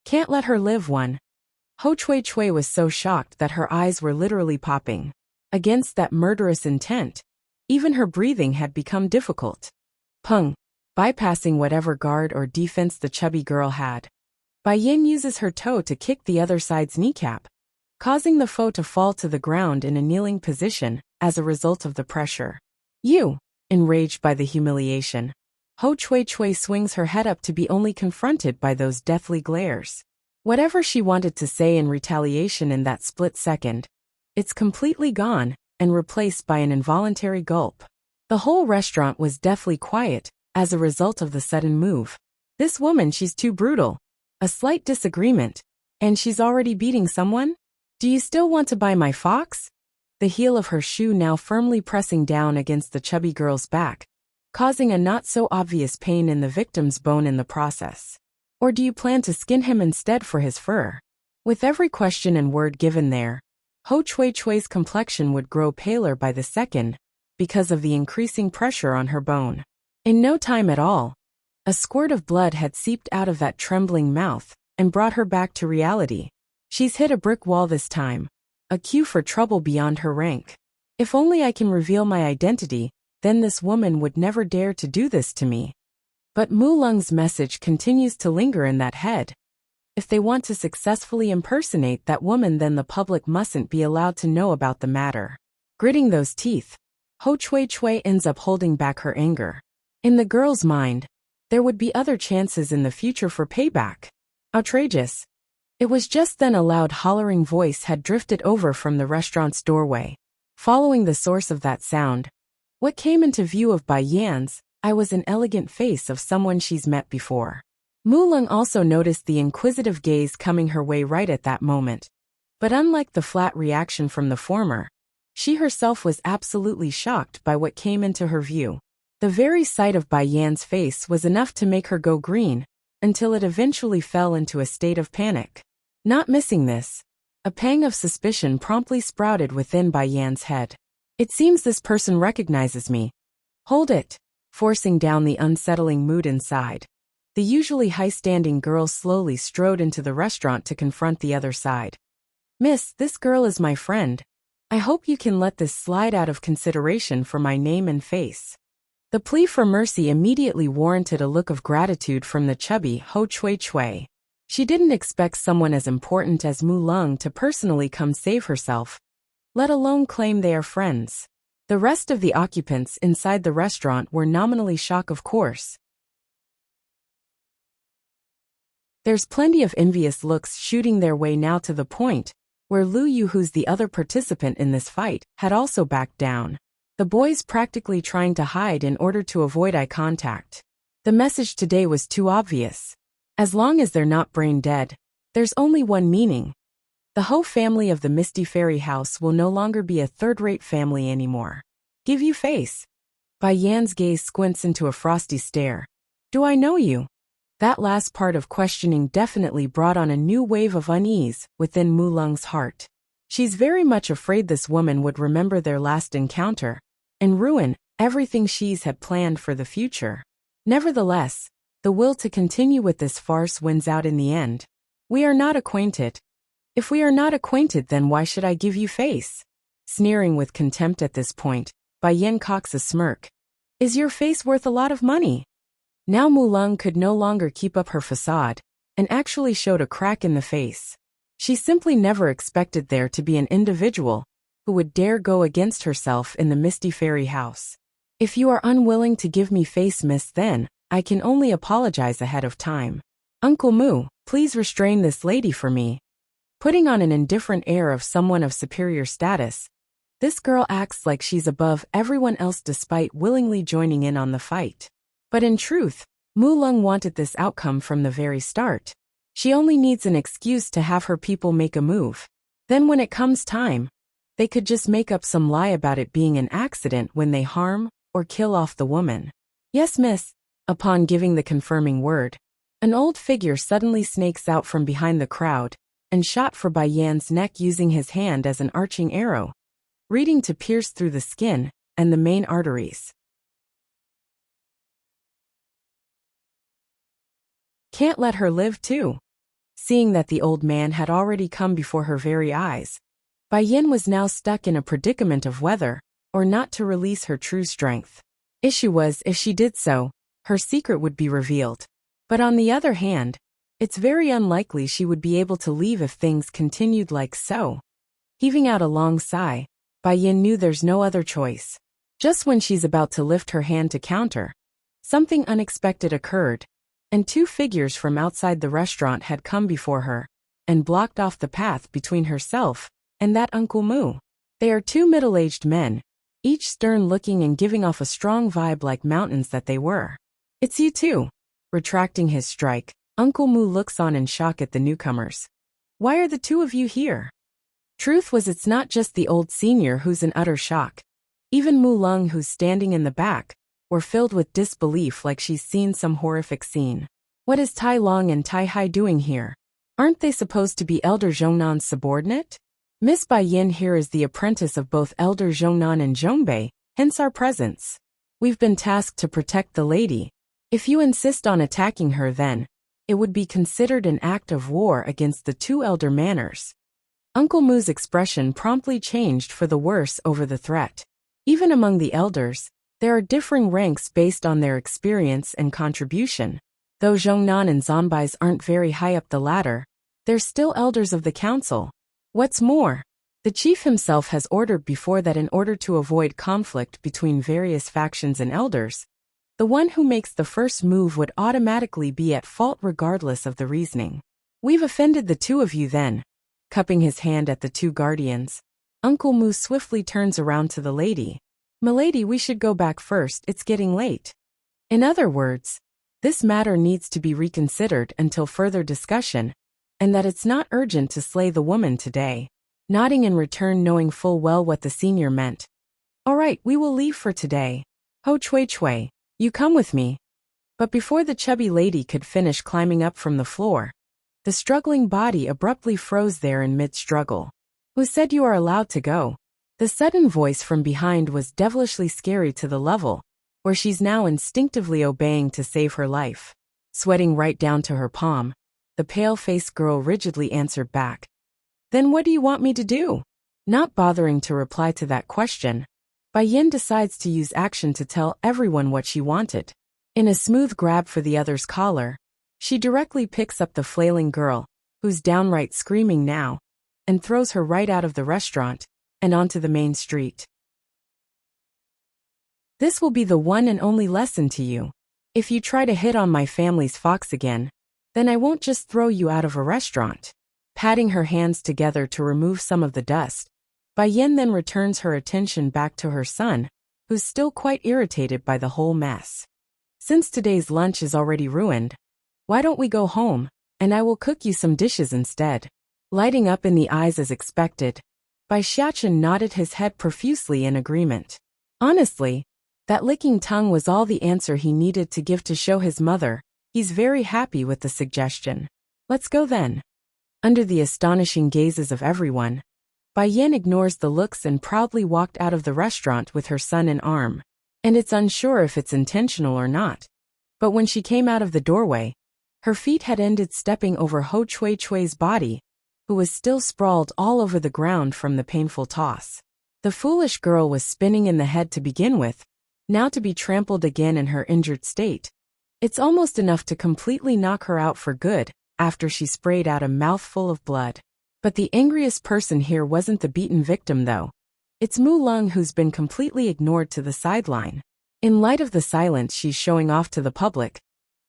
S1: "Can't let her live one." Ho Chui Chui was so shocked that her eyes were literally popping. Against that murderous intent, even her breathing had become difficult. Pung, bypassing whatever guard or defense the chubby girl had, Bai Yin uses her toe to kick the other side's kneecap, causing the foe to fall to the ground in a kneeling position as a result of the pressure. "You!" Enraged by the humiliation, Ho Chui Chui swings her head up to be only confronted by those deathly glares. Whatever she wanted to say in retaliation in that split second, it's completely gone and replaced by an involuntary gulp. The whole restaurant was deathly quiet as a result of the sudden move. This woman, she's too brutal. A slight disagreement, and she's already beating someone? "Do you still want to buy my fox?" The heel of her shoe now firmly pressing down against the chubby girl's back, causing a not-so-obvious pain in the victim's bone in the process. "Or do you plan to skin him instead for his fur?" With every question and word given there, Ho Chui Chui's complexion would grow paler by the second because of the increasing pressure on her bone. In no time at all, a squirt of blood had seeped out of that trembling mouth and brought her back to reality. She's hit a brick wall this time, a cue for trouble beyond her rank. "If only I can reveal my identity, then this woman would never dare to do this to me." But Mu Lung's message continues to linger in that head. If they want to successfully impersonate that woman, then the public mustn't be allowed to know about the matter. Gritting those teeth, Ho Chui Chui ends up holding back her anger. In the girl's mind, there would be other chances in the future for payback. Outrageous. It was just then a loud hollering voice had drifted over from the restaurant's doorway. Following the source of that sound, what came into view of Bai Yan's eye was an elegant face of someone she's met before. Mu Lung also noticed the inquisitive gaze coming her way right at that moment. But unlike the flat reaction from the former, she herself was absolutely shocked by what came into her view. The very sight of Bai Yan's face was enough to make her go green, until it eventually fell into a state of panic. Not missing this, a pang of suspicion promptly sprouted within Bai Yan's head. "It seems this person recognizes me. Hold it." Forcing down the unsettling mood inside, The usually high-standing girl slowly strode into the restaurant to confront the other side. Miss, this girl is my friend. I hope you can let this slide out of consideration for my name and face. The plea for mercy immediately warranted a look of gratitude from the chubby Ho Chui Chui. She didn't expect someone as important as Mu Lung to personally come save herself, let alone claim they are friends. The rest of the occupants inside the restaurant were nominally shocked, of course. There's plenty of envious looks shooting their way now to the point where Lu Yu, who's the other participant in this fight, had also backed down. The boys practically trying to hide in order to avoid eye contact. The message today was too obvious. As long as they're not brain dead, there's only one meaning. The Ho family of the Misty Fairy House will no longer be a third-rate family anymore. Give you face. Bai Yan's gaze squints into a frosty stare. Do I know you? That last part of questioning definitely brought on a new wave of unease within Mu Lung's heart. She's very much afraid this woman would remember their last encounter and ruin everything she's had planned for the future. Nevertheless, the will to continue with this farce wins out in the end. We are not acquainted. If we are not acquainted, then why should I give you face? Sneering with contempt at this point, Bai Yan cocks a smirk. Is your face worth a lot of money? Now Mu Lung could no longer keep up her facade, and actually showed a crack in the face. She simply never expected there to be an individual who would dare go against herself in the Misty Fairy House. If you are unwilling to give me face, miss, then I can only apologize ahead of time. Uncle Mu, please restrain this lady for me. Putting on an indifferent air of someone of superior status, this girl acts like she's above everyone else despite willingly joining in on the fight. But in truth, Mu Lung wanted this outcome from the very start. She only needs an excuse to have her people make a move. Then when it comes time, they could just make up some lie about it being an accident when they harm or kill off the woman. Yes, miss. Upon giving the confirming word, an old figure suddenly snakes out from behind the crowd and shot for Bai Yan's neck using his hand as an arching arrow, reaching to pierce through the skin and the main arteries. Can't let her live too. Seeing that the old man had already come before her very eyes, Bai Yan was now stuck in a predicament of whether or not to release her true strength. Issue was, if she did so, her secret would be revealed. But on the other hand, it's very unlikely she would be able to leave if things continued like so. Heaving out a long sigh, Bai Yan knew there's no other choice. Just when she's about to lift her hand to counter, something unexpected occurred, and two figures from outside the restaurant had come before her and blocked off the path between herself and that Uncle Mu. They are two middle-aged men, each stern-looking and giving off a strong vibe like mountains that they were. It's you two. Retracting his strike, Uncle Mu looks on in shock at the newcomers. Why are the two of you here? Truth was, it's not just the old senior who's in utter shock. Even Mu Lung, who's standing in the back, were filled with disbelief like she's seen some horrific scene. What is Tai Long and Tai Hai doing here? Aren't they supposed to be Elder Zhongnan's subordinate? Miss Bai Yin here is the apprentice of both Elder Zhongnan and Zhongbei, hence our presence. We've been tasked to protect the lady. If you insist on attacking her, then it would be considered an act of war against the two elder manors. Uncle Mu's expression promptly changed for the worse over the threat. Even among the elders, there are differing ranks based on their experience and contribution. Though Zhongnan and Zanbai's aren't very high up the ladder, they're still elders of the council. What's more, the chief himself has ordered before that in order to avoid conflict between various factions and elders, the one who makes the first move would automatically be at fault regardless of the reasoning. We've offended the two of you then. Cupping his hand at the two guardians, Uncle Mu swiftly turns around to the lady. Milady, we should go back first, it's getting late. In other words, this matter needs to be reconsidered until further discussion, and that it's not urgent to slay the woman today. Nodding in return, knowing full well what the senior meant. All right, we will leave for today. Ho Chui Chui, you come with me. But before the chubby lady could finish climbing up from the floor, the struggling body abruptly froze there in mid-struggle. Who said you are allowed to go? The sudden voice from behind was devilishly scary to the level where she's now instinctively obeying to save her life. Sweating right down to her palm, the pale-faced girl rigidly answered back. Then what do you want me to do? Not bothering to reply to that question, Bai Yin decides to use action to tell everyone what she wanted. In a smooth grab for the other's collar, she directly picks up the flailing girl, who's downright screaming now, and throws her right out of the restaurant and onto the main street. This will be the one and only lesson to you. If you try to hit on my family's fox again, then I won't just throw you out of a restaurant. Patting her hands together to remove some of the dust, Bai Yin then returns her attention back to her son, who's still quite irritated by the whole mess. Since today's lunch is already ruined, why don't we go home, and I will cook you some dishes instead? Lighting up in the eyes as expected, Bai Xiachen nodded his head profusely in agreement. Honestly, that licking tongue was all the answer he needed to give to show his mother he's very happy with the suggestion. Let's go then. Under the astonishing gazes of everyone, Bai Yin ignores the looks and proudly walked out of the restaurant with her son in arm. And it's unsure if it's intentional or not. But when she came out of the doorway, her feet had ended stepping over Ho Chui Chui's body, who was still sprawled all over the ground from the painful toss. The foolish girl was spinning in the head to begin with, now to be trampled again in her injured state. It's almost enough to completely knock her out for good, after she sprayed out a mouthful of blood. But the angriest person here wasn't the beaten victim though. It's Mu Lung, who's been completely ignored to the sideline. In light of the silence she's showing off to the public,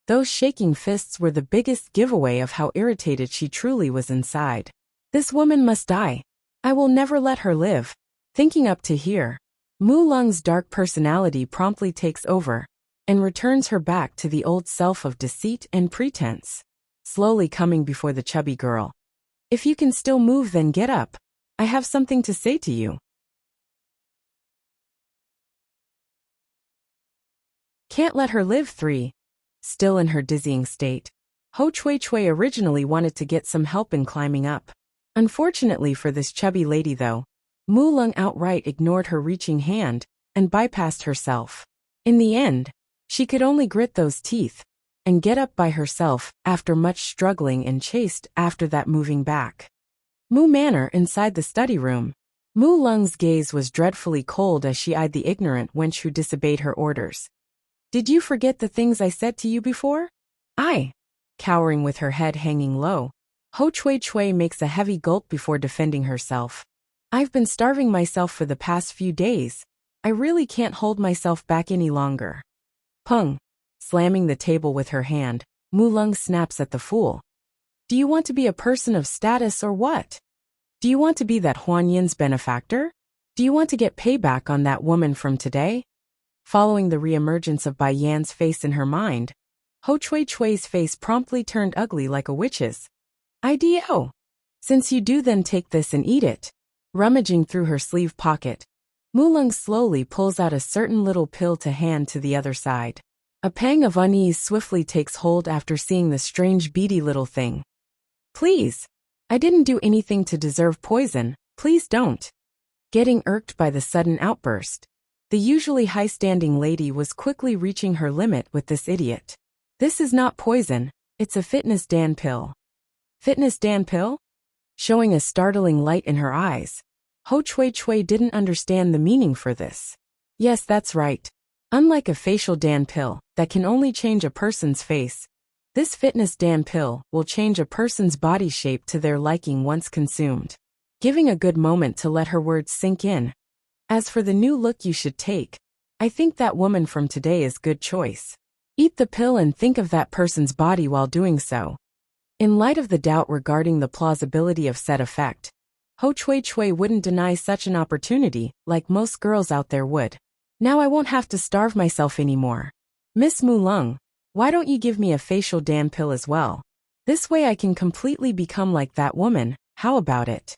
S1: those shaking fists were the biggest giveaway of how irritated she truly was inside. This woman must die. I will never let her live. Thinking up to here, Mu Lung's dark personality promptly takes over and returns her back to the old self of deceit and pretense. Slowly coming before the chubby girl. If you can still move, then get up. I have something to say to you. Can't let her live. 3. Still in her dizzying state, Ho Chui Chui originally wanted to get some help in climbing up. Unfortunately for this chubby lady though, Mu Lung outright ignored her reaching hand and bypassed herself. In the end, she could only grit those teeth and get up by herself after much struggling and chased after that moving back. Mu Manor inside the study room. Mu Lung's gaze was dreadfully cold as she eyed the ignorant wench who disobeyed her orders. Did you forget the things I said to you before? Cowering with her head hanging low, Ho Chui Chui makes a heavy gulp before defending herself. I've been starving myself for the past few days. I really can't hold myself back any longer. Pung. Slamming the table with her hand, Mu Lung snaps at the fool. Do you want to be a person of status or what? Do you want to be that Huan Yin's benefactor? Do you want to get payback on that woman from today? Following the reemergence of Bai Yan's face in her mind, Ho Chui Chui's face promptly turned ugly like a witch's. IDO. Since you do, then take this and eat it. Rummaging through her sleeve pocket, Mu Lung slowly pulls out a certain little pill to hand to the other side. A pang of unease swiftly takes hold after seeing the strange beady little thing. Please. I didn't do anything to deserve poison, please don't. Getting irked by the sudden outburst, the usually high-standing lady was quickly reaching her limit with this idiot. This is not poison, it's a fitness Dan pill. Fitness Dan pill? Showing a startling light in her eyes, Ho Chui Chui didn't understand the meaning for this. Yes, that's right. Unlike a facial Dan pill that can only change a person's face, this fitness Dan pill will change a person's body shape to their liking once consumed. Giving a good moment to let her words sink in. As for the new look you should take, I think that woman from today is good choice. Eat the pill and think of that person's body while doing so. In light of the doubt regarding the plausibility of said effect, Ho Chui Chui wouldn't deny such an opportunity like most girls out there would. Now I won't have to starve myself anymore. Miss Mu Lung, why don't you give me a facial Dan pill as well? This way I can completely become like that woman, how about it?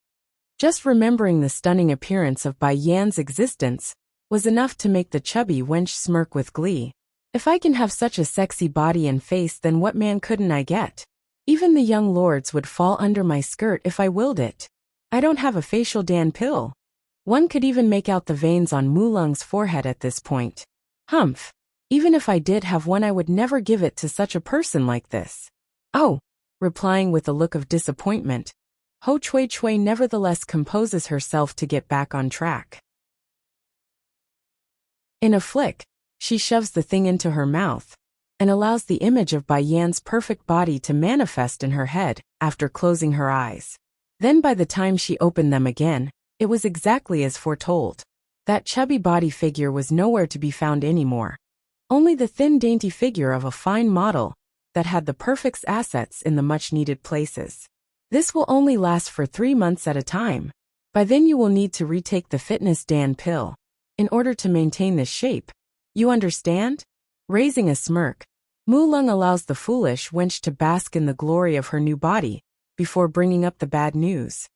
S1: Just remembering the stunning appearance of Bai Yan's existence was enough to make the chubby wench smirk with glee. If I can have such a sexy body and face, then what man couldn't I get? Even the young lords would fall under my skirt if I willed it. I don't have a facial Dan pill. One could even make out the veins on Mu Lung's forehead at this point. Humph. Even if I did have one, I would never give it to such a person like this. Oh, replying with a look of disappointment, Ho Chui Chui nevertheless composes herself to get back on track. In a flick, she shoves the thing into her mouth and allows the image of Bai Yan's perfect body to manifest in her head after closing her eyes. Then by the time she opened them again, it was exactly as foretold. That chubby body figure was nowhere to be found anymore. Only the thin, dainty figure of a fine model that had the perfect assets in the much-needed places. This will only last for 3 months at a time. By then you will need to retake the Fitness Dan pill in order to maintain this shape. You understand? Raising a smirk, Mu Lung allows the foolish wench to bask in the glory of her new body before bringing up the bad news.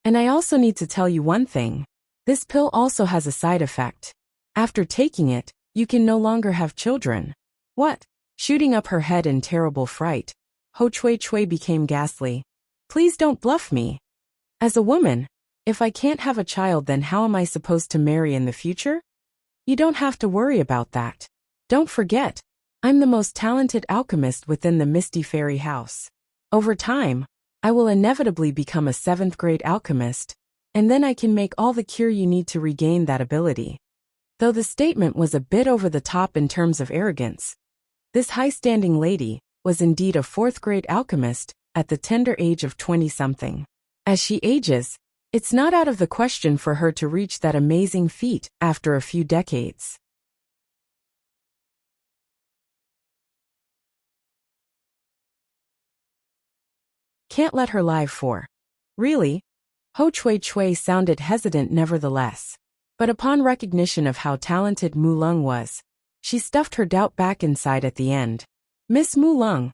S1: And I also need to tell you one thing. This pill also has a side effect. After taking it, you can no longer have children. What? Shooting up her head in terrible fright, Ho Chui Chui became ghastly. Please don't bluff me. As a woman, if I can't have a child, then how am I supposed to marry in the future? You don't have to worry about that. Don't forget, I'm the most talented alchemist within the Misty Fairy House. Over time, I will inevitably become a 7th grade alchemist, and then I can make all the cure you need to regain that ability. Though the statement was a bit over the top in terms of arrogance, this high-standing lady was indeed a 4th grade alchemist at the tender age of 20-something. As she ages, it's not out of the question for her to reach that amazing feat after a few decades. Can't let her live for. Really? Ho Chui Chui sounded hesitant nevertheless. But upon recognition of how talented Mu Lung was, she stuffed her doubt back inside at the end. Miss Mu Lung,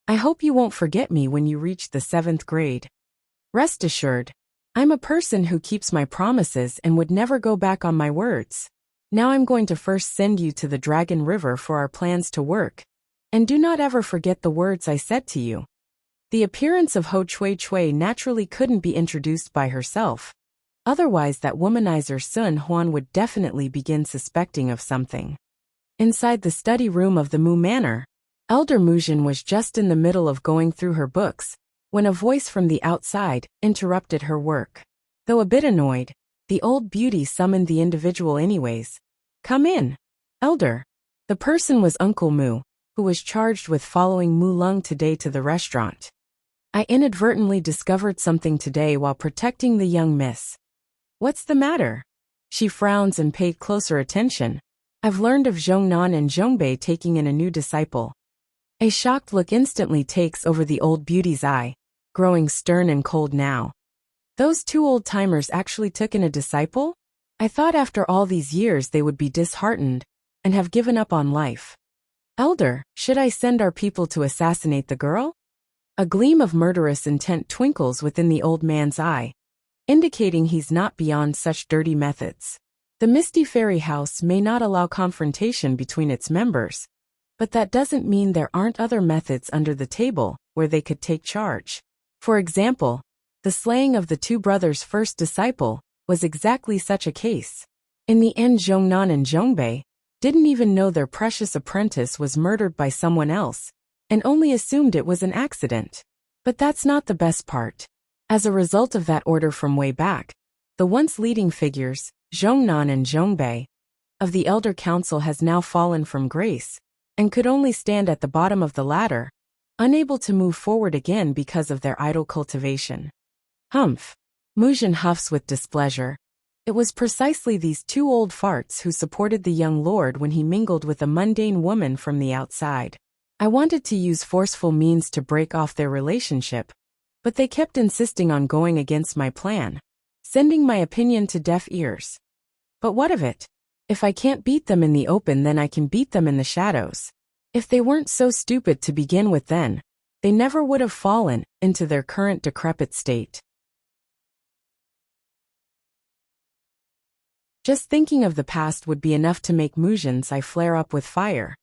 S1: I hope you won't forget me when you reach the 7th grade. Rest assured, I'm a person who keeps my promises and would never go back on my words. Now I'm going to first send you to the Dragon River for our plans to work. And do not ever forget the words I said to you. The appearance of Ho Chui Chui naturally couldn't be introduced by herself. Otherwise that womanizer Sun Huan would definitely begin suspecting of something. Inside the study room of the Mu Manor, Elder Mujin was just in the middle of going through her books when a voice from the outside interrupted her work. Though a bit annoyed, the old beauty summoned the individual anyways. Come in, Elder. The person was Uncle Mu, who was charged with following Mu Lung today to the restaurant. I inadvertently discovered something today while protecting the young miss. What's the matter? She frowns and paid closer attention. I've learned of Zhongnan and Zhongbei taking in a new disciple. A shocked look instantly takes over the old beauty's eye, growing stern and cold now. Those 2 old-timers actually took in a disciple? I thought after all these years they would be disheartened and have given up on life. Elder, should I send our people to assassinate the girl? A gleam of murderous intent twinkles within the old man's eye, indicating he's not beyond such dirty methods. The Misty Fairy House may not allow confrontation between its members, but that doesn't mean there aren't other methods under the table where they could take charge. For example, the slaying of the 2 brothers' first disciple was exactly such a case. In the end, Zhongnan and Zhongbei didn't even know their precious apprentice was murdered by someone else, and only assumed it was an accident. But that's not the best part. As a result of that order from way back, the once leading figures, Zhongnan and Zhongbei, of the Elder Council has now fallen from grace, and could only stand at the bottom of the ladder, unable to move forward again because of their idle cultivation. Humph. Mujin huffs with displeasure. It was precisely these 2 old farts who supported the young lord when he mingled with a mundane woman from the outside. I wanted to use forceful means to break off their relationship, but they kept insisting on going against my plan, sending my opinion to deaf ears. But what of it? If I can't beat them in the open, then I can beat them in the shadows. If they weren't so stupid to begin with, then they never would have fallen into their current decrepit state. Just thinking of the past would be enough to make Mujin's eye flare up with fire.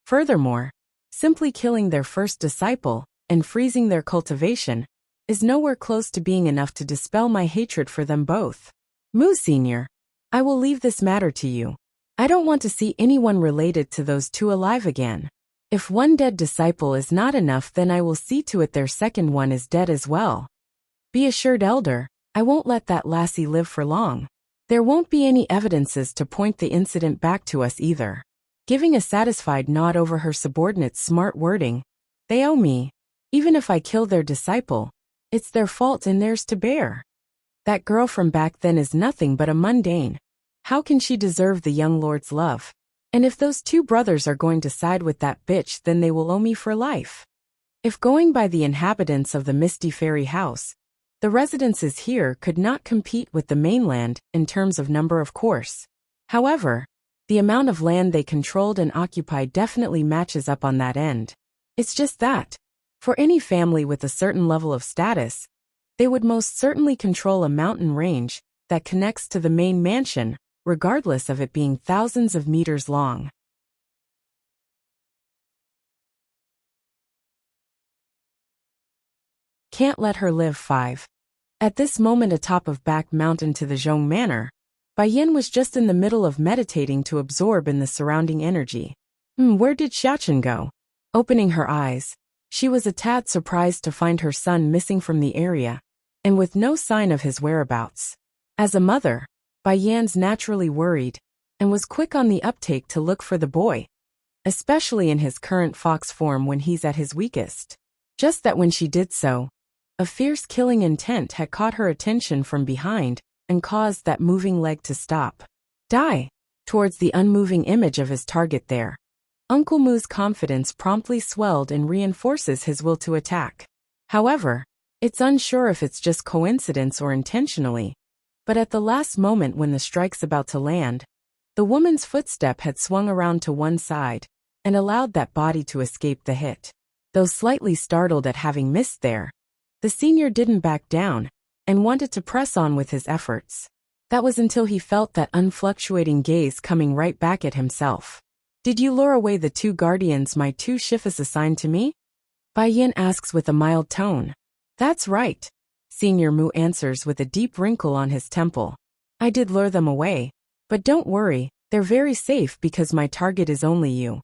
S1: Furthermore, simply killing their first disciple and freezing their cultivation is nowhere close to being enough to dispel my hatred for them both. Mu Senior, I will leave this matter to you. I don't want to see anyone related to those two alive again. If one dead disciple is not enough, then I will see to it their second one is dead as well. Be assured, elder, I won't let that lassie live for long. There won't be any evidences to point the incident back to us either. Giving a satisfied nod over her subordinate's smart wording, they owe me. Even if I kill their disciple, it's their fault and theirs to bear. That girl from back then is nothing but a mundane. How can she deserve the young lord's love? And if those two brothers are going to side with that bitch, then they will owe me for life. If going by the inhabitants of the Misty Fairy House, the residences here could not compete with the mainland in terms of number, of course. However, the amount of land they controlled and occupied definitely matches up on that end. It's just that, for any family with a certain level of status, they would most certainly control a mountain range that connects to the main mansion, regardless of it being thousands of meters long. Can't let her live. 5. At this moment atop of Back Mountain to the Zhong Manor, Bai Yin was just in the middle of meditating to absorb in the surrounding energy. Where did Xiachen go? Opening her eyes, she was a tad surprised to find her son missing from the area, and with no sign of his whereabouts. As a mother, Bai Yan's naturally worried, and was quick on the uptake to look for the boy, especially in his current fox form when he's at his weakest. Just that when she did so, a fierce killing intent had caught her attention from behind and caused that moving leg to stop. Die! Towards the unmoving image of his target there. Uncle Mu's confidence promptly swelled and reinforces his will to attack. However, it's unsure if it's just coincidence or intentionally, but at the last moment when the strike's about to land, the woman's footstep had swung around to one side and allowed that body to escape the hit. Though slightly startled at having missed there, the senior didn't back down and wanted to press on with his efforts. That was until he felt that unfluctuating gaze coming right back at himself. Did you lure away the two guardians my two shifas assigned to me? Bai Yin asks with a mild tone. That's right, Senior Mu answers with a deep wrinkle on his temple. I did lure them away, but don't worry, they're very safe because my target is only you.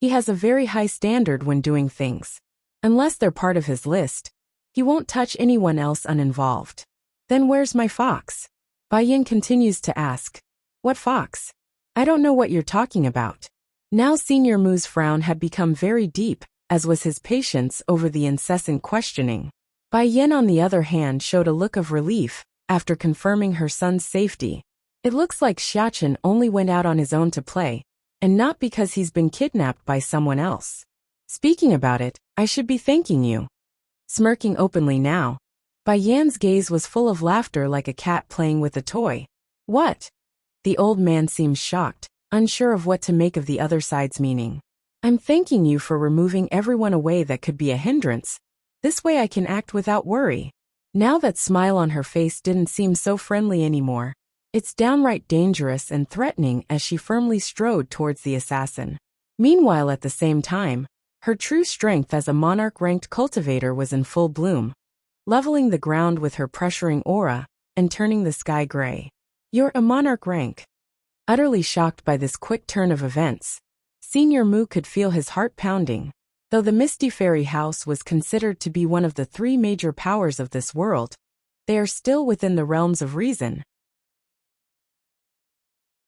S1: He has a very high standard when doing things. Unless they're part of his list, he won't touch anyone else uninvolved. Then where's my fox? Bai Yin continues to ask. What fox? I don't know what you're talking about. Now Senior Mu's frown had become very deep, as was his patience over the incessant questioning. Bai Yin on the other hand showed a look of relief, after confirming her son's safety. It looks like Xiachen only went out on his own to play, and not because he's been kidnapped by someone else. Speaking about it, I should be thanking you. Smirking openly now, Bai Yan's gaze was full of laughter like a cat playing with a toy. What? The old man seems shocked, unsure of what to make of the other side's meaning. I'm thanking you for removing everyone away that could be a hindrance. This way I can act without worry. Now that smile on her face didn't seem so friendly anymore. It's downright dangerous and threatening as she firmly strode towards the assassin. Meanwhile, at the same time, her true strength as a monarch-ranked cultivator was in full bloom, leveling the ground with her pressuring aura and turning the sky gray. You're a monarch rank. Utterly shocked by this quick turn of events, Senior Mu could feel his heart pounding. Though the Misty Fairy House was considered to be one of the three major powers of this world, they are still within the realms of reason.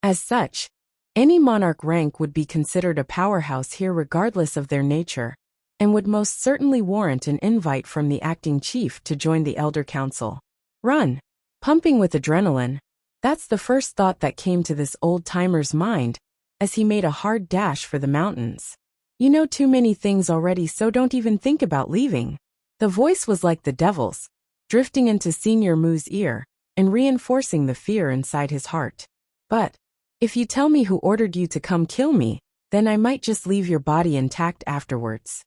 S1: As such, any monarch rank would be considered a powerhouse here regardless of their nature, and would most certainly warrant an invite from the acting chief to join the Elder Council. Run! Pumping with adrenaline, that's the first thought that came to this old-timer's mind as he made a hard dash for the mountains. You know too many things already, so don't even think about leaving. The voice was like the devil's, drifting into Senior Mu's ear and reinforcing the fear inside his heart. But if you tell me who ordered you to come kill me, then I might just leave your body intact afterwards.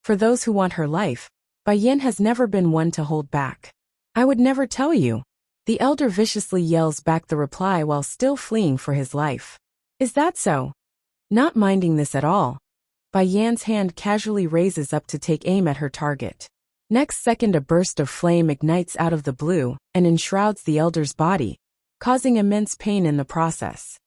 S1: For those who want her life, Bai Yin has never been one to hold back. I would never tell you. The elder viciously yells back the reply while still fleeing for his life. Is that so? Not minding this at all, Bai Yan's hand casually raises up to take aim at her target. Next second a burst of flame ignites out of the blue and enshrouds the elder's body, causing immense pain in the process.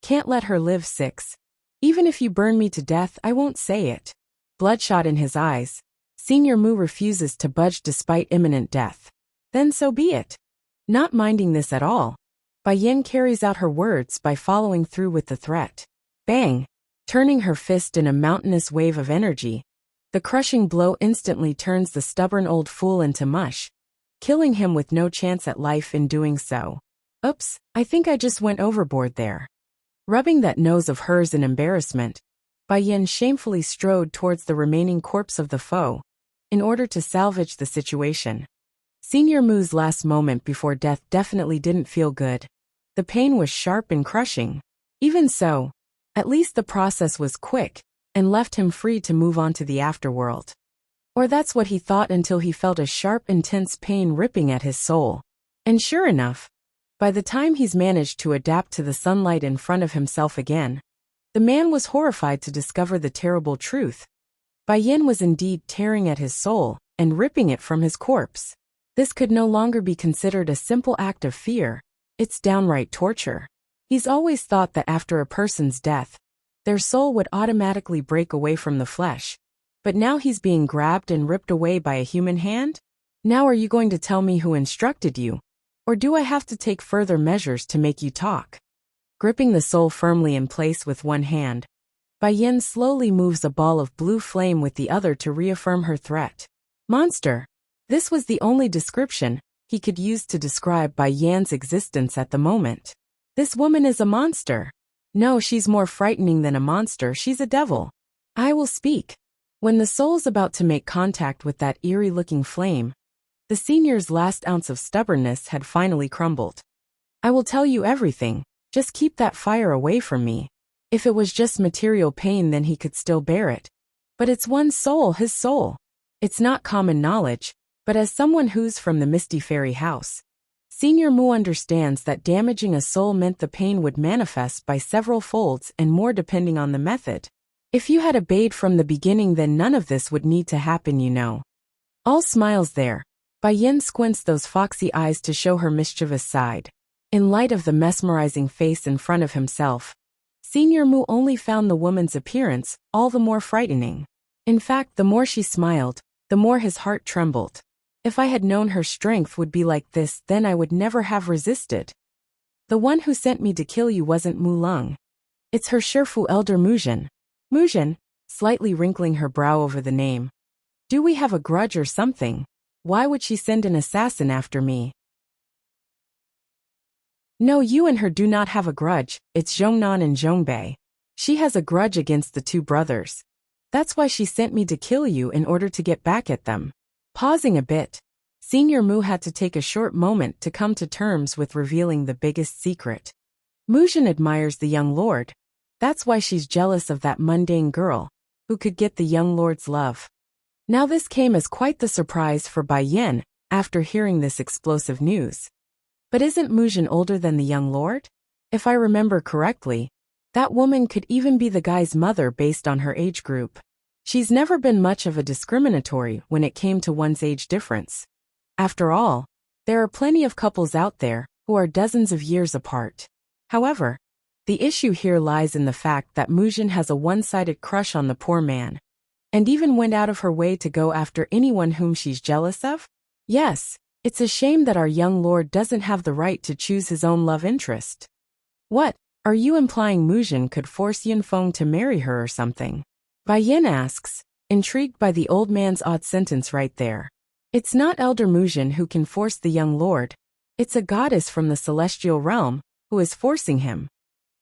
S1: Can't let her live. 6. Even if you burn me to death, I won't say it. Bloodshot in his eyes, Senior Mu refuses to budge despite imminent death. Then so be it. Not minding this at all, Bai Yin carries out her words by following through with the threat. Bang! Turning her fist in a mountainous wave of energy, the crushing blow instantly turns the stubborn old fool into mush, killing him with no chance at life in doing so. Oops, I think I just went overboard there. Rubbing that nose of hers in embarrassment, Bai Yin shamefully strode towards the remaining corpse of the foe, in order to salvage the situation. Senior Mu's last moment before death definitely didn't feel good. The pain was sharp and crushing. Even so, at least the process was quick, and left him free to move on to the afterworld. Or that's what he thought until he felt a sharp, intense pain ripping at his soul. And sure enough, by the time he's managed to adapt to the sunlight in front of himself again, the man was horrified to discover the terrible truth. Bai Yin was indeed tearing at his soul and ripping it from his corpse. This could no longer be considered a simple act of fear. It's downright torture. He's always thought that after a person's death, their soul would automatically break away from the flesh. But now he's being grabbed and ripped away by a human hand? Now are you going to tell me who instructed you? Or do I have to take further measures to make you talk? Gripping the soul firmly in place with one hand, Bai Yin slowly moves a ball of blue flame with the other to reaffirm her threat. Monster! This was the only description he could use to describe Bai Yan's existence at the moment. This woman is a monster. No, she's more frightening than a monster, she's a devil. I will speak. When the soul's about to make contact with that eerie-looking flame, the senior's last ounce of stubbornness had finally crumbled. I will tell you everything, just keep that fire away from me. If it was just material pain, then he could still bear it. But it's one's soul, his soul. It's not common knowledge, but as someone who's from the Misty Fairy House, Senior Mu understands that damaging a soul meant the pain would manifest by several folds and more depending on the method. If you had obeyed from the beginning, then none of this would need to happen, you know. All smiles there. Bai Yin squints those foxy eyes to show her mischievous side. In light of the mesmerizing face in front of himself, Senior Mu only found the woman's appearance all the more frightening. In fact, the more she smiled, the more his heart trembled. If I had known her strength would be like this, then I would never have resisted. The one who sent me to kill you wasn't Mu Lung. It's her Shifu elder Muzhen. Muzhen, slightly wrinkling her brow over the name. Do we have a grudge or something? Why would she send an assassin after me? No, you and her do not have a grudge, it's Zhongnan and Zhongbei. She has a grudge against the two brothers. That's why she sent me to kill you in order to get back at them. Pausing a bit, Senior Mu had to take a short moment to come to terms with revealing the biggest secret. Muzhen admires the young lord. That's why she's jealous of that mundane girl, who could get the young lord's love. Now this came as quite the surprise for Bai Yin after hearing this explosive news. But isn't Muzhen older than the young lord? If I remember correctly, that woman could even be the guy's mother based on her age group. She's never been much of a discriminatory when it came to one's age difference. After all, there are plenty of couples out there who are dozens of years apart. However, the issue here lies in the fact that Muzhen has a one-sided crush on the poor man, and even went out of her way to go after anyone whom she's jealous of? Yes, it's a shame that our young lord doesn't have the right to choose his own love interest. What, are you implying Muzhen could force Yunfeng to marry her or something? Bai Yin asks, intrigued by the old man's odd sentence right there. It's not Elder Muzhen who can force the young lord. It's a goddess from the celestial realm who is forcing him.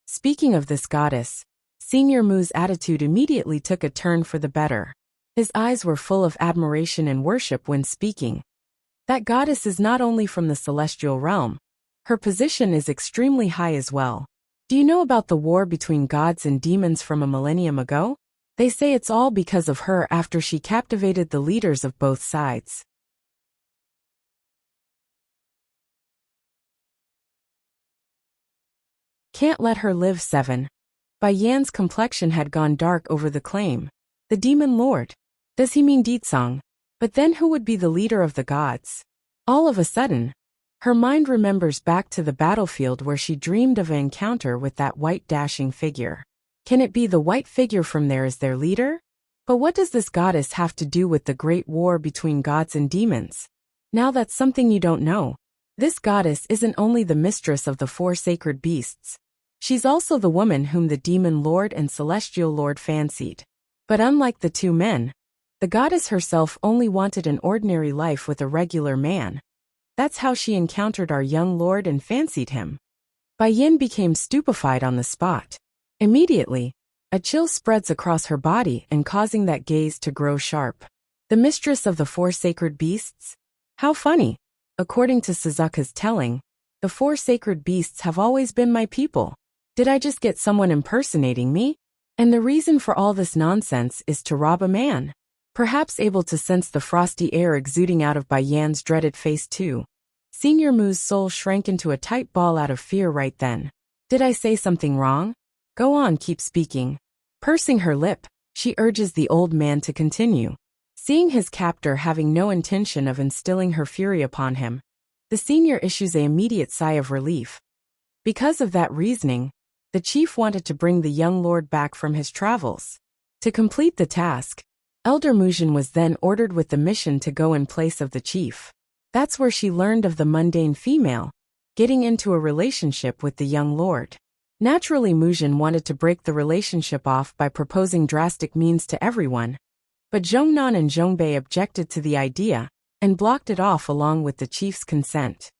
S1: Speaking of this goddess, Senior Mu's attitude immediately took a turn for the better. His eyes were full of admiration and worship when speaking. That goddess is not only from the celestial realm, her position is extremely high as well. Do you know about the war between gods and demons from a millennium ago? They say it's all because of her after she captivated the leaders of both sides. Can't let her live. 7. Bai Yan's complexion had gone dark over the claim. The demon lord. Does he mean Ditsang? But then who would be the leader of the gods? All of a sudden, Her mind remembers back to the battlefield where she dreamed of an encounter with that white dashing figure. Can it be the white figure from there as their leader? But what does this goddess have to do with the great war between gods and demons? Now that's something you don't know. This goddess isn't only the mistress of the 4 sacred beasts. She's also the woman whom the demon lord and celestial lord fancied. But unlike the 2 men, the goddess herself only wanted an ordinary life with a regular man. That's how she encountered our young lord and fancied him. Bai Yin became stupefied on the spot. Immediately, a chill spreads across her body and causing that gaze to grow sharp. The mistress of the 4 sacred beasts? How funny. According to Suzuka's telling, the 4 sacred beasts have always been my people. Did I just get someone impersonating me? And the reason for all this nonsense is to rob a man. Perhaps able to sense the frosty air exuding out of Bai Yan's dreaded face too. Senior Mu's soul shrank into a tight ball out of fear right then. Did I say something wrong? Go on, keep speaking. Pursing her lip, she urges the old man to continue. Seeing his captor having no intention of instilling her fury upon him, the senior issues an immediate sigh of relief. Because of that reasoning, the chief wanted to bring the young lord back from his travels. To complete the task, Elder Mujin was then ordered with the mission to go in place of the chief. That's where she learned of the mundane female getting into a relationship with the young lord. Naturally, Mujin wanted to break the relationship off by proposing drastic means to everyone, but Zhongnan and Zhongbei objected to the idea and blocked it off along with the chief's consent.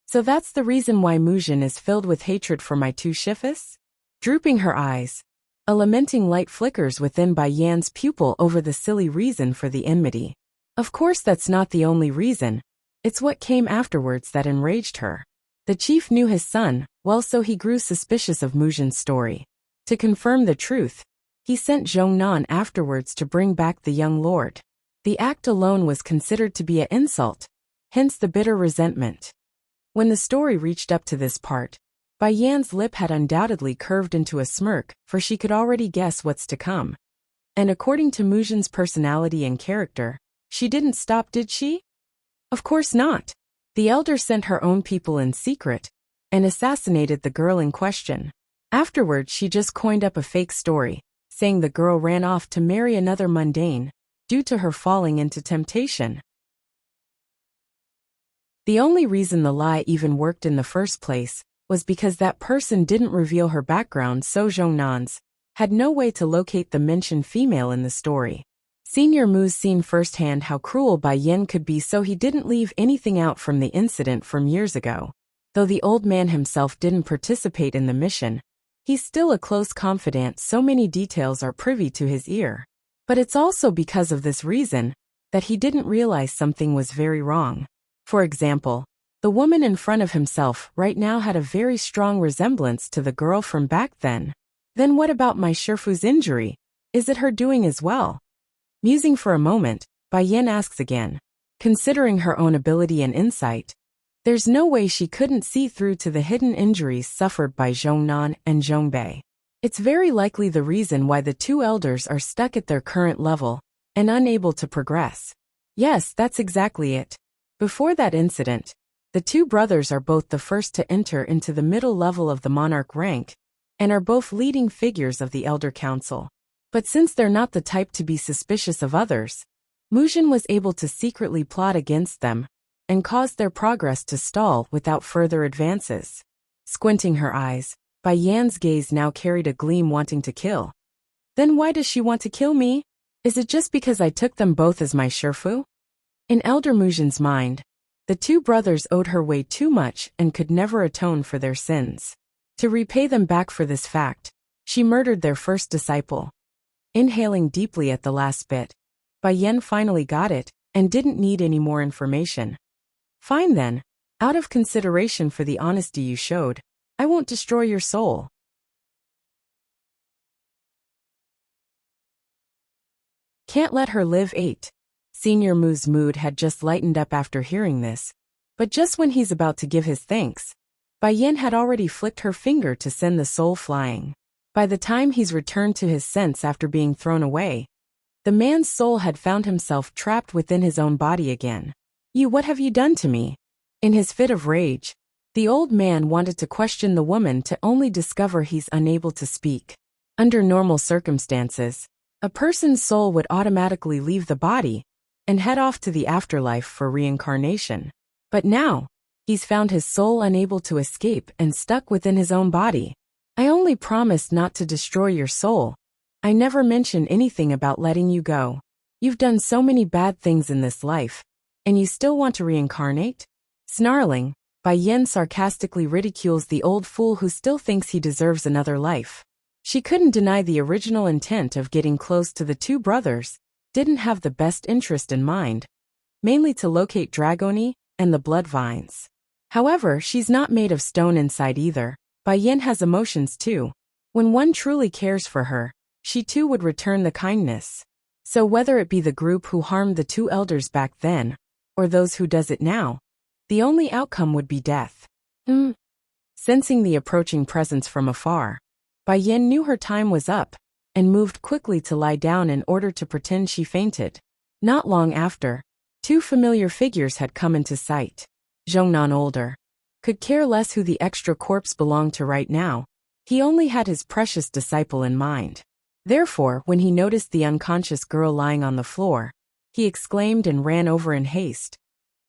S1: So that's the reason why Mujin is filled with hatred for my 2 shifus? Drooping her eyes, a lamenting light flickers within Bai Yan's pupil over the silly reason for the enmity. Of course that's not the only reason, it's what came afterwards that enraged her. The chief knew his son, well, so he grew suspicious of Mujin's story. To confirm the truth, he sent Zhongnan afterwards to bring back the young lord. The act alone was considered to be an insult, hence the bitter resentment. When the story reached up to this part, Bai Yan's lip had undoubtedly curved into a smirk, for she could already guess what's to come. And according to Mujin's personality and character, she didn't stop, did she? Of course not. The elder sent her own people in secret and assassinated the girl in question. Afterwards, she just coined up a fake story, saying the girl ran off to marry another mundane, due to her falling into temptation. The only reason the lie even worked in the first place was because that person didn't reveal her background, so Zhongnan's had no way to locate the mentioned female in the story. Senior Mu's seen firsthand how cruel Bai Yin could be, so he didn't leave anything out from the incident from years ago. Though the old man himself didn't participate in the mission, he's still a close confidant, so many details are privy to his ear. But it's also because of this reason that he didn't realize something was very wrong. For example, the woman in front of himself right now had a very strong resemblance to the girl from back then. Then what about my Shifu's injury? Is it her doing as well? Musing for a moment, Bai Yin asks again. Considering her own ability and insight, there's no way she couldn't see through to the hidden injuries suffered by Zhongnan and Zhongbei. It's very likely the reason why the 2 elders are stuck at their current level and unable to progress. Yes, that's exactly it. Before that incident, the 2 brothers are both the first to enter into the middle level of the monarch rank and are both leading figures of the Elder Council. But since they're not the type to be suspicious of others, Mujin was able to secretly plot against them and cause their progress to stall without further advances. Squinting her eyes, Bai Yan's gaze now carried a gleam wanting to kill. Then why does she want to kill me? Is it just because I took them both as my Shifu? In Elder Mujin's mind, the 2 brothers owed her way too much and could never atone for their sins. To repay them back for this fact, she murdered their first disciple. Inhaling deeply at the last bit, Bai Yin finally got it and didn't need any more information. Fine then, out of consideration for the honesty you showed, I won't destroy your soul. Can't let her live. 8. Senior Mu's mood had just lightened up after hearing this, but just when he's about to give his thanks, Bai Yin had already flicked her finger to send the soul flying. By the time he's returned to his sense after being thrown away, the man's soul had found himself trapped within his own body again. What have you done to me? In his fit of rage, the old man wanted to question the woman to only discover he's unable to speak. Under normal circumstances, a person's soul would automatically leave the body and head off to the afterlife for reincarnation. But now, he's found his soul unable to escape and stuck within his own body. I only promised not to destroy your soul. I never mentioned anything about letting you go. You've done so many bad things in this life, and you still want to reincarnate? Snarling, Bai Yin sarcastically ridicules the old fool who still thinks he deserves another life. She couldn't deny the original intent of getting close to the two brothers, didn't have the best interest in mind, mainly to locate Dragoni and the blood vines. However, she's not made of stone inside either. Bai Yin has emotions too. When one truly cares for her, she too would return the kindness. So whether it be the group who harmed the two elders back then, or those who does it now, the only outcome would be death. Sensing the approaching presence from afar, Bai Yin knew her time was up, and moved quickly to lie down in order to pretend she fainted. Not long after, two familiar figures had come into sight. Zhongnan older could care less who the extra corpse belonged to right now. He only had his precious disciple in mind. Therefore, when he noticed the unconscious girl lying on the floor, he exclaimed and ran over in haste.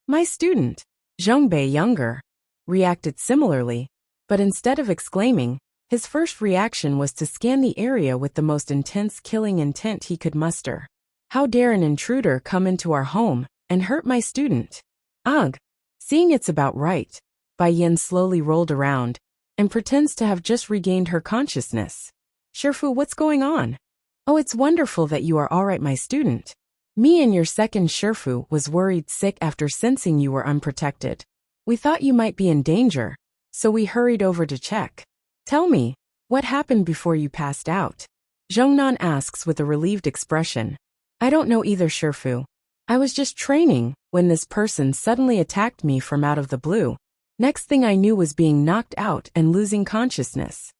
S1: My student, Zhongbei younger, reacted similarly, but instead of exclaiming, his first reaction was to scan the area with the most intense killing intent he could muster. How dare an intruder come into our home and hurt my student? Ugh! Seeing it's about right, Bai Yin slowly rolled around and pretends to have just regained her consciousness. Shifu, what's going on? Oh, it's wonderful that you are all right, my student. Me and your second Shifu was worried sick after sensing you were unprotected. We thought you might be in danger, so we hurried over to check. Tell me, what happened before you passed out? Zhongnan asks with a relieved expression. I don't know either, Shifu. I was just training when this person suddenly attacked me from out of the blue. Next thing I knew was being knocked out and losing consciousness.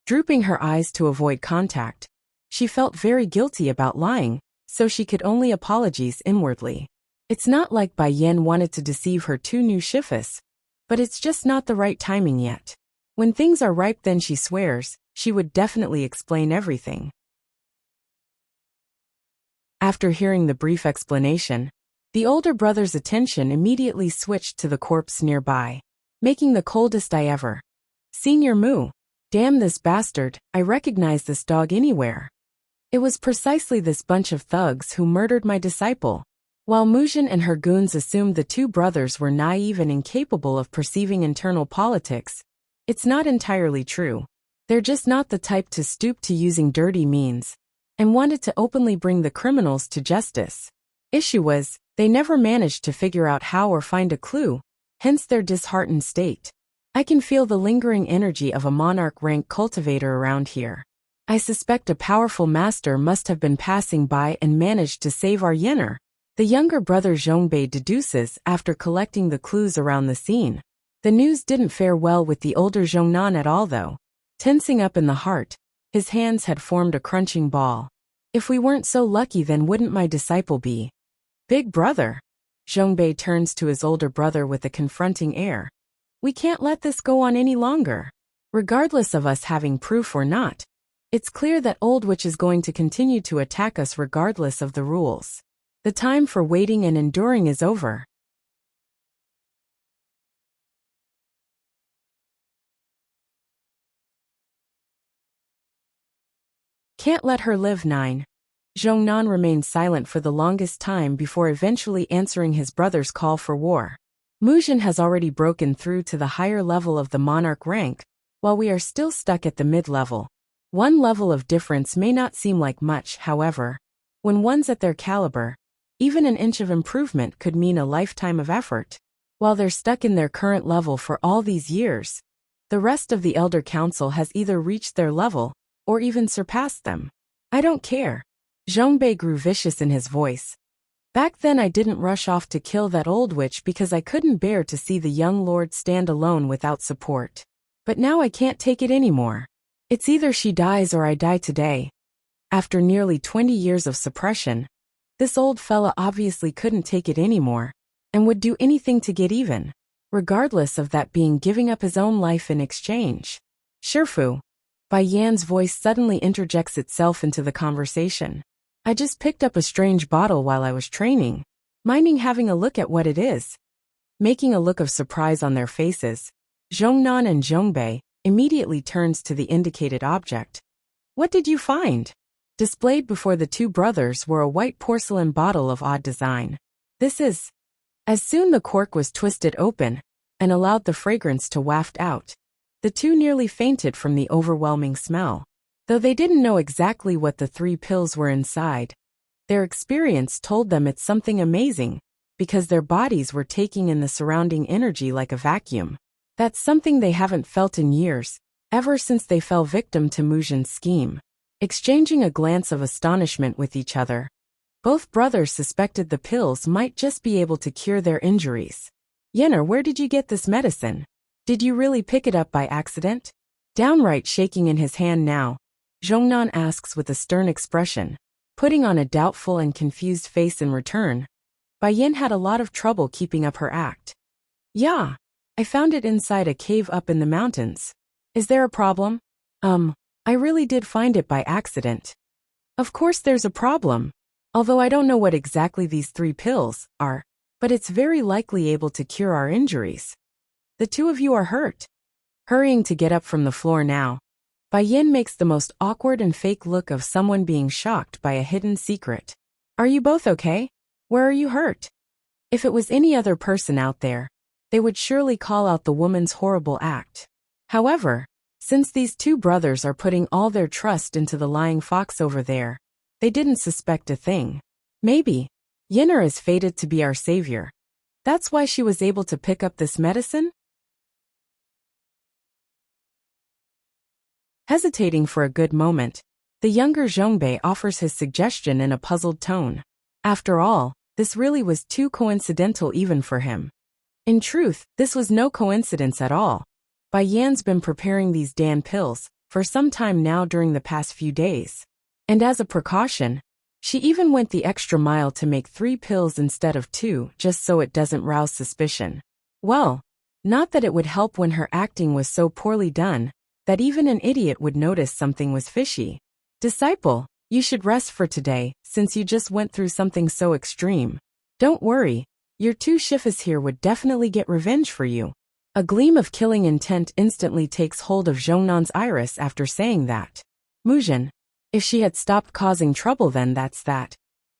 S1: Drooping her eyes to avoid contact, she felt very guilty about lying, so she could only apologize inwardly. It's not like Bai Yin wanted to deceive her two new Shifus, but it's just not the right timing yet. When things are ripe, then she swears, she would definitely explain everything. After hearing the brief explanation, the older brother's attention immediately switched to the corpse nearby, making the coldest I ever. Senior Mu. Damn this bastard, I recognize this dog anywhere. It was precisely this bunch of thugs who murdered my disciple. While Mujin and her goons assumed the two brothers were naive and incapable of perceiving internal politics, it's not entirely true. They're just not the type to stoop to using dirty means, and wanted to openly bring the criminals to justice. Issue was, they never managed to figure out how or find a clue, hence their disheartened state. I can feel the lingering energy of a monarch rank cultivator around here. I suspect a powerful master must have been passing by and managed to save our Yenner. The younger brother Zhongbei deduces after collecting the clues around the scene. The news didn't fare well with the older Zhongnan at all though. Tensing up in the heart, his hands had formed a crunching ball. If we weren't so lucky, then wouldn't my disciple be? Big brother. Zhongbei turns to his older brother with a confronting air. We can't let this go on any longer. Regardless of us having proof or not, it's clear that Old Witch is going to continue to attack us regardless of the rules. The time for waiting and enduring is over. Can't let her live. 9. Zhongnan remained silent for the longest time before eventually answering his brother's call for war. Mujin has already broken through to the higher level of the monarch rank, while we are still stuck at the mid-level. One level of difference may not seem like much, however. When one's at their caliber, even an inch of improvement could mean a lifetime of effort. While they're stuck in their current level for all these years, the rest of the Elder Council has either reached their level, or even surpassed them. I don't care. Zhongbei grew vicious in his voice. Back then I didn't rush off to kill that old witch because I couldn't bear to see the young lord stand alone without support. But now I can't take it anymore. It's either she dies or I die today. After nearly 20 years of suppression, this old fella obviously couldn't take it anymore, and would do anything to get even. regardless of that being giving up his own life in exchange. Shifu. Bai Yan's voice suddenly interjects itself into the conversation. I just picked up a strange bottle while I was training. Minding having a look at what it is? Making a look of surprise on their faces, Zhongnan and Zhongbei immediately turns to the indicated object. What did you find? Displayed before the two brothers were a white porcelain bottle of odd design. This is... As soon the cork was twisted open and allowed the fragrance to waft out, the two nearly fainted from the overwhelming smell. Though they didn't know exactly what the 3 pills were inside, their experience told them it's something amazing, because their bodies were taking in the surrounding energy like a vacuum. That's something they haven't felt in years, ever since they fell victim to Muzhin's scheme. Exchanging a glance of astonishment with each other, both brothers suspected the pills might just be able to cure their injuries. Yenner, where did you get this medicine? Did you really pick it up by accident? Downright shaking in his hand now, Zhongnan asks with a stern expression, putting on a doubtful and confused face in return. Bai Yan had a lot of trouble keeping up her act. Yeah, I found it inside a cave up in the mountains. Is there a problem? I really did find it by accident. Of course there's a problem. Although I don't know what exactly these 3 pills are, but it's very likely able to cure our injuries. The 2 of you are hurt. Hurrying to get up from the floor now, Bai Yan makes the most awkward and fake look of someone being shocked by a hidden secret. Are you both okay? Where are you hurt? If it was any other person out there, they would surely call out the woman's horrible act. However, since these 2 brothers are putting all their trust into the lying fox over there, they didn't suspect a thing. Maybe Yenner is fated to be our savior. That's why she was able to pick up this medicine? Hesitating for a good moment, the younger Zhongbei offers his suggestion in a puzzled tone. After all, this really was too coincidental even for him. In truth, this was no coincidence at all. Bai Yan's been preparing these Dan pills for some time now during the past few days. And as a precaution, she even went the extra mile to make 3 pills instead of 2 just so it doesn't rouse suspicion. Well, not that it would help when her acting was so poorly done that even an idiot would notice something was fishy. Disciple, you should rest for today since you just went through something so extreme. Don't worry, your 2 shifas here would definitely get revenge for you. A gleam of killing intent instantly takes hold of Zhongnan's iris after saying that. Muzhin. If she had stopped causing trouble then that's that.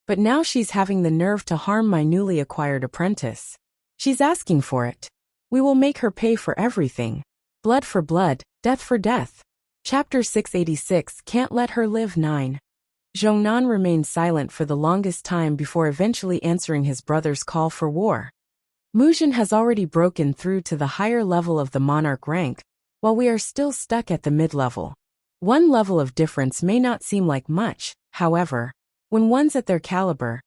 S1: But now she's having the nerve to harm my newly acquired apprentice. She's asking for it. We will make her pay for everything. Blood for blood, death for death. Chapter 686 Can't Let Her Live 9. Zhongnan remained silent for the longest time before eventually answering his brother's call for war. Muzhin has already broken through to the higher level of the monarch rank, while we are still stuck at the mid-level. 1 level of difference may not seem like much, however, when one's at their caliber,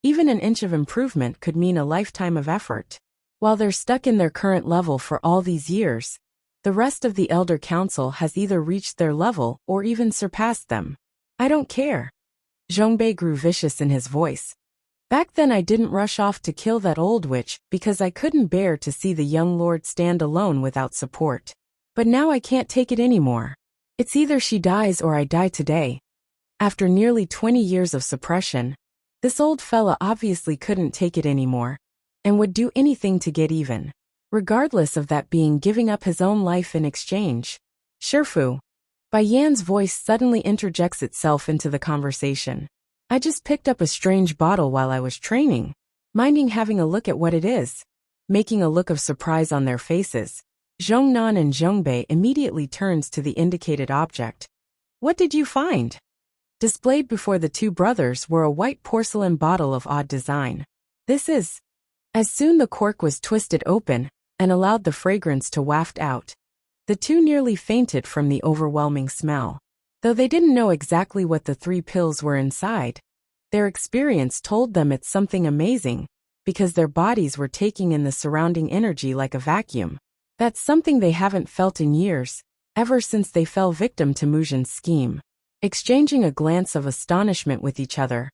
S1: even an inch of improvement could mean a lifetime of effort. While they're stuck in their current level for all these years, the rest of the Elder Council has either reached their level or even surpassed them. I don't care. Zhongbei grew vicious in his voice. Back then I didn't rush off to kill that old witch because I couldn't bear to see the young lord stand alone without support. But now I can't take it anymore. It's either she dies or I die today. After nearly 20 years of suppression, this old fella obviously couldn't take it anymore, and would do anything to get even, regardless of that being giving up his own life in exchange. Shifu. Bai Yan's voice suddenly interjects itself into the conversation. I just picked up a strange bottle while I was training. Minding having a look at what it is? Making a look of surprise on their faces, Zhongnan and Zhongbei immediately turns to the indicated object. What did you find? Displayed before the 2 brothers were a white porcelain bottle of odd design. This is... As soon the cork was twisted open and allowed the fragrance to waft out, the 2 nearly fainted from the overwhelming smell. Though they didn't know exactly what the 3 pills were inside, their experience told them it's something amazing, because their bodies were taking in the surrounding energy like a vacuum. That's something they haven't felt in years, ever since they fell victim to Muzhin's scheme. Exchanging a glance of astonishment with each other,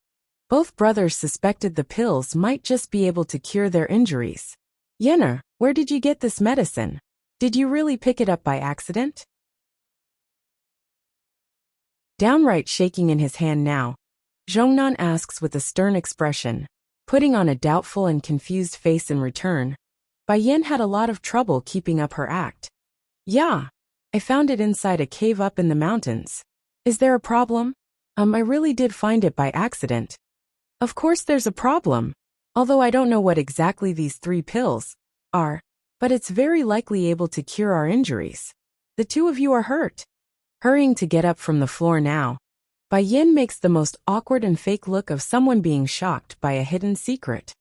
S1: both brothers suspected the pills might just be able to cure their injuries. Yenner, Where did you get this medicine? Did you really pick it up by accident? Downright shaking in his hand now, Zhongnan asks with a stern expression, putting on a doubtful and confused face in return. Bai Yan had a lot of trouble keeping up her act. Yeah, I found it inside a cave up in the mountains. Is there a problem? I really did find it by accident. Of course there's a problem. Although I don't know what exactly these 3 pills are, but it's very likely able to cure our injuries. The 2 of you are hurt. Hurrying to get up from the floor now, Bai Yan makes the most awkward and fake look of someone being shocked by a hidden secret.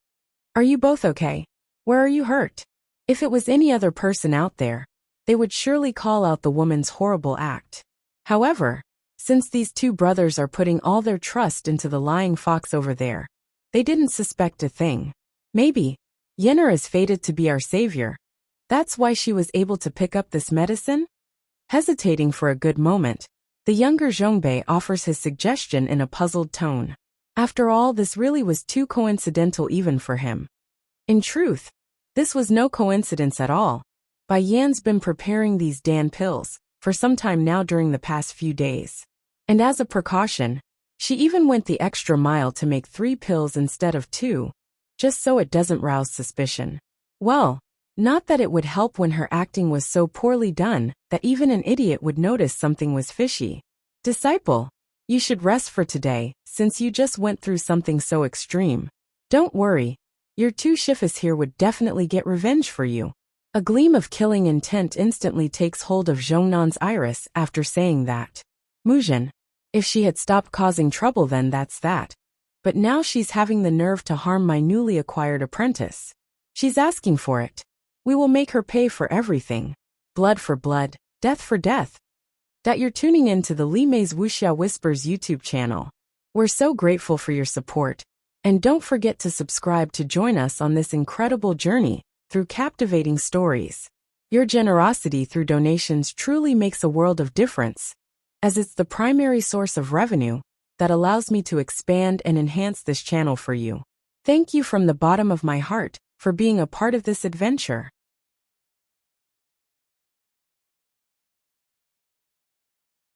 S1: Are you both okay? Where are you hurt? If it was any other person out there, they would surely call out the woman's horrible act. However, since these 2 brothers are putting all their trust into the lying fox over there, they didn't suspect a thing. Maybe Yenner is fated to be our savior. That's why she was able to pick up this medicine? Hesitating for a good moment, the younger Zhongbei offers his suggestion in a puzzled tone. After all, this really was too coincidental even for him. In truth, this was no coincidence at all. Bai Yan's been preparing these Dan pills for some time now during the past few days. And as a precaution, she even went the extra mile to make 3 pills instead of 2, just so it doesn't rouse suspicion. Well, not that it would help when her acting was so poorly done that even an idiot would notice something was fishy. Disciple, you should rest for today, since you just went through something so extreme. Don't worry, your 2 shifas here would definitely get revenge for you. A gleam of killing intent instantly takes hold of Zhongnan's iris after saying that. Muzhen, if she had stopped causing trouble then that's that. But now she's having the nerve to harm my newly acquired apprentice. She's asking for it. We will make her pay for everything. Blood for blood, death for death. That you're tuning in to the Li Mei's Wuxia Whispers YouTube channel. We're so grateful for your support. And don't forget to subscribe to join us on this incredible journey through captivating stories. Your generosity through donations truly makes a world of difference, as it's the primary source of revenue that allows me to expand and enhance this channel for you. Thank you from the bottom of my heart for being a part of this adventure.